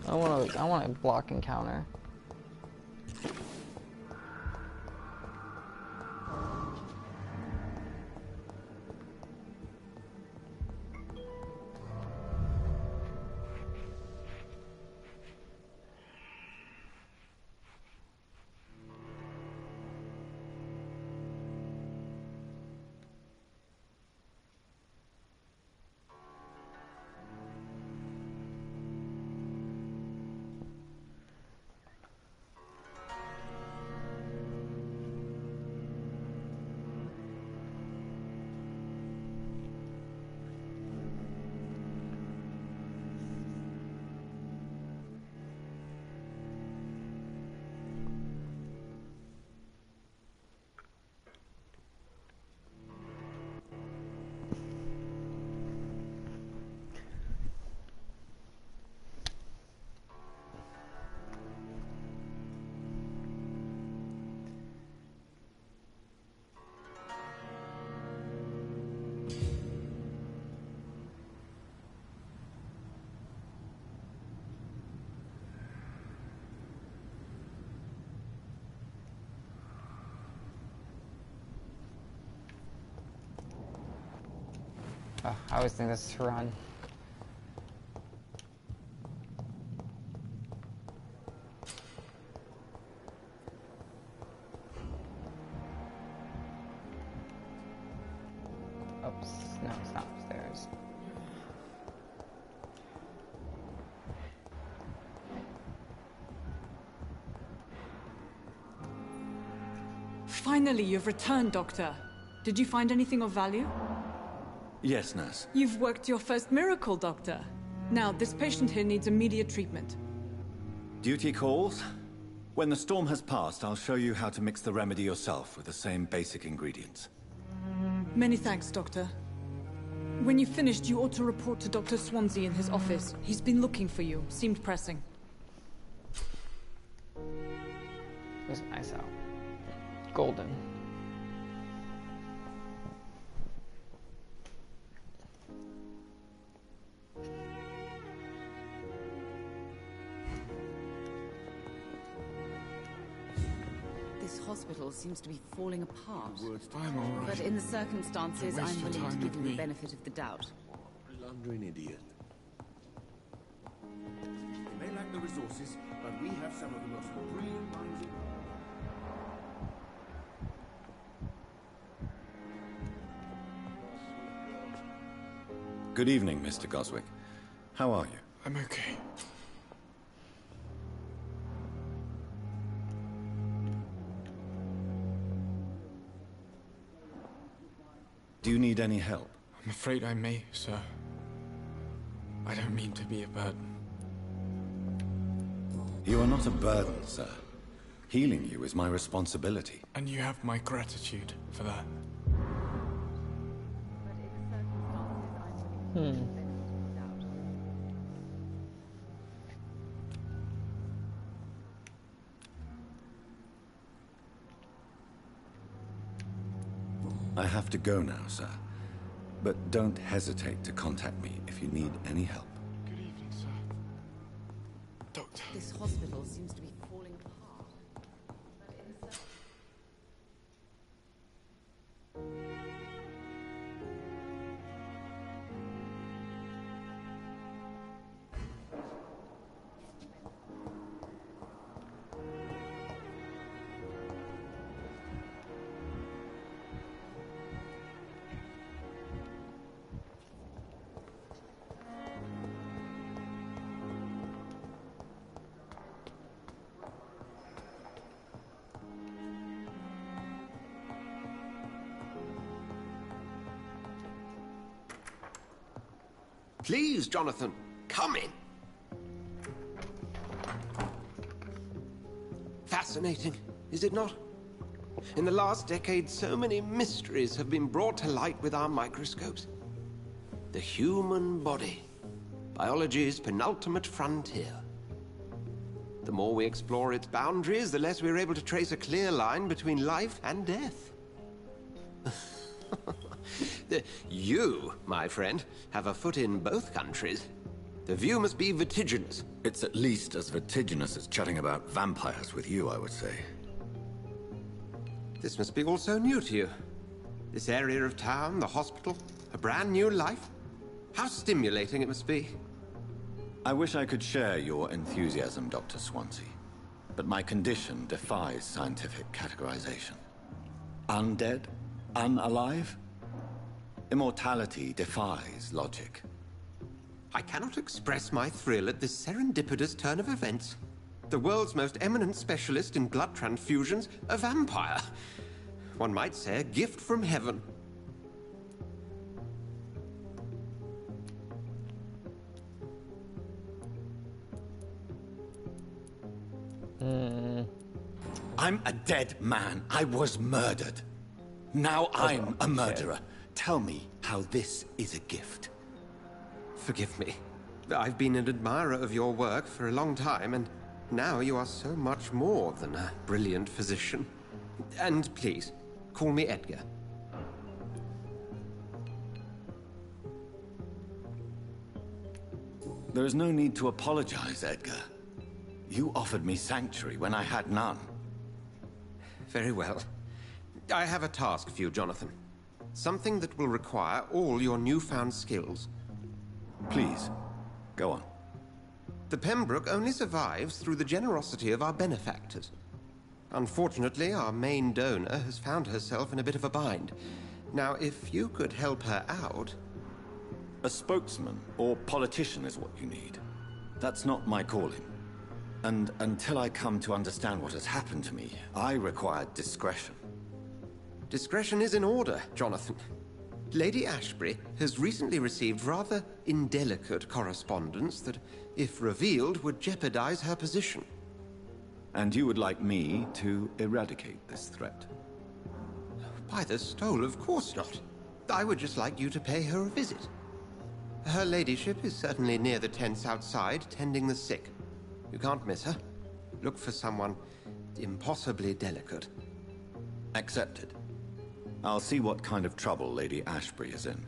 I want to block and counter. Oh, I always think this is to run. Oops, no, it's not upstairs. Finally, you've returned, Doctor. Did you find anything of value? Yes, nurse. You've worked your first miracle, Doctor. Now, this patient here needs immediate treatment. Duty calls. When the storm has passed, I'll show you how to mix the remedy yourself with the same basic ingredients. Many thanks, Doctor. When you've finished, you ought to report to Dr. Swansea in his office. He's been looking for you. Seemed pressing. It was nice out. Golden. hospital seems to be falling apart. I'm all right. But in the circumstances, Don't waste I'm your willing to time give with you the me. benefit of the doubt. Blundering idiot. They may lack the resources, but we have some of the most brilliant minds in Good evening, Mr. Goswick. How are you? I'm okay. Do you need any help? I'm afraid I may, sir. I don't mean to be a burden. You are not a burden, sir. Healing you is my responsibility. And you have my gratitude for that. I have to go now, sir. But don't hesitate to contact me if you need any help. Good evening, sir. Doctor. This hospital seems to be falling apart. But in the Please, Jonathan, come in. Fascinating, is it not? In the last decade, so many mysteries have been brought to light with our microscopes. The human body, biology's penultimate frontier. The more we explore its boundaries, the less we're able to trace a clear line between life and death. You, my friend, have a foot in both countries. The view must be vertiginous. It's at least as vertiginous as chatting about vampires with you, I would say. This must be all so new to you. This area of town, the hospital, a brand new life. How stimulating it must be. I wish I could share your enthusiasm, Dr. Swansea. But my condition defies scientific categorization. Undead? Unalive? Immortality defies logic. I cannot express my thrill at this serendipitous turn of events. The world's most eminent specialist in blood transfusions, a vampire. One might say a gift from heaven. I'm a dead man. I was murdered. Now I'm a murderer. Tell me how this is a gift. Forgive me. I've been an admirer of your work for a long time, and now you are so much more than a brilliant physician. And please, call me Edgar. There is no need to apologize, Edgar. You offered me sanctuary when I had none. Very well. I have a task for you, Jonathan. Something that will require all your newfound skills. Please, go on. The Pembroke only survives through the generosity of our benefactors. Unfortunately, our main donor has found herself in a bit of a bind. Now, if you could help her out... A spokesman or politician is what you need. That's not my calling. And until I come to understand what has happened to me, I require discretion. Discretion is in order, Jonathan. Lady Ashbury has recently received rather indelicate correspondence that, if revealed, would jeopardize her position. And you would like me to eradicate this threat? By the stole, of course not. I would just like you to pay her a visit. Her ladyship is certainly near the tents outside, tending the sick. You can't miss her. Look for someone impossibly delicate. Accepted. I'll see what kind of trouble Lady Ashbury is in.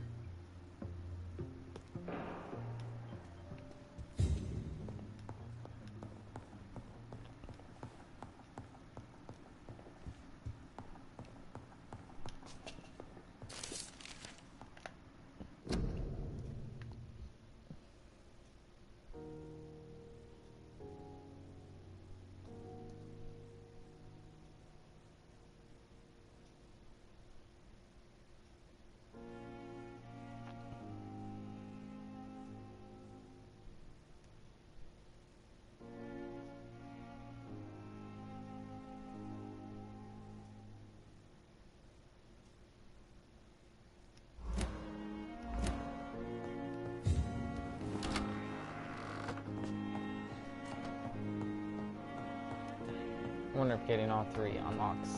wonder if getting all 3 unlocks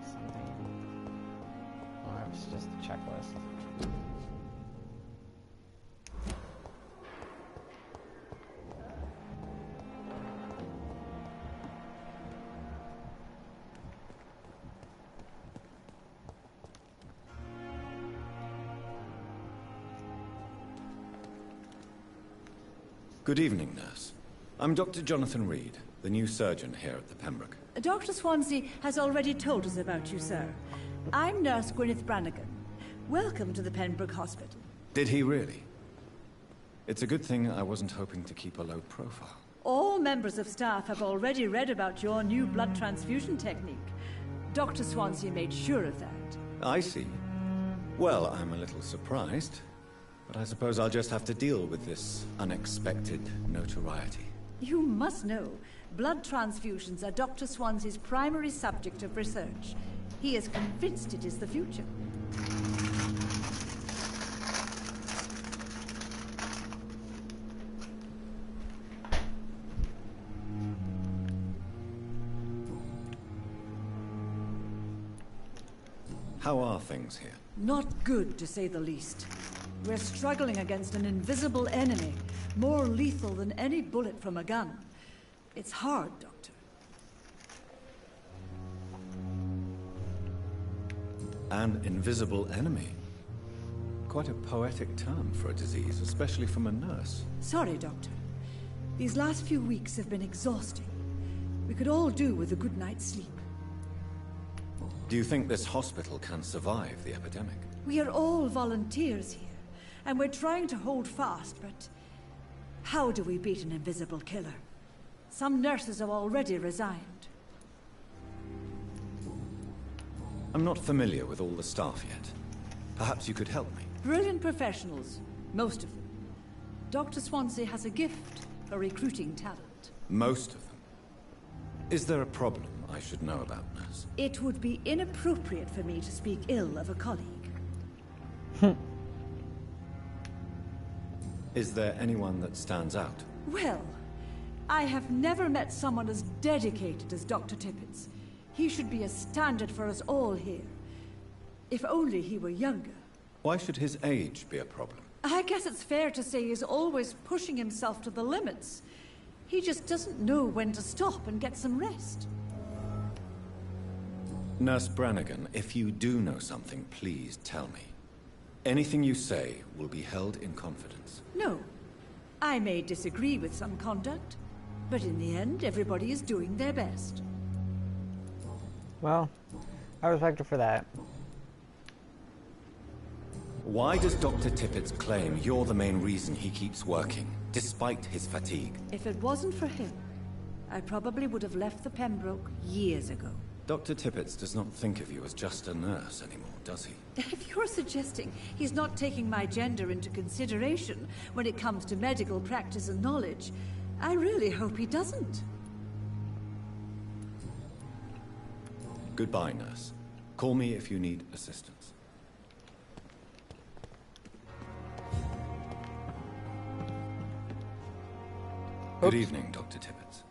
something, or if it's just a checklist. Good evening, nurse. I'm Dr. Jonathan Reed, the new surgeon here at the Pembroke. Dr. Swansea has already told us about you, sir. I'm Nurse Gwyneth Brannigan. Welcome to the Pembroke Hospital. Did he really? It's a good thing I wasn't hoping to keep a low profile. All members of staff have already read about your new blood transfusion technique. Dr. Swansea made sure of that. I see. Well, I'm a little surprised, but I suppose I'll just have to deal with this unexpected notoriety. You must know, blood transfusions are Dr. Swansea's primary subject of research. He is convinced it is the future. How are things here? Not good, to say the least. We're struggling against an invisible enemy, more lethal than any bullet from a gun. It's hard, Doctor. An invisible enemy? Quite a poetic term for a disease, especially from a nurse. Sorry, Doctor. These last few weeks have been exhausting. We could all do with a good night's sleep. Do you think this hospital can survive the epidemic? We are all volunteers here, and we're trying to hold fast, but how do we beat an invisible killer? Some nurses have already resigned. I'm not familiar with all the staff yet. Perhaps you could help me. Brilliant professionals, most of them. Dr. Swansea has a gift for recruiting talent. Most of them? Is there a problem I should know about, nurse? It would be inappropriate for me to speak ill of a colleague. Is there anyone that stands out? Well, I have never met someone as dedicated as Dr. Tippets. He should be a standard for us all here. If only he were younger. Why should his age be a problem? I guess it's fair to say he's always pushing himself to the limits. He just doesn't know when to stop and get some rest. Nurse Brannigan, if you do know something, please tell me. Anything you say will be held in confidence. No. I may disagree with some conduct, but in the end, everybody is doing their best. Well, I respect her for that. Why does Dr. Tippets claim you're the main reason he keeps working, despite his fatigue? If it wasn't for him, I probably would have left the Pembroke years ago. Dr. Tippets does not think of you as just a nurse anymore, does he? If you're suggesting he's not taking my gender into consideration when it comes to medical practice and knowledge, I really hope he doesn't. Goodbye, nurse. Call me if you need assistance. Good evening, Dr. Tippets.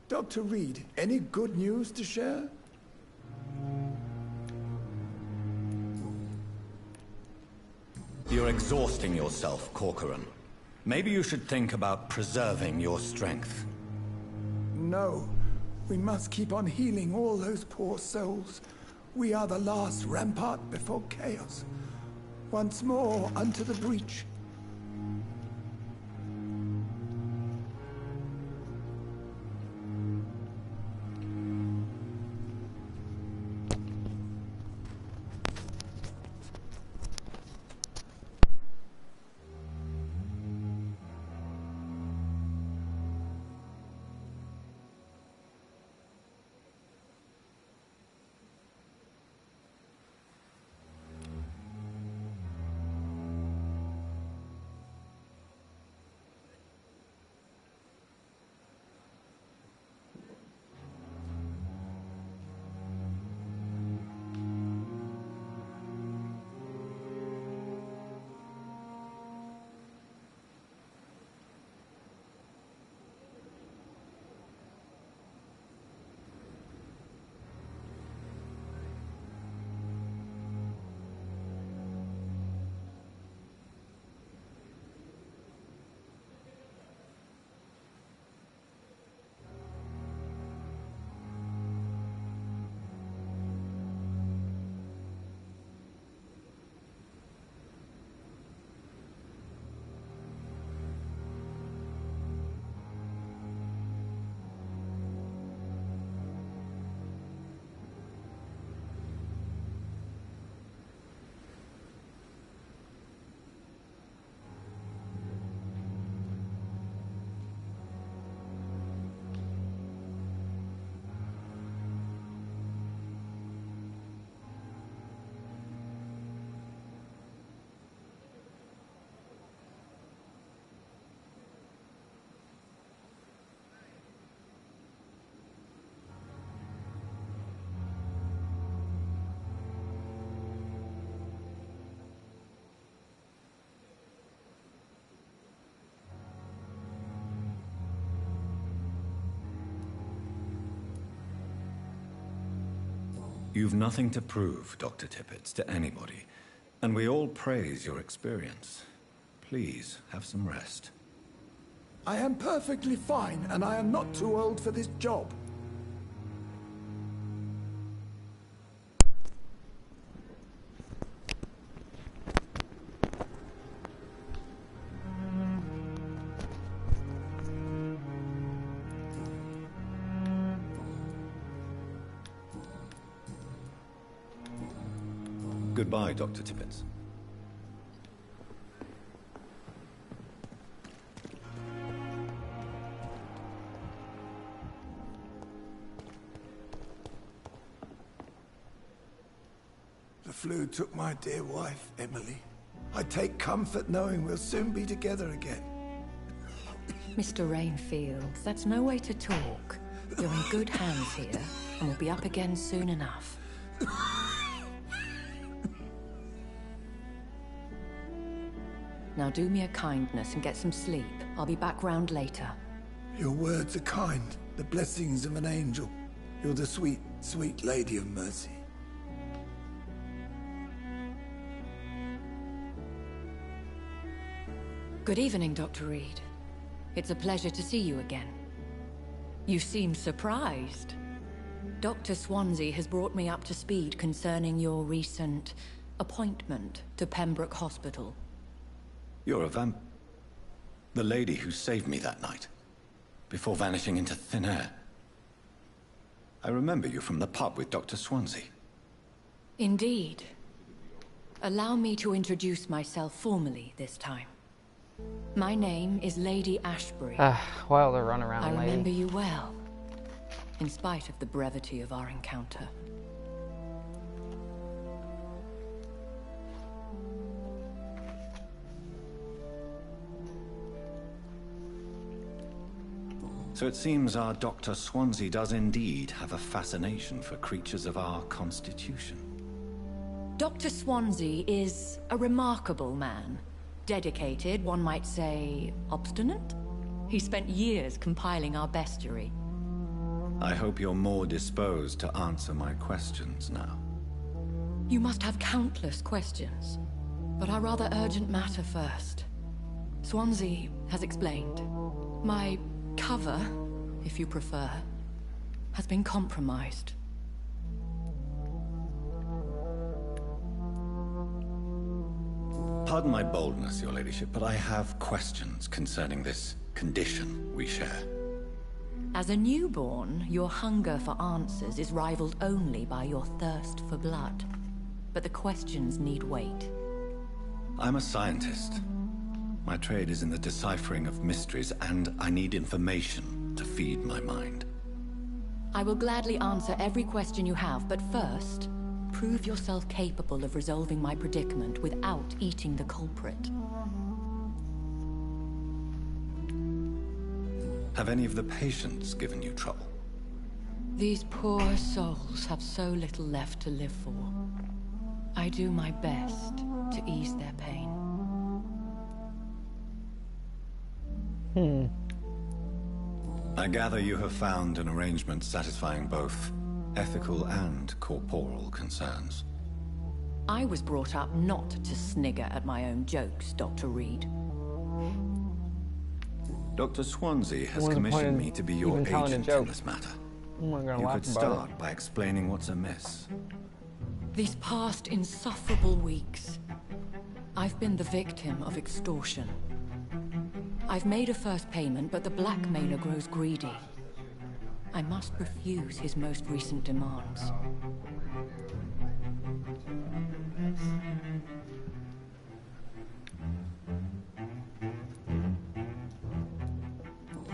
Dr. Reed, any good news to share? You're exhausting yourself, Corcoran. Maybe you should think about preserving your strength. No. We must keep on healing all those poor souls. We are the last rampart before chaos. Once more unto the breach. You've nothing to prove, Dr. Tippets, to anybody. And we all praise your experience. Please, have some rest. I am perfectly fine, and I am not too old for this job. Goodbye, Dr. Tippets. The flu took my dear wife, Emily. I take comfort knowing we'll soon be together again. Mr. Rainfield, that's no way to talk. You're in good hands here, and we'll be up again soon enough. Now do me a kindness and get some sleep. I'll be back round later. Your words are kind, the blessings of an angel. You're the sweet, sweet Lady of Mercy. Good evening, Dr. Reed. It's a pleasure to see you again. You seem surprised. Dr. Swansea has brought me up to speed concerning your recent appointment to Pembroke Hospital. You're a the lady who saved me that night, before vanishing into thin air. I remember you from the pub with Dr. Swansea. Indeed. Allow me to introduce myself formally this time. My name is Lady Ashbury. Well, the runaround lady. I remember you well, in spite of the brevity of our encounter. So it seems our Dr. Swansea does indeed have a fascination for creatures of our constitution. Dr. Swansea is a remarkable man. Dedicated, one might say, obstinate? He spent years compiling our bestiary. I hope you're more disposed to answer my questions now. You must have countless questions, but our rather urgent matter first. Swansea has explained. My cover, if you prefer, has been compromised. Pardon my boldness, your ladyship, but I have questions concerning this condition we share. As a newborn, your hunger for answers is rivaled only by your thirst for blood. But the questions need wait. I'm a scientist. My trade is in the deciphering of mysteries, and I need information to feed my mind. I will gladly answer every question you have, but first, prove yourself capable of resolving my predicament without eating the culprit. Have any of the patients given you trouble? These poor souls have so little left to live for. I do my best to ease their pain. I gather you have found an arrangement satisfying both ethical and corporal concerns. I was brought up not to snigger at my own jokes, Dr. Reed. Dr. Swansea has commissioned me to be your agent in this matter. You could start by explaining what's amiss. These past insufferable weeks, I've been the victim of extortion. I've made a first payment, but the blackmailer grows greedy. I must refuse his most recent demands.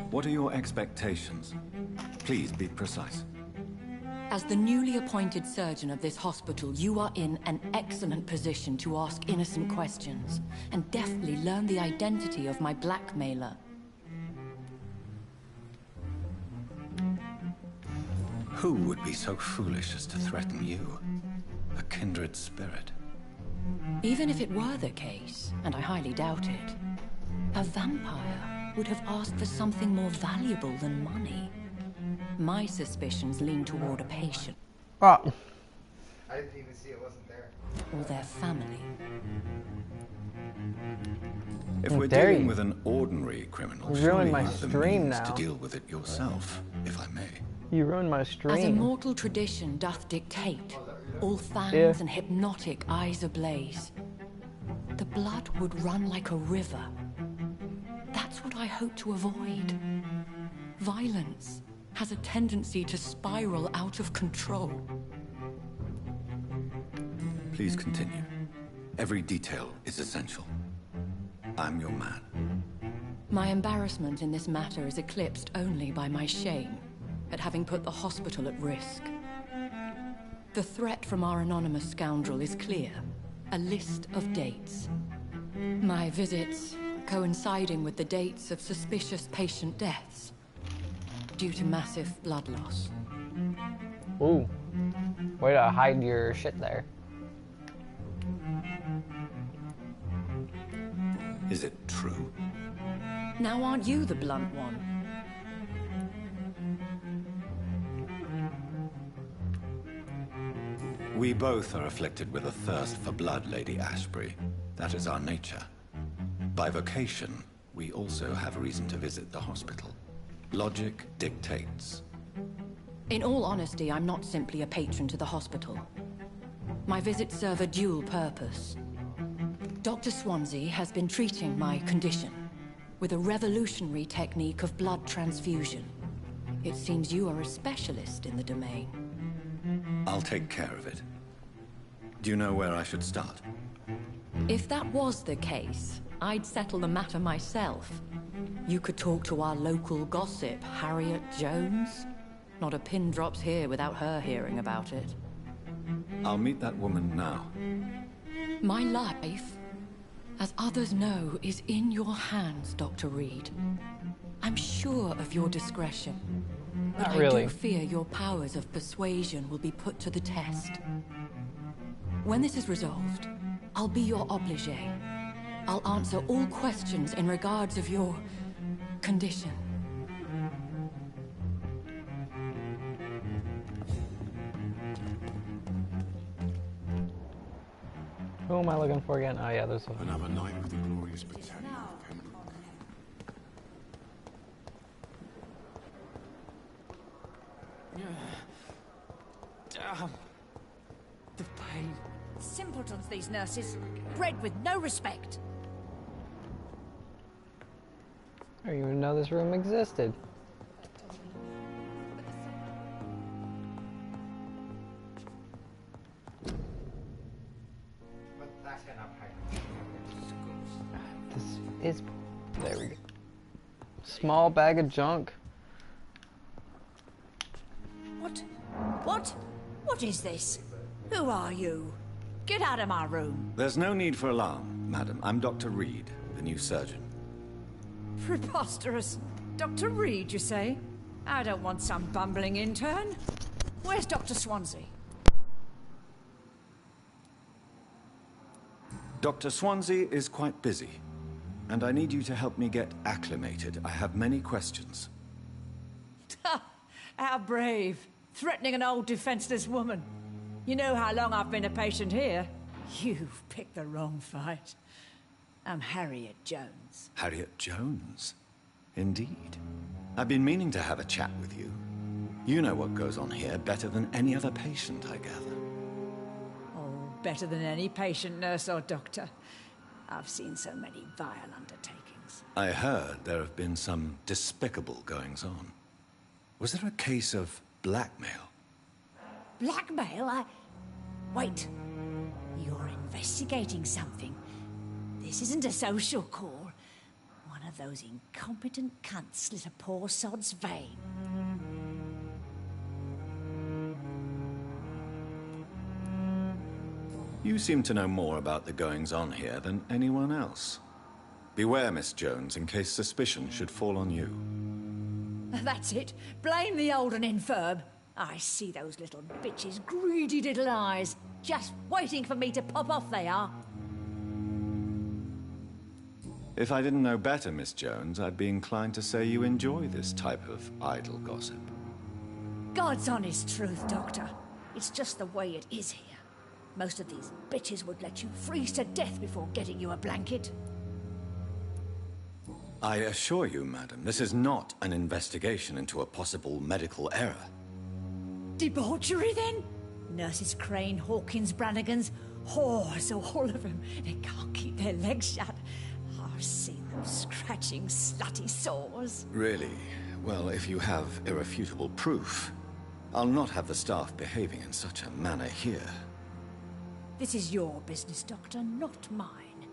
What are your expectations? Please be precise. As the newly appointed surgeon of this hospital, you are in an excellent position to ask innocent questions and deftly learn the identity of my blackmailer. Who would be so foolish as to threaten you? A kindred spirit. Even if it were the case, and I highly doubt it, a vampire would have asked for something more valuable than money. My suspicions lean toward a patient. I didn't even see it wasn't there. Or their family. If we're dealing with an ordinary criminal, You surely ruined you my have the stream means now. to deal with it yourself, if I may. You ruined my stream. As immortal tradition doth dictate, all fangs Yeah. and hypnotic eyes ablaze, the blood would run like a river. That's what I hope to avoid. Violence has a tendency to spiral out of control. Please continue. Every detail is essential. I'm your man. My embarrassment in this matter is eclipsed only by my shame at having put the hospital at risk. The threat from our anonymous scoundrel is clear. A list of dates. My visits coinciding with the dates of suspicious patient deaths due to massive blood loss. Ooh. Way to hide your shit there. Is it true? Now aren't you the blunt one? We both are afflicted with a thirst for blood, Lady Ashbury. That is our nature. By vocation, we also have reason to visit the hospital. Logic dictates. In all honesty, I'm not simply a patron to the hospital. My visits serve a dual purpose. Dr. Swansea has been treating my condition with a revolutionary technique of blood transfusion. It seems you are a specialist in the domain. I'll take care of it. Do you know where I should start? If that was the case, I'd settle the matter myself. You could talk to our local gossip, Harriet Jones. Not a pin drops here without her hearing about it. I'll meet that woman now. My life, as others know, is in your hands, Dr. Reed. I'm sure of your discretion. But Not really. I do fear your powers of persuasion will be put to the test. When this is resolved, I'll be your obligé. I'll answer all questions in regards of your condition. Who am I looking for again? Oh yeah, there's a... Another night with the glorious battalion. Damn. The pain. Simpletons, these nurses. Bred with no respect. I didn't even know this room existed. This is... There we go. Small bag of junk. What? What? What is this? Who are you? Get out of my room. There's no need for alarm, madam. I'm Dr. Reed, the new surgeon. Preposterous. Dr. Reed, you say? I don't want some bumbling intern. Where's Dr. Swansea? Dr. Swansea is quite busy, and I need you to help me get acclimated. I have many questions. How brave. Threatening an old defenseless woman. You know how long I've been a patient here? You've picked the wrong fight. I'm Harriet Jones. Harriet Jones? Indeed. I've been meaning to have a chat with you. You know what goes on here better than any other patient, I gather. Oh, better than any patient, nurse or doctor. I've seen so many vile undertakings. I heard there have been some despicable goings-on. Was there a case of blackmail? Blackmail? Wait. You're investigating something. This isn't a social call. One of those incompetent cunts slit a poor sod's vein. You seem to know more about the goings-on here than anyone else. Beware, Miss Jones, in case suspicion should fall on you. That's it. Blame the old and infirm. I see those little bitches' greedy little eyes. Just waiting for me to pop off they are. If I didn't know better, Miss Jones, I'd be inclined to say you enjoy this type of idle gossip. God's honest truth, Doctor. It's just the way it is here. Most of these bitches would let you freeze to death before getting you a blanket. I assure you, madam, this is not an investigation into a possible medical error. Debauchery, then? Nurses Crane, Hawkins, Brannigans, whores, all of them. They can't keep their legs shut. I've seen them scratching slutty sores. Really? Well, if you have irrefutable proof, I'll not have the staff behaving in such a manner here. This is your business, Doctor, not mine.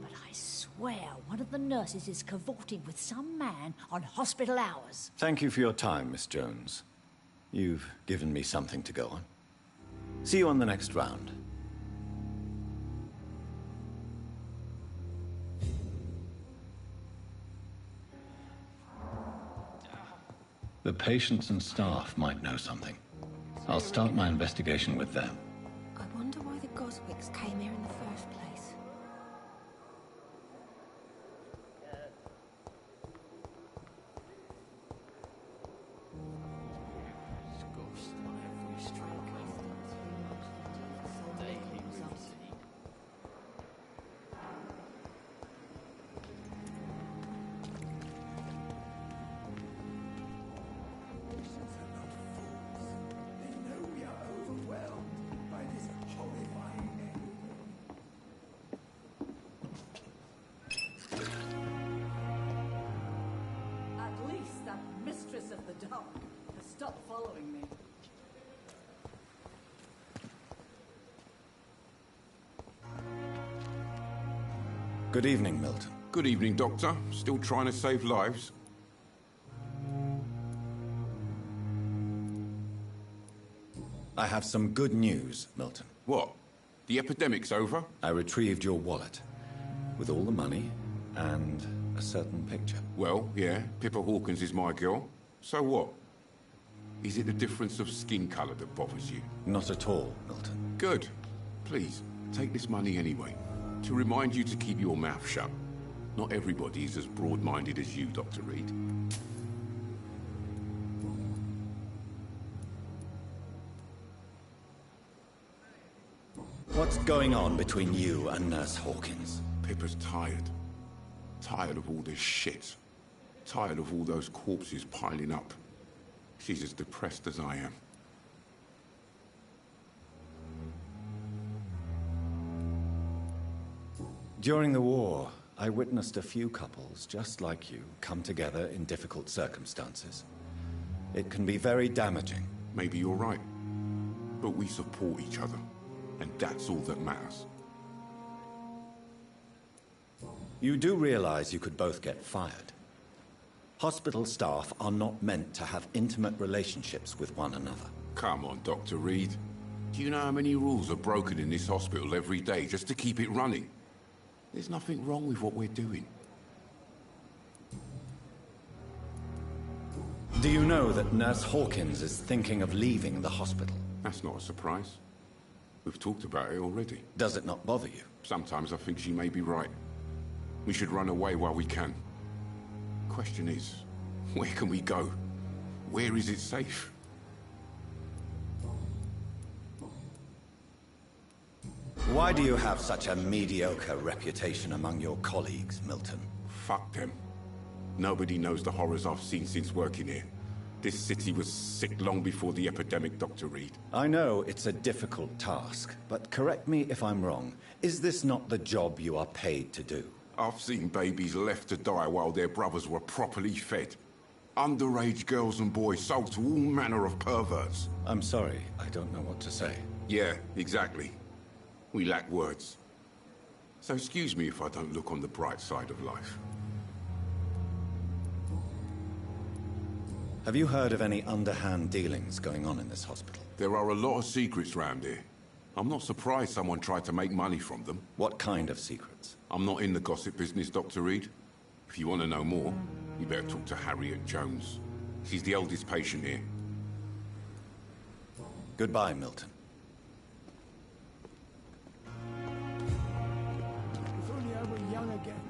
But I swear one of the nurses is cavorting with some man on hospital hours. Thank you for your time, Miss Jones. You've given me something to go on. See you on the next round. The patients and staff might know something. I'll start my investigation with them. I wonder why the Goswicks came here in the first place. At least that mistress of the dark has stopped following me. Good evening, Milton. Good evening, Doctor. Still trying to save lives? I have some good news, Milton. What? The epidemic's over? I retrieved your wallet, with all the money and a certain picture. Well, yeah, Pippa Hawkins is my girl. So what? Is it the difference of skin colour that bothers you? Not at all, Milton. Good. Please, take this money anyway. To remind you to keep your mouth shut. Not everybody is as broad-minded as you, Dr. Reed. What's going on between you and Nurse Hawkins? Pippa's tired. Tired of all this shit. Tired of all those corpses piling up. She's as depressed as I am. During the war, I witnessed a few couples, just like you, come together in difficult circumstances. It can be very damaging. Maybe you're right. But we support each other. And that's all that matters. You do realize you could both get fired. Hospital staff are not meant to have intimate relationships with one another. Come on, Dr. Reed. Do you know how many rules are broken in this hospital every day just to keep it running? There's nothing wrong with what we're doing. Do you know that Nurse Hawkins is thinking of leaving the hospital? That's not a surprise. We've talked about it already. Does it not bother you? Sometimes I think she may be right. We should run away while we can. Question is, where can we go? Where is it safe? Why do you have such a mediocre reputation among your colleagues, Milton? Fuck them. Nobody knows the horrors I've seen since working here. This city was sick long before the epidemic, Dr. Reed. I know it's a difficult task, but correct me if I'm wrong. Is this not the job you are paid to do? I've seen babies left to die while their brothers were properly fed. Underage girls and boys sold to all manner of perverts. I'm sorry, I don't know what to say. Yeah, exactly. We lack words. So excuse me if I don't look on the bright side of life. Have you heard of any underhand dealings going on in this hospital? There are a lot of secrets round here. I'm not surprised someone tried to make money from them. What kind of secrets? I'm not in the gossip business, Dr. Reed. If you want to know more, you better talk to Harriet Jones. She's the oldest patient here. Goodbye, Milton. If only I were young again.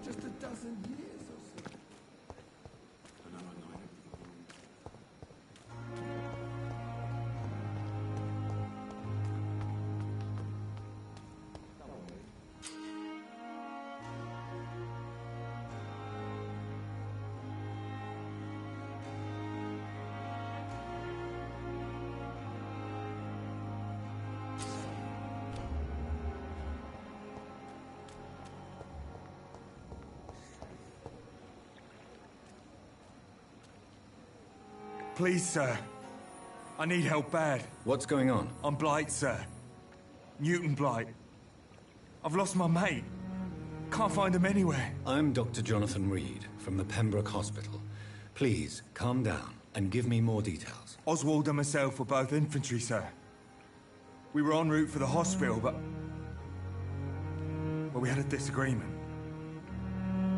Just a dozen years or so. Please, sir. I need help bad. What's going on? I'm Blight, sir. Newton Blight. I've lost my mate. Can't find him anywhere. I'm Dr. Jonathan Reed from the Pembroke Hospital. Please, calm down and give me more details. Oswald and myself were both infantry, sir. We were en route for the hospital, but we had a disagreement.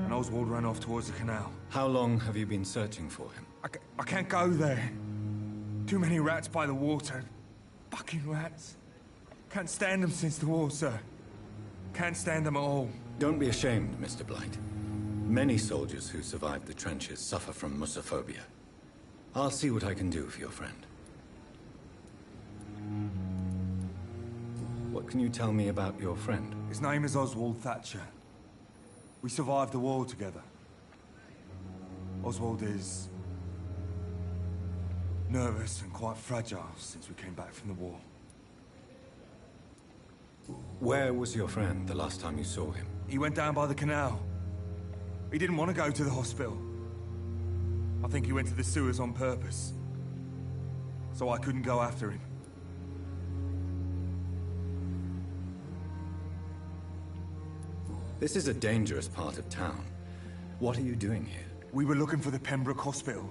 And Oswald ran off towards the canal. How long have you been searching for him? I can't go there. Too many rats by the water. Fucking rats. Can't stand them since the war, sir. Can't stand them at all. Don't be ashamed, Mr. Blight. Many soldiers who survived the trenches suffer from musophobia. I'll see what I can do for your friend. What can you tell me about your friend? His name is Oswald Thatcher. We survived the war together. Oswald is nervous and quite fragile since we came back from the war. Where was your friend the last time you saw him? He went down by the canal. He didn't want to go to the hospital. I think he went to the sewers on purpose. So I couldn't go after him. This is a dangerous part of town. What are you doing here? We were looking for the Pembroke Hospital.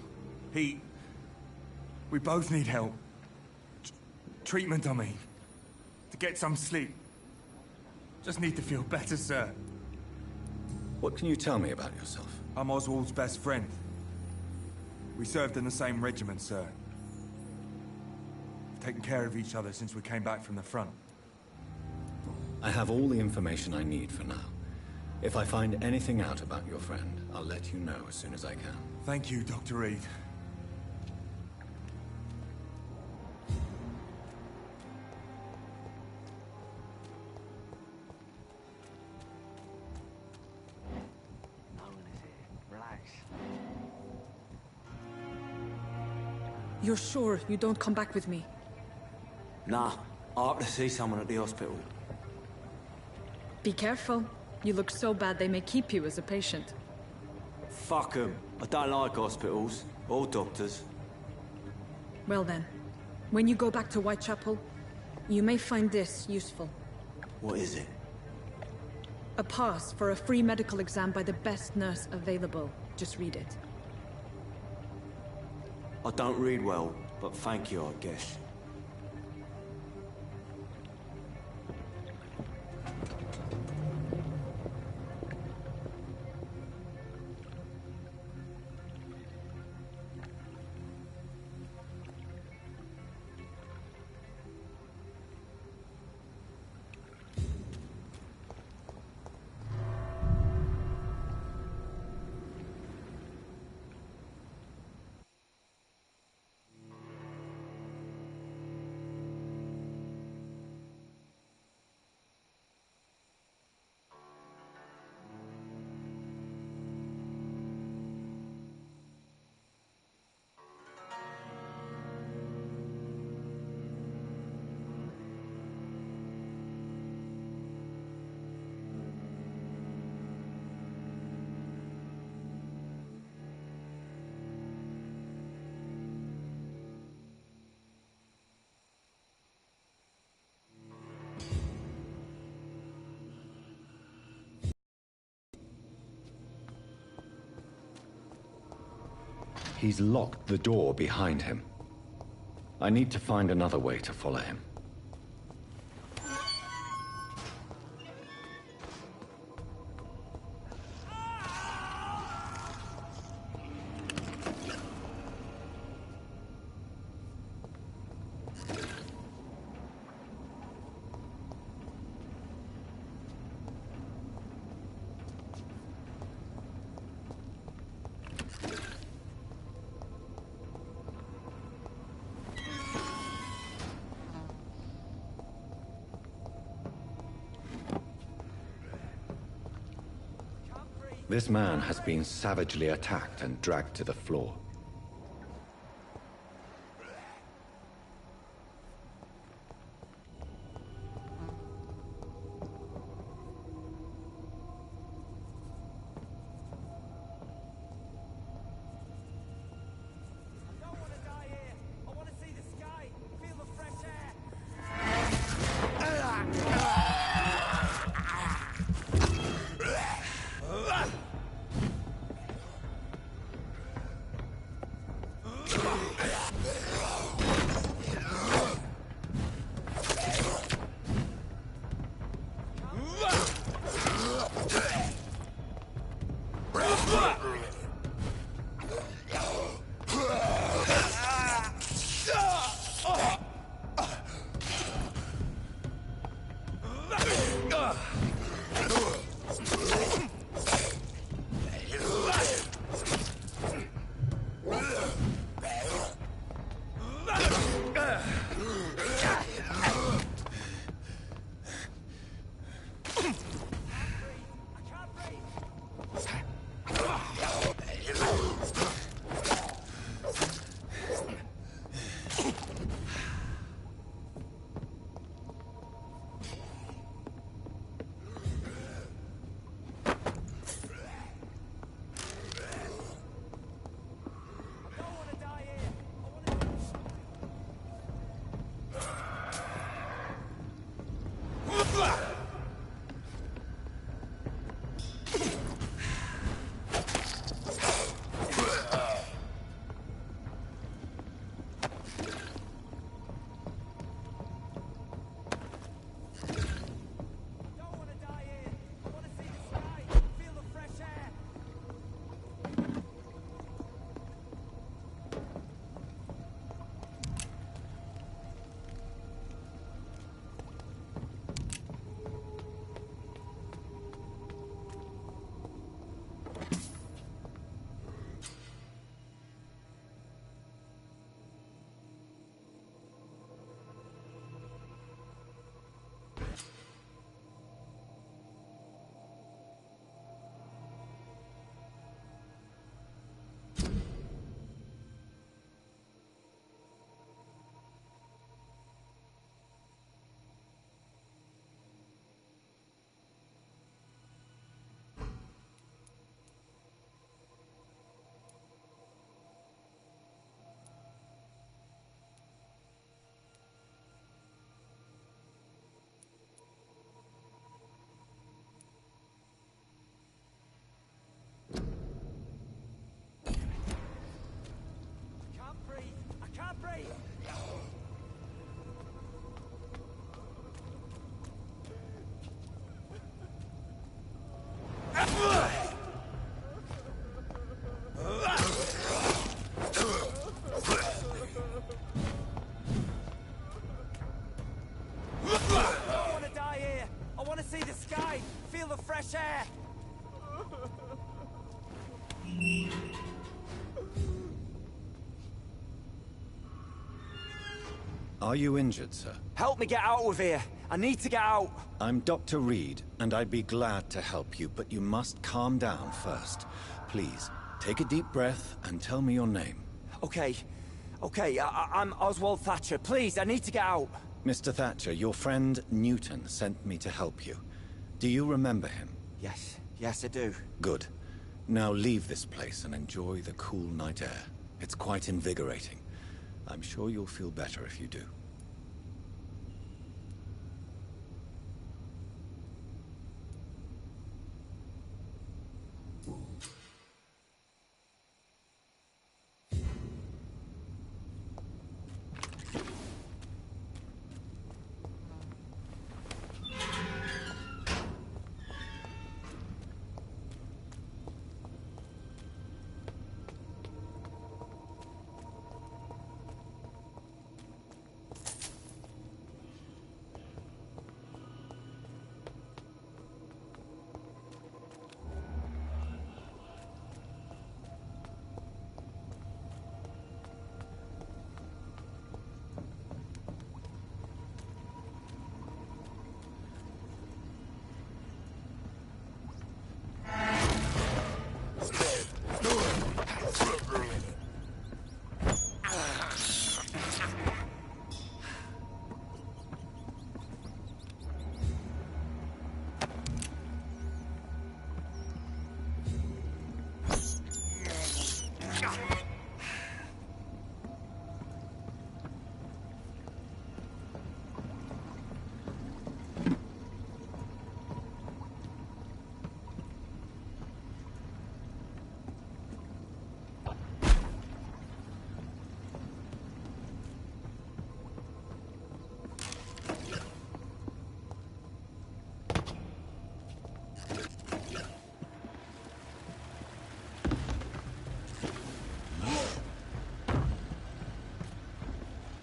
We both need help. Treatment, I mean. To get some sleep. Just need to feel better, sir. What can you tell me about yourself? I'm Oswald's best friend. We served in the same regiment, sir. We've taken care of each other since we came back from the front. I have all the information I need for now. If I find anything out about your friend, I'll let you know as soon as I can. Thank you, Dr. Reed. You're sure you don't come back with me? Nah, I have to see someone at the hospital. Be careful. You look so bad they may keep you as a patient. Fuck 'em. I don't like hospitals, or doctors. Well then, when you go back to Whitechapel, you may find this useful. What is it? A pass for a free medical exam by the best nurse available. Just read it. I don't read well, but thank you, I guess. He's locked the door behind him. I need to find another way to follow him. This man has been savagely attacked and dragged to the floor. Are you injured, sir? Help me get out of here. I need to get out. I'm Dr. Reed, and I'd be glad to help you, but you must calm down first. Please, take a deep breath and tell me your name. Okay. I'm Oswald Thatcher. Please, I need to get out. Mr. Thatcher, your friend Newton sent me to help you. Do you remember him? Yes, I do. Good. Now leave this place and enjoy the cool night air. It's quite invigorating. I'm sure you'll feel better if you do.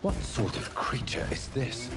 What sort of creature is this?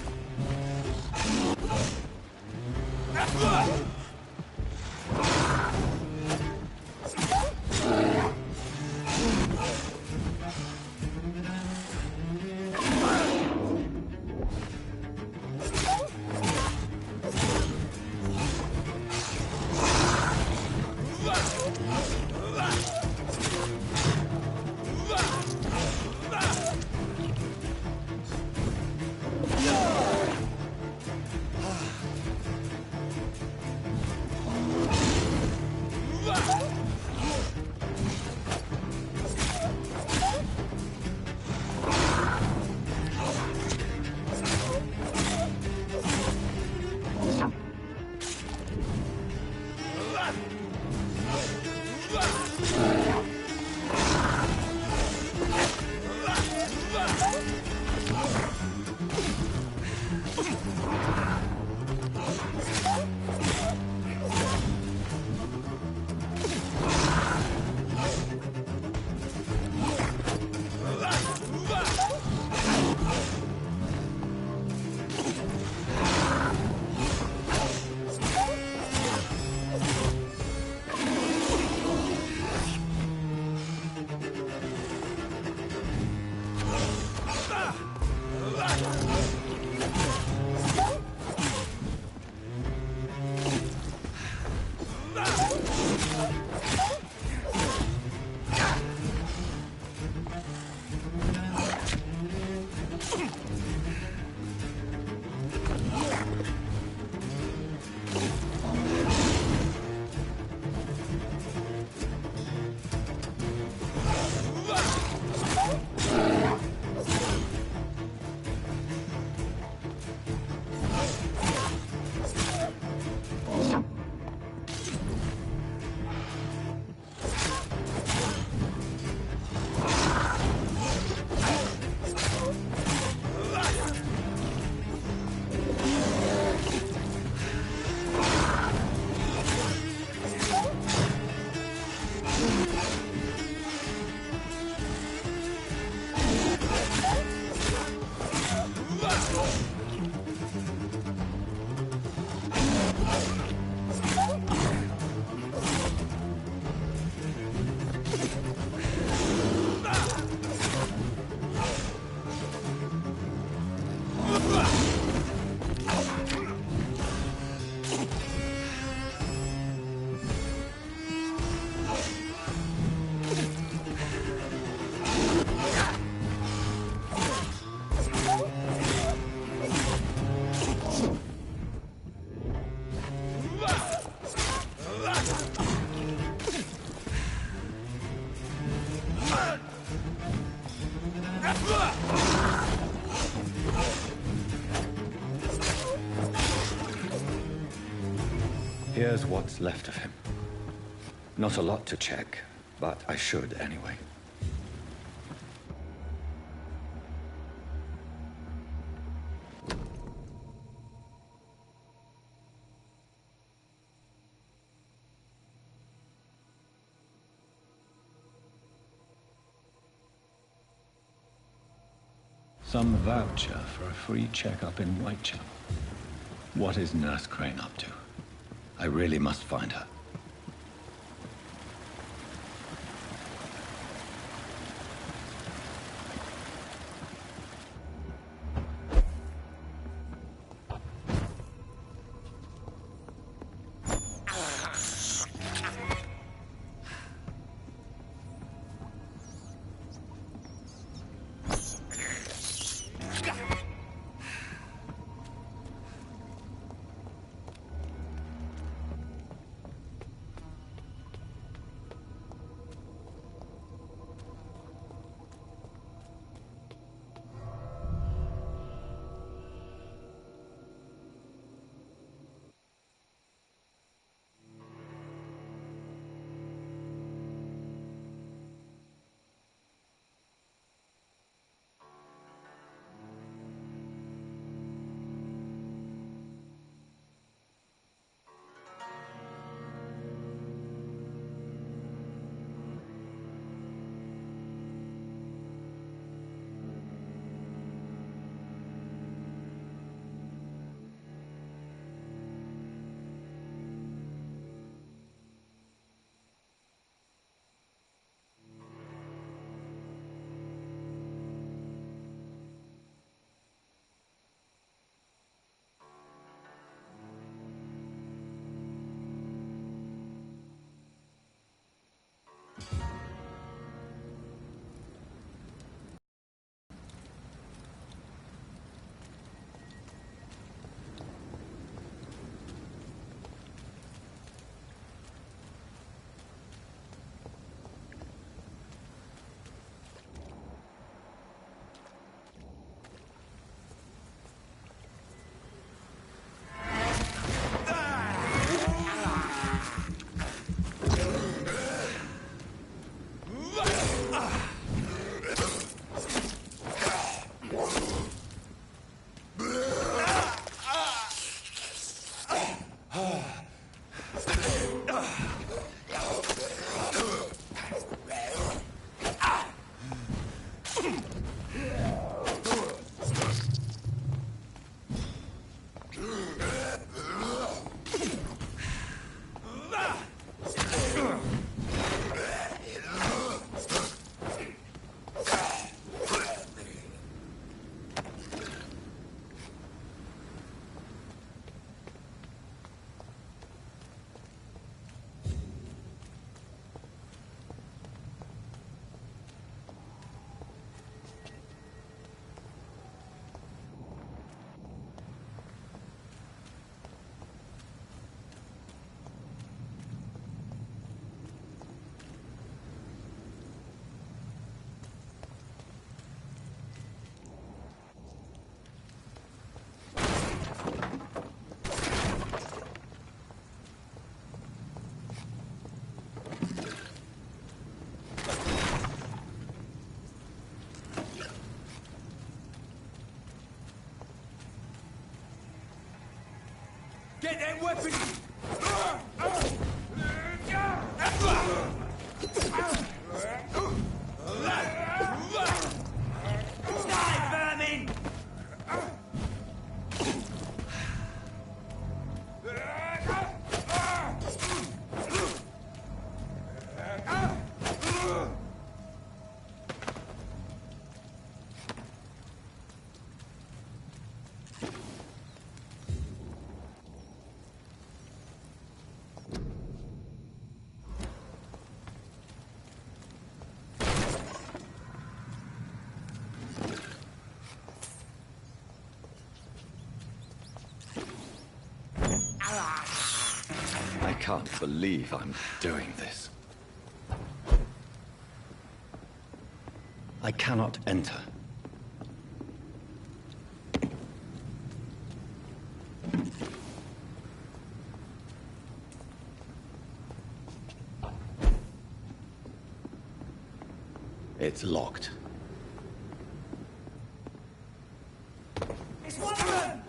Here's what's left of him. Not a lot to check, but I should anyway. Some voucher for a free checkup in Whitechapel. What is Nurse Crane up to? I really must find her. Get that weapon! Die, vermin! I can't believe I'm doing this. I cannot enter. It's locked. It's one of them!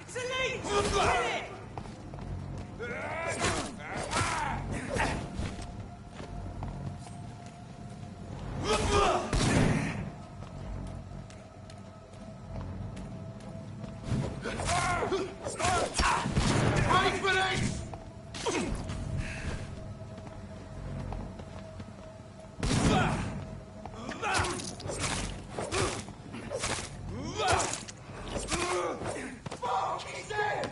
It's elite! Get it! Ready for this! Fuck! He's dead!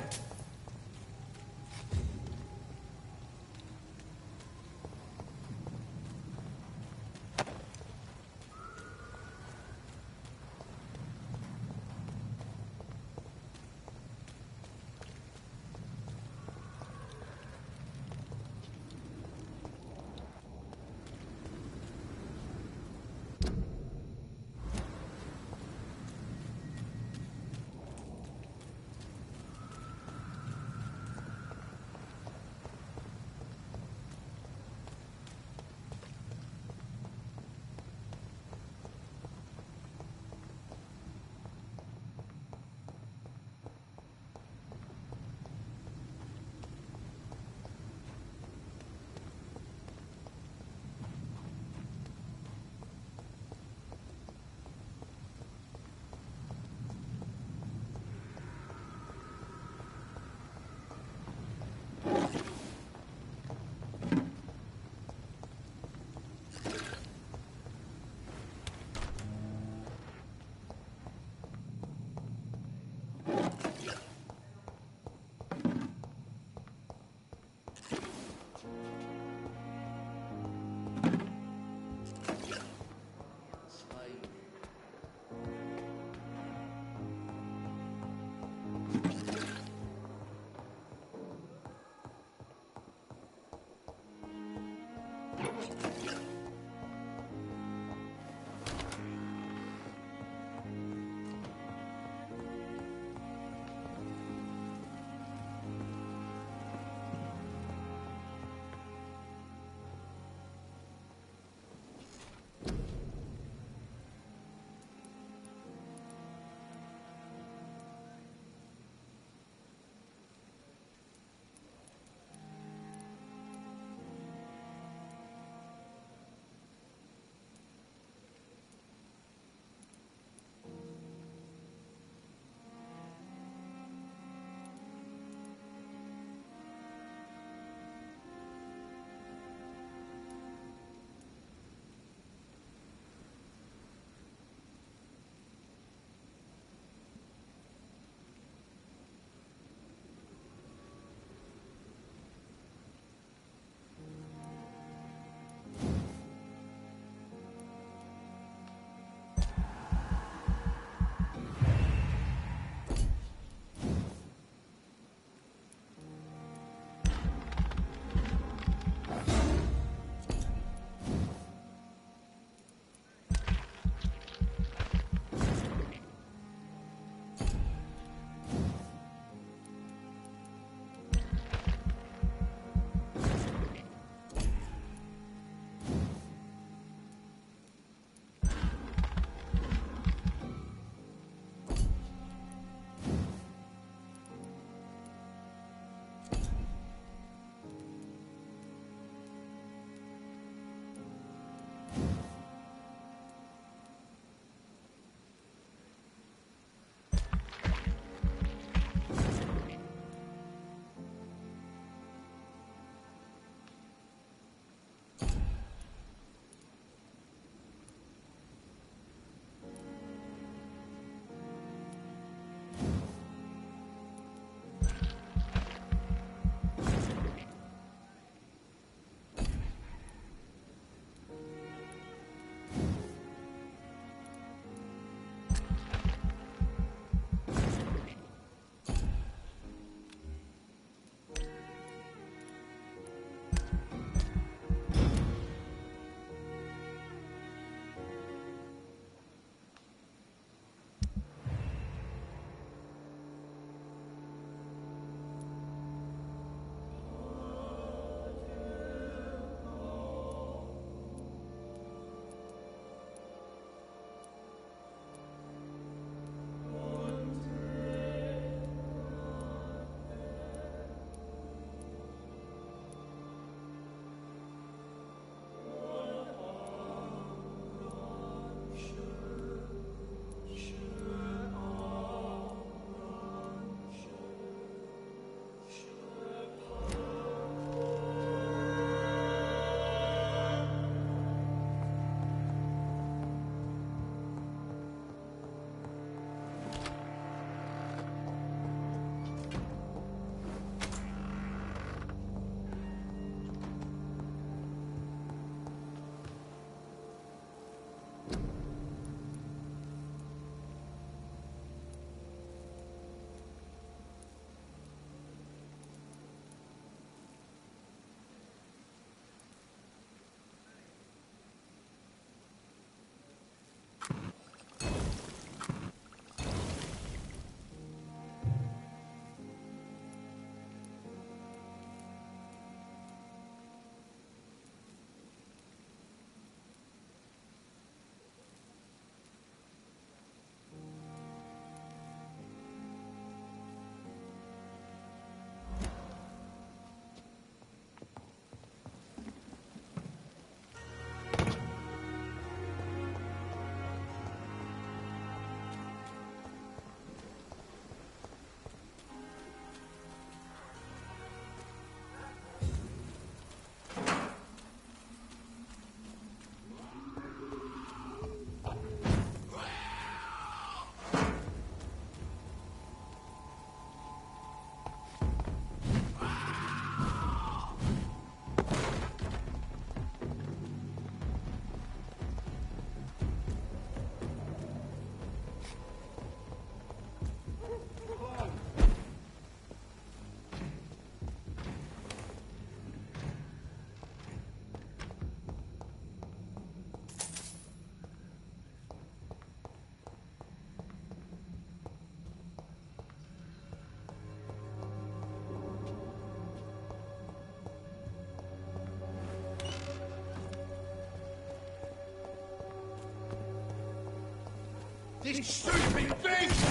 This stupid beast!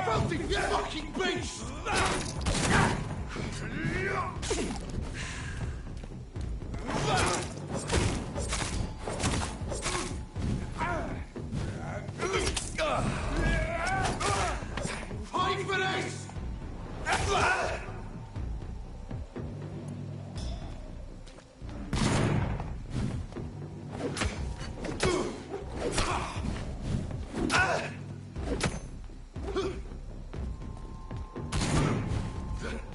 Filthy fucking beast! Pay for this!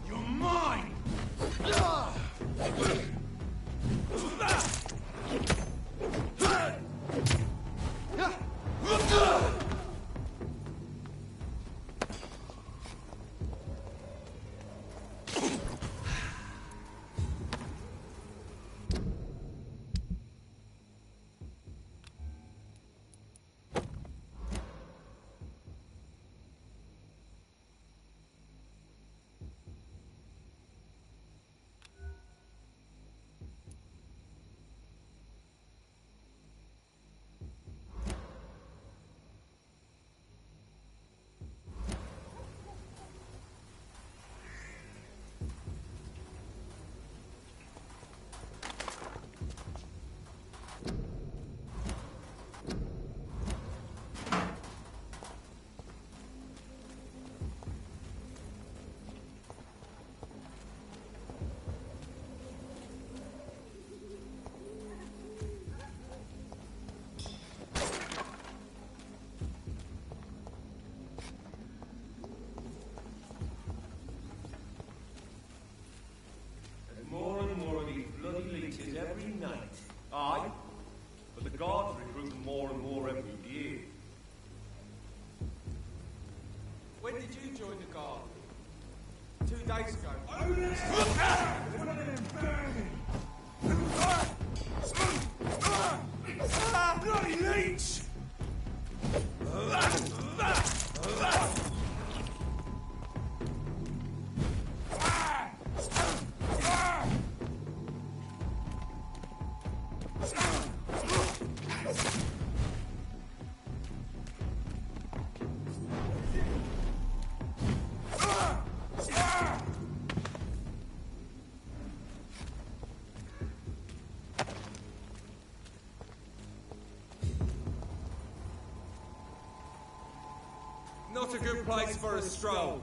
You're mine! More and more of these bloody leeches every night. Aye, but the guards recruit more and more every year. When did you join the guard? 2 days ago. Bloody leech! Not a good place for a stroll.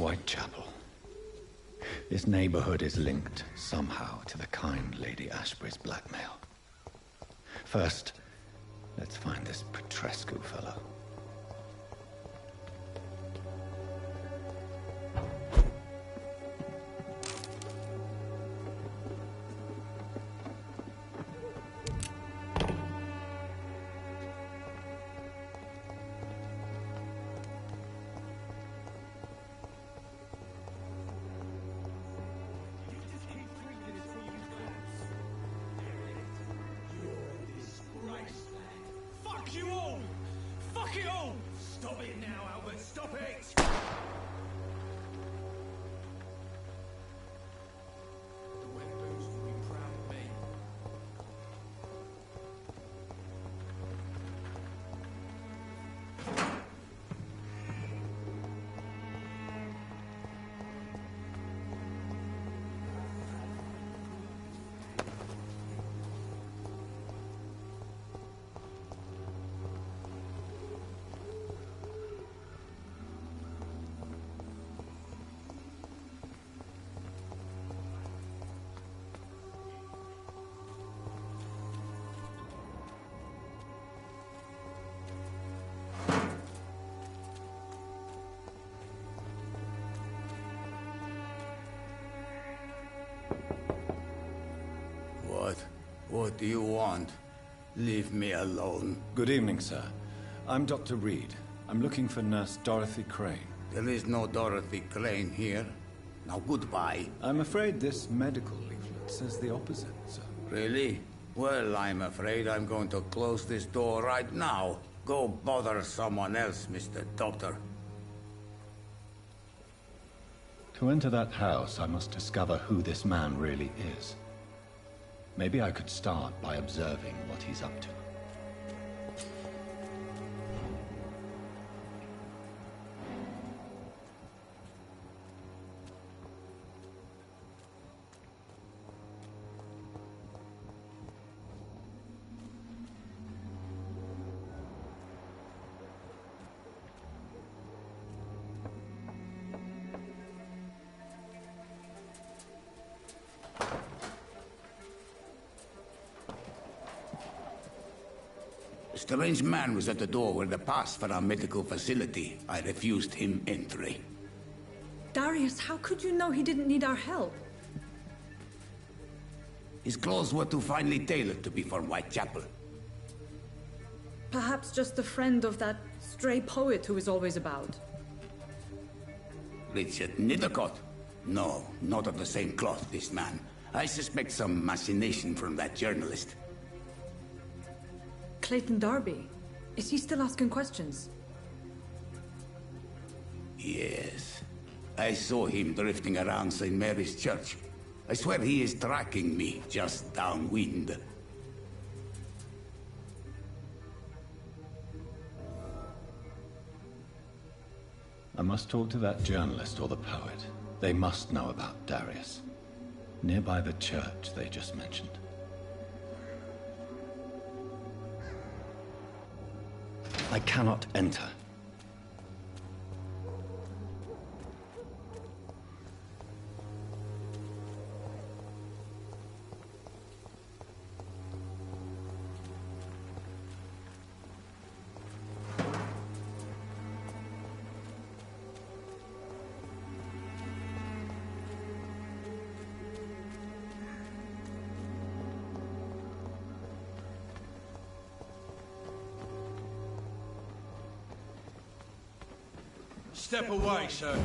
Whitechapel. This neighborhood is linked somehow to the kind Lady Ashbury's blackmail. First, let's find this Petrescu fellow. Fuck you all! Fuck it all! Stop it now, Albert! Stop it! The Wetbones will be proud of me. What do you want? Leave me alone. Good evening, sir. I'm Dr. Reed. I'm looking for Nurse Dorothy Crane. There is no Dorothy Crane here. Now goodbye. I'm afraid this medical leaflet says the opposite, sir. Really? Well, I'm afraid I'm going to close this door right now. Go bother someone else, Mr. Doctor. To enter that house, I must discover who this man really is. Maybe I could start by observing what he's up to. A strange man was at the door with a pass for our medical facility. I refused him entry. Darius, how could you know he didn't need our help? His clothes were too finely tailored to be from Whitechapel. Perhaps just a friend of that stray poet who is always about. Richard Nethercott? No, not of the same cloth, this man. I suspect some machination from that journalist. Clayton Darby. Is he still asking questions? Yes. I saw him drifting around St. Mary's Church. I swear he is tracking me just downwind. I must talk to that journalist or the poet. They must know about Darius. Nearby the church they just mentioned. I cannot enter. Step away, sir.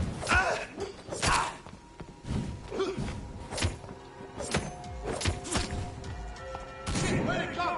Let it go!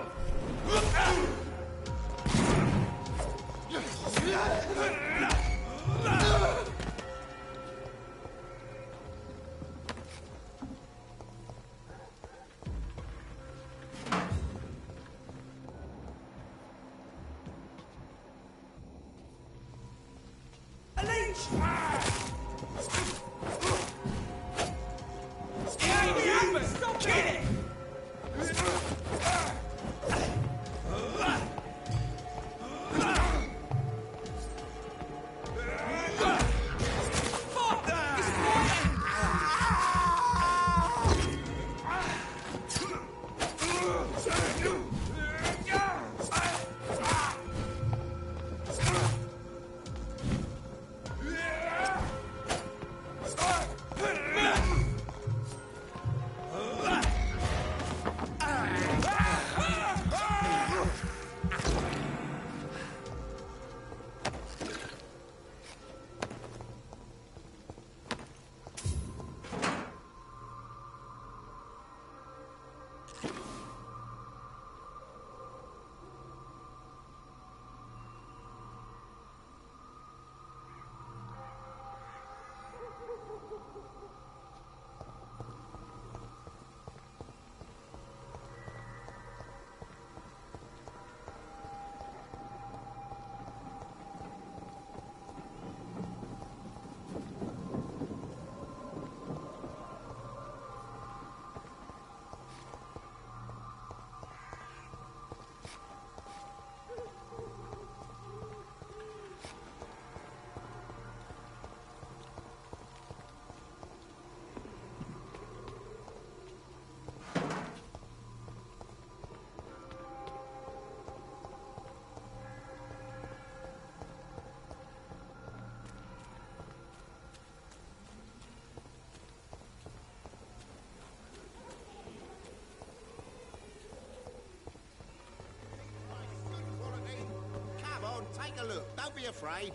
Take a look. Don't be afraid.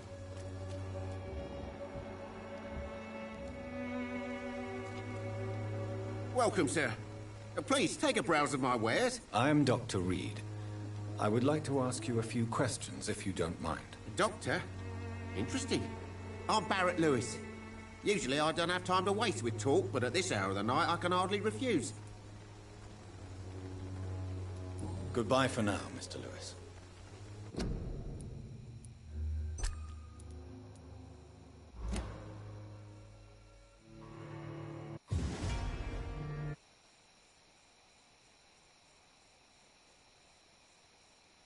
Welcome, sir. Please, take a browse of my wares. I'm Dr. Reed. I would like to ask you a few questions, if you don't mind. Doctor? Interesting. I'm Barrett Lewis. Usually I don't have time to waste with talk, but at this hour of the night I can hardly refuse. Goodbye for now, Mr. Lewis.